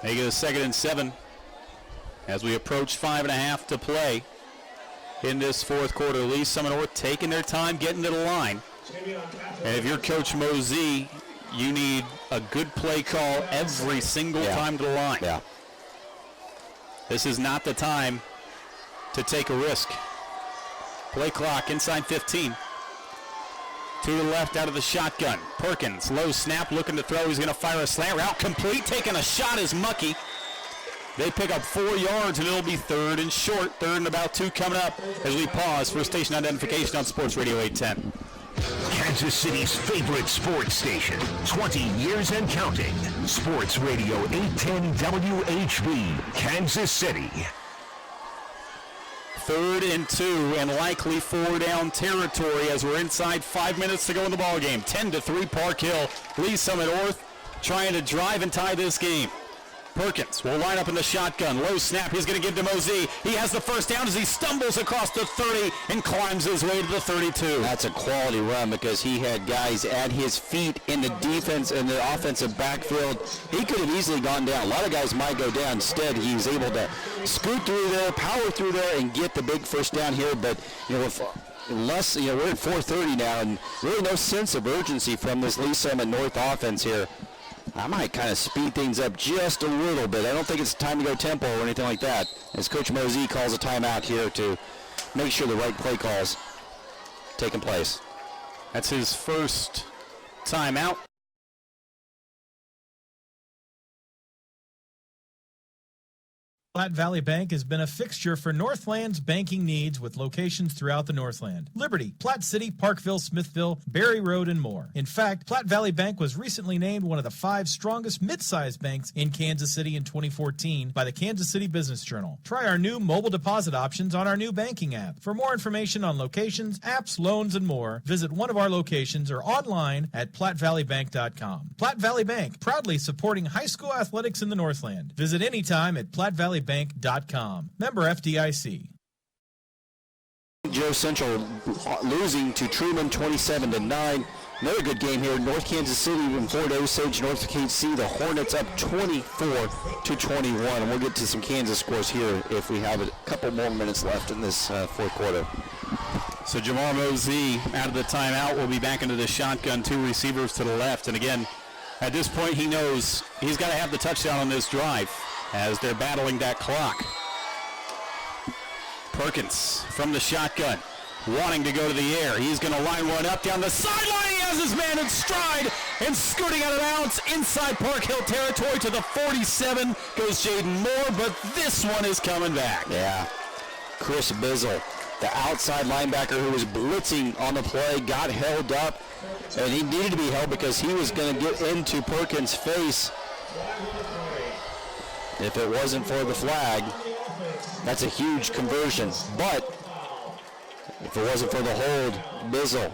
They get a 2nd and 7 as we approach 5.5 to play in this fourth quarter. Lee Summit North taking their time getting to the line. And if you're Coach Mosey, you need a good play call every single time to the line. Yeah. This is not the time to take a risk. Play clock inside 15. To the left out of the shotgun. Perkins, low snap, looking to throw. He's going to fire a slant route. Complete, taking a shot is Mucky. They pick up 4 yards, and it'll be 3rd and short. 3rd and about 2 coming up as we pause for station identification on Sports Radio 810. Kansas City's favorite sports station, 20 years and counting. Sports Radio 810 WHB, Kansas City. 3rd and 2 and likely 4 down territory as we're inside 5 minutes to go in the ball game. 10-3 Park Hill. Lee Summit North trying to drive and tie this game. Perkins will line up in the shotgun. Low snap. He's going to give to Mosey. He has the first down as he stumbles across the 30 and climbs his way to the 32. That's a quality run because he had guys at his feet in the defense and the offensive backfield. He could have easily gone down. A lot of guys might go down. Instead, he was able to scoot through there, power through there, and get the big first down here. But, with less, we're at 4:30 now, and really no sense of urgency from this Lee Summit North offense here. I might kind of speed things up just a little bit. I don't think it's time to go tempo or anything like that, as Coach Mosey calls a timeout here to make sure the right play calls taking place. That's his first timeout. Platte Valley Bank has been a fixture for Northland's banking needs with locations throughout the Northland. Liberty, Platte City, Parkville, Smithville, Berry Road, and more. In fact, Platte Valley Bank was recently named one of the 5 strongest mid-sized banks in Kansas City in 2014 by the Kansas City Business Journal. Try our new mobile deposit options on our new banking app. For more information on locations, apps, loans, and more, visit one of our locations or online at PlatteValleyBank.com. Platte Valley Bank, proudly supporting high school athletics in the Northland. Visit anytime at PlatteValleyBank.com. Member FDIC. Joe Central losing to Truman 27-9. Another good game here. North Kansas City in Fort Osage, North KC. The Hornets up 24-21. And we'll get to some Kansas scores here if we have a couple more minutes left in this fourth quarter. So Jamar Mosey out of the timeout will be back into the shotgun, 2 receivers to the left. And again, at this point, he knows he's got to have the touchdown on this drive as they're battling that clock. Perkins from the shotgun, wanting to go to the air. He's going to line one up down the sideline. He has his man in stride and scooting out of bounds inside Park Hill territory to the 47 goes Jaden Moore, but this one is coming back. Yeah, Chris Bizzle, the outside linebacker who was blitzing on the play, got held up, and he needed to be held because he was going to get into Perkins' face. If it wasn't for the flag, that's a huge conversion. But if it wasn't for the hold, Bizzle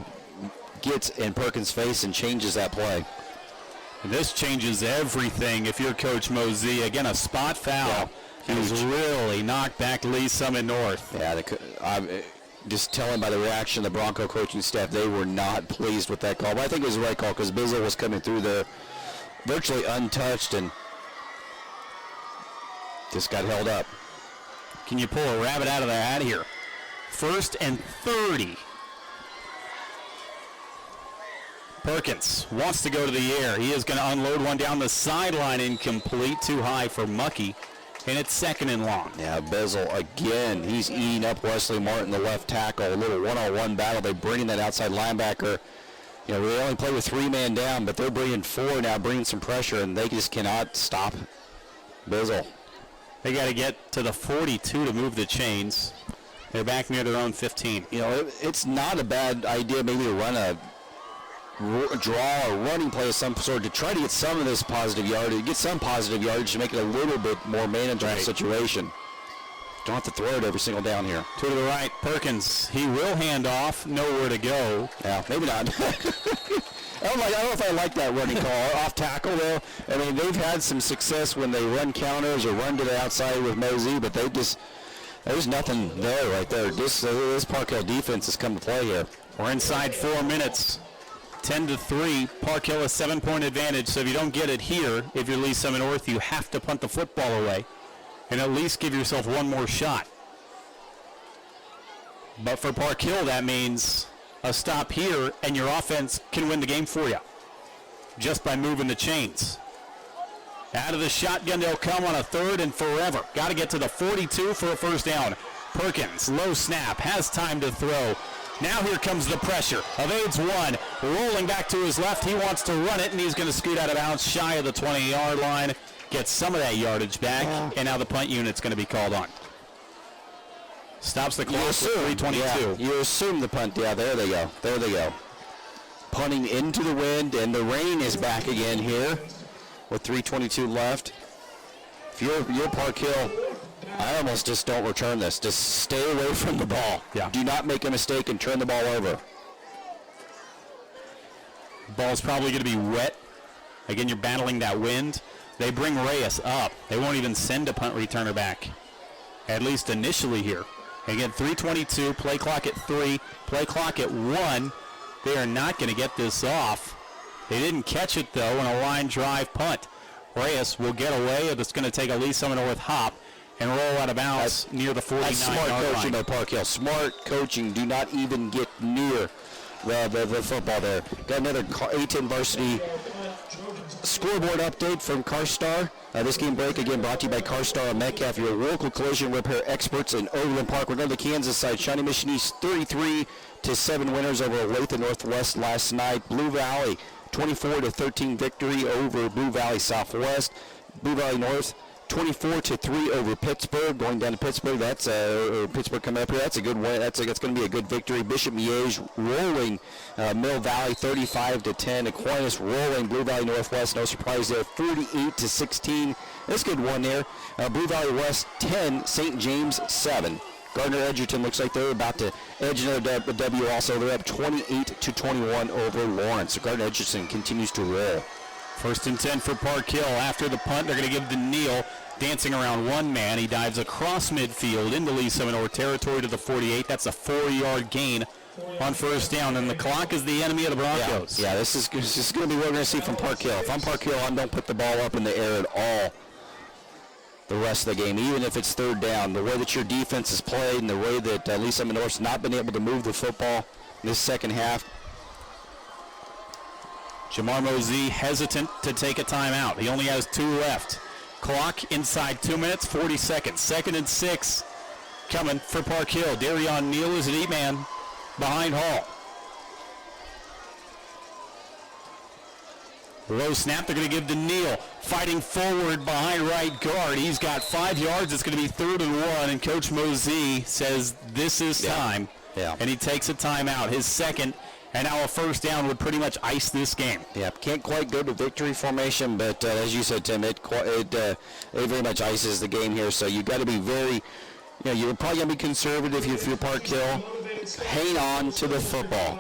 gets in Perkins' face and changes that play. And this changes everything if you're Coach Mosey. Again, a spot foul. Yeah, he's really knocked back Lee Summit North. Yeah, I'm just telling by the reaction of the Bronco coaching staff, they were not pleased with that call. But I think it was the right call because Bizzle was coming through there virtually untouched and just got held up. Can you pull a rabbit out of the hat here? 1st and 30. Perkins wants to go to the air. He is going to unload one down the sideline, incomplete, too high for Muckey, and it's 2nd and long. Yeah, Bizzle again. He's eating up Wesley Martin, the left tackle. A little one-on-one battle. They're bringing that outside linebacker. You know, we only play with 3 man down, but they're bringing 4 now, bringing some pressure, and they just cannot stop Bizzle. They got to get to the 42 to move the chains. They're back near their own 15. You know, it's not a bad idea maybe to run a draw or running play of some sort to try to get some of this positive yardage, to make it a little bit more manageable situation. Don't have to throw it every single down here. To the right, Perkins. He will hand off. Nowhere to go. Yeah, maybe not. I don't know if I like that running call. Off tackle, though. I mean, they've had some success when they run counters or run to the outside with Mosey, but there's nothing there right there. This Park Hill defense has come to play here. We're inside 4 minutes. 10-3. Park Hill a 7-point advantage, so if you don't get it here, if you're Lee Summit North, you have to punt the football away and at least give yourself one more shot. But for Park Hill, that means a stop here, and your offense can win the game for you just by moving the chains. Out of the shotgun, they'll come on a 3rd and forever. Got to get to the 42 for a 1st down. Perkins, low snap, has time to throw. Now here comes the pressure. Evades one, rolling back to his left. He wants to run it, and he's going to scoot out of bounds shy of the 20-yard line. Gets some of that yardage back, and now the punt unit's going to be called on. Stops the clock with 3:22. Yeah, you assume the punt. Yeah, there they go. There they go. Punting into the wind, and the rain is back again here with 3:22 left. If you're Park Hill, I almost just don't return this. Just stay away from the ball. Yeah. Do not make a mistake and turn the ball over. Ball's probably going to be wet. Again, you're battling that wind. They bring Reyes up. They won't even send a punt returner back, at least initially here. Again, 3:22, play clock at 3, play clock at 1. They are not going to get this off. They didn't catch it, though, on a line drive punt. Reyes will get away. It's going to take a Lee Summit North hop and roll out of bounds near the 49-yard line. That's smart coaching by Park Hill. Smart coaching. Do not even get near the football there. Got another A-10 varsity scoreboard update from CarStar. This game break, again, brought to you by CarStar and Metcalf, your local collision repair experts in Overland Park. We're going to the Kansas side. Shawnee Mission East 33-7 winners over Olathe Northwest last night. Blue Valley 24-13 victory over Blue Valley Southwest. Blue Valley North 24-3 over Pittsburgh. Going down to Pittsburgh, that's Pittsburgh coming up here. That's a good win. That's going to be a good victory. Bishop Miege rolling Mill Valley 35-10. Aquinas rolling Blue Valley Northwest. No surprise there, 38-16. That's a good one there. Blue Valley West 10, St. James 7. Gardner Edgerton looks like they're about to edge another W also. They're up 28-21 over Lawrence. So Gardner Edgerton continues to roll. 1st and 10 for Park Hill. After the punt, they're going to give to Neal, dancing around one man. He dives across midfield into Lee Seminole territory to the 48. That's a 4-yard gain on 1st down, and the clock is the enemy of the Broncos. Yeah, this is going to be what we're going to see from Park Hill. If I'm Park Hill, I don't put the ball up in the air at all the rest of the game, even if it's 3rd down. The way that your defense is played and the way that Lee Seminole's not been able to move the football in this second half. Jamar Mosey hesitant to take a timeout. He only has 2 left. Clock inside 2 minutes, 40 seconds. 2nd and 6 coming for Park Hill. Darion Neal is an 8-man behind Hall. Low snap, they're going to give to Neal. Fighting forward behind right guard. He's got 5 yards. It's going to be 3rd and 1, and Coach Mosey says this is time. Yeah. And he takes a timeout. His second, and now a 1st down would pretty much ice this game. Yeah, can't quite go to victory formation, but as you said, Tim, it very much ices the game here. So you got to be very, you're probably going to be conservative if you're Park Hill. Hang on to the football.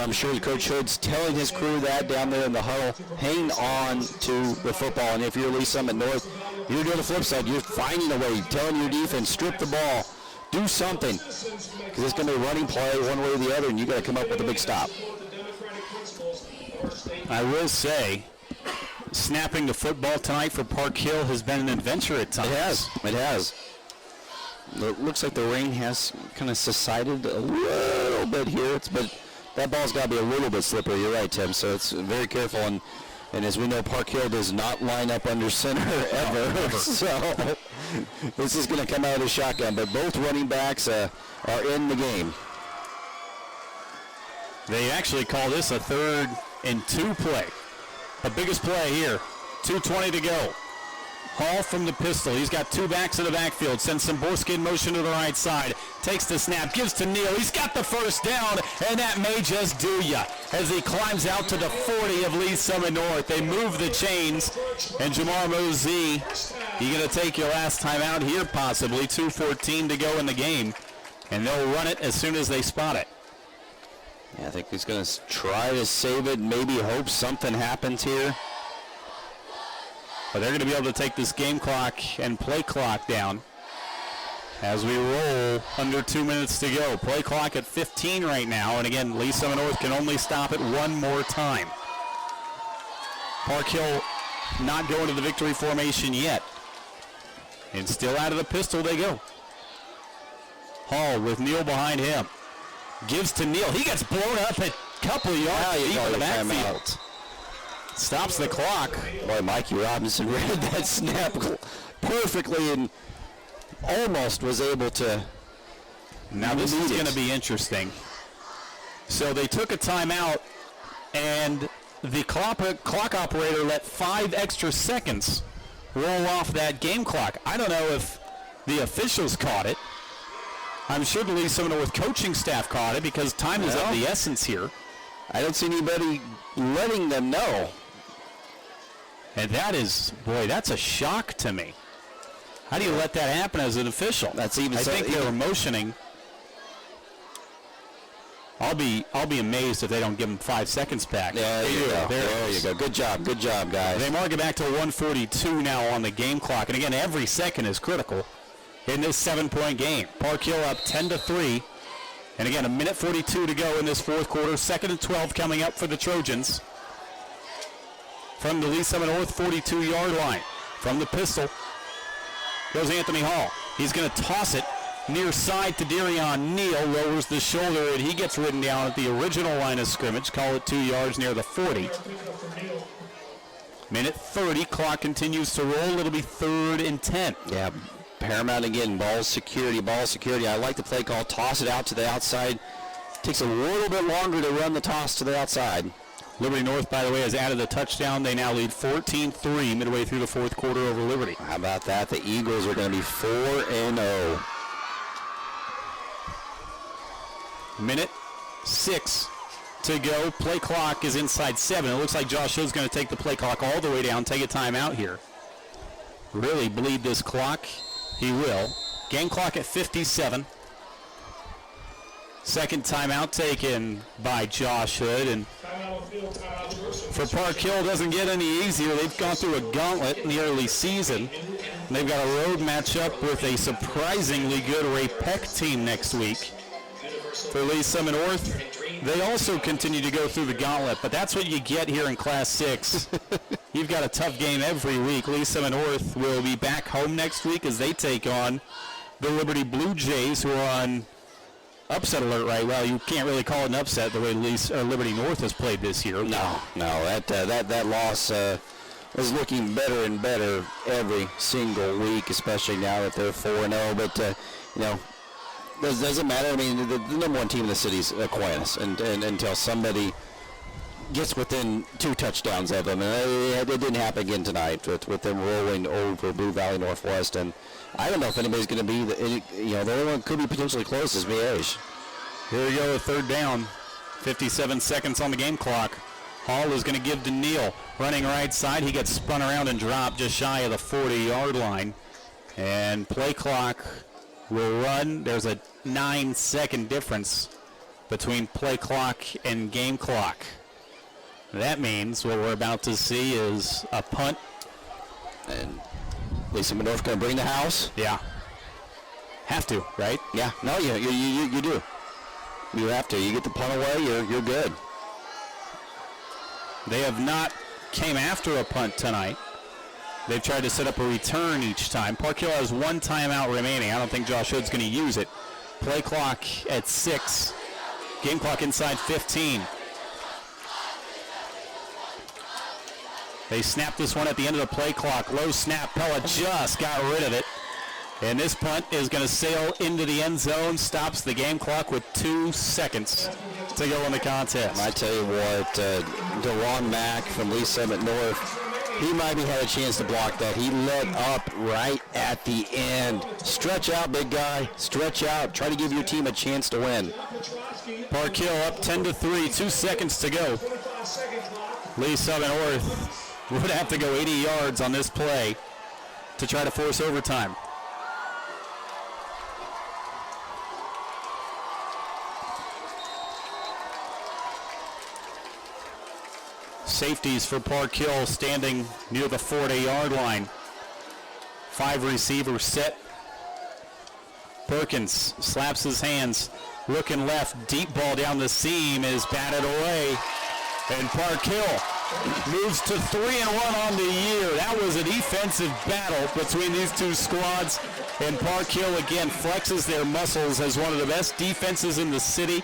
I'm sure Coach Hood's telling his crew that down there in the huddle. Hang on to the football. And if you're Lee Summit North, you're doing the flip side. You're finding a way, telling your defense, strip the ball, do something, because it's going to be a running play one way or the other, and you got to come up with a big stop. I will say, snapping the football tonight for Park Hill has been an adventure at times. It has. It looks like the rain has kind of subsided a little bit here, but that ball's got to be a little bit slippery. You're right, Tim. So it's very careful, and as we know, Park Hill does not line up under center ever. So this is going to come out of the shotgun, but both running backs are in the game. They actually call this a 3rd and 2 play. The biggest play here. 2:20 to go. Hall from the pistol. He's got 2 backs in the backfield. Sends Simborski in motion to the right side. Takes the snap. Gives to Neal. He's got the 1st down, and that may just do ya as he climbs out to the 40 of Lee Summit North. They move the chains, and Jamar Mosey, you going to take your last time out here possibly. 2:14 to go in the game, and they'll run it as soon as they spot it. Yeah, I think he's going to try to save it, maybe hope something happens here. But they're going to be able to take this game clock and play clock down as we roll under 2 minutes to go. Play clock at 15 right now. And again, Lee Summit North can only stop it one more time. Park Hill not going to the victory formation yet. And still out of the pistol they go. Hall with Neal behind him. Gives to Neal. He gets blown up a couple of yards deep in the backfield. Stops the clock. Boy, Mikey Robinson read that snap perfectly and almost was able to. Now this is going to be interesting. So they took a timeout, and the clock operator let 5 extra seconds roll off that game clock. I don't know if the officials caught it. I'm sure the Lee Summit North coaching staff caught it because time is of the essence here. I don't see anybody letting them know. And that is, boy, that's a shock to me. How do you let that happen as an official? That's even. I think they're motioning. I'll be amazed if they don't give them 5 seconds back. There you go. There you go. Good job, guys. They mark it back to 1:42 now on the game clock, and again, every second is critical in this 7-point game. Park Hill up 10-3, and again, 1:42 to go in this 4th quarter. 2nd and 12 coming up for the Trojans. From the Lee Summit North 42-yard line. From the pistol goes Anthony Hall. He's going to toss it near side to Darion Neal. Lowers the shoulder, and he gets ridden down at the original line of scrimmage. Call it 2 yards near the 40. 1:30. Clock continues to roll. It'll be 3rd and 10. Yeah, Paramount again. Ball security. I like the play call. Toss it out to the outside. Takes a little bit longer to run the toss to the outside. Liberty North, by the way, has added a touchdown. They now lead 14-3 midway through the fourth quarter over Liberty. How about that? The Eagles are going to be 4-0. Minute 6 to go. Play clock is inside 7. It looks like Josh Hood's going to take the play clock all the way down, take a timeout here. Really bleed this clock. He will. Game clock at 57. Second timeout taken by Josh Hood. And for Park Hill, doesn't get any easier. They've gone through a gauntlet in the early season. They've got a road matchup with a surprisingly good Ray Peck team next week. For Lee Summit North, they also continue to go through the gauntlet, but that's what you get here in Class 6. You've got a tough game every week. Lee Summit North will be back home next week as they take on the Liberty Blue Jays, who are on upset alert right. Well, you can't really call it an upset the way Liberty North has played this year. No, that loss is looking better and better every single week, especially now that they're 4-0. But doesn't matter. I mean, the number one team in the city is Aquinas, and until somebody gets within 2 touchdowns of them, and it didn't happen again tonight with them rolling over Blue Valley Northwest. And I don't know if anybody's going to be the only one could be potentially close is Miege. Here we go, third down. 57 seconds on the game clock. Hall is going to give to Neal. Running right side, he gets spun around and dropped just shy of the 40-yard line. And play clock will run. There's a 9-second difference between play clock and game clock. That means what we're about to see is a punt. And Lee Summit North going to bring the house? Yeah. Have to, right? Yeah. No, you do. You have to. You get the punt away, you're good. They have not came after a punt tonight. They've tried to set up a return each time. Park Hill has 1 timeout remaining. I don't think Josh Hood's going to use it. Play clock at 6. Game clock inside 15. They snapped this one at the end of the play clock. Low snap. Pella just got rid of it. And this punt is going to sail into the end zone. Stops the game clock with 2 seconds to go in the contest. I tell you what, DeRon Mack from Lee Summit North, he might have had a chance to block that. He let up right at the end. Stretch out, big guy. Stretch out. Try to give your team a chance to win. Park Hill up 10-3. 2 seconds to go. Lee Summit North would have to go 80 yards on this play to try to force overtime. Safeties for Park Hill standing near the 40-yard line. 5 receivers set. Perkins slaps his hands, looking left. Deep ball down the seam is batted away. And Park Hill moves to 3-1 on the year. That was a defensive battle between these two squads. And Park Hill again flexes their muscles as one of the best defenses in the city.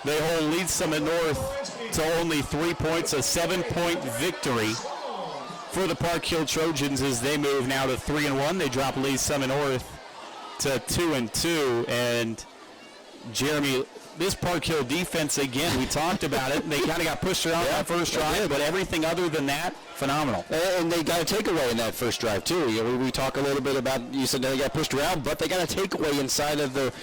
They hold Lee Summit North to only 3 points, a 7-point victory for the Park Hill Trojans as they move now to 3-1. They drop Lee Summit North to 2-2. And Jeremy, this Park Hill defense, again, we talked about it. They kind of got pushed around that first drive, but everything other than that, phenomenal. And they got a takeaway in that first drive, too. We talk a little bit about, you said they got pushed around, but they got a takeaway inside of the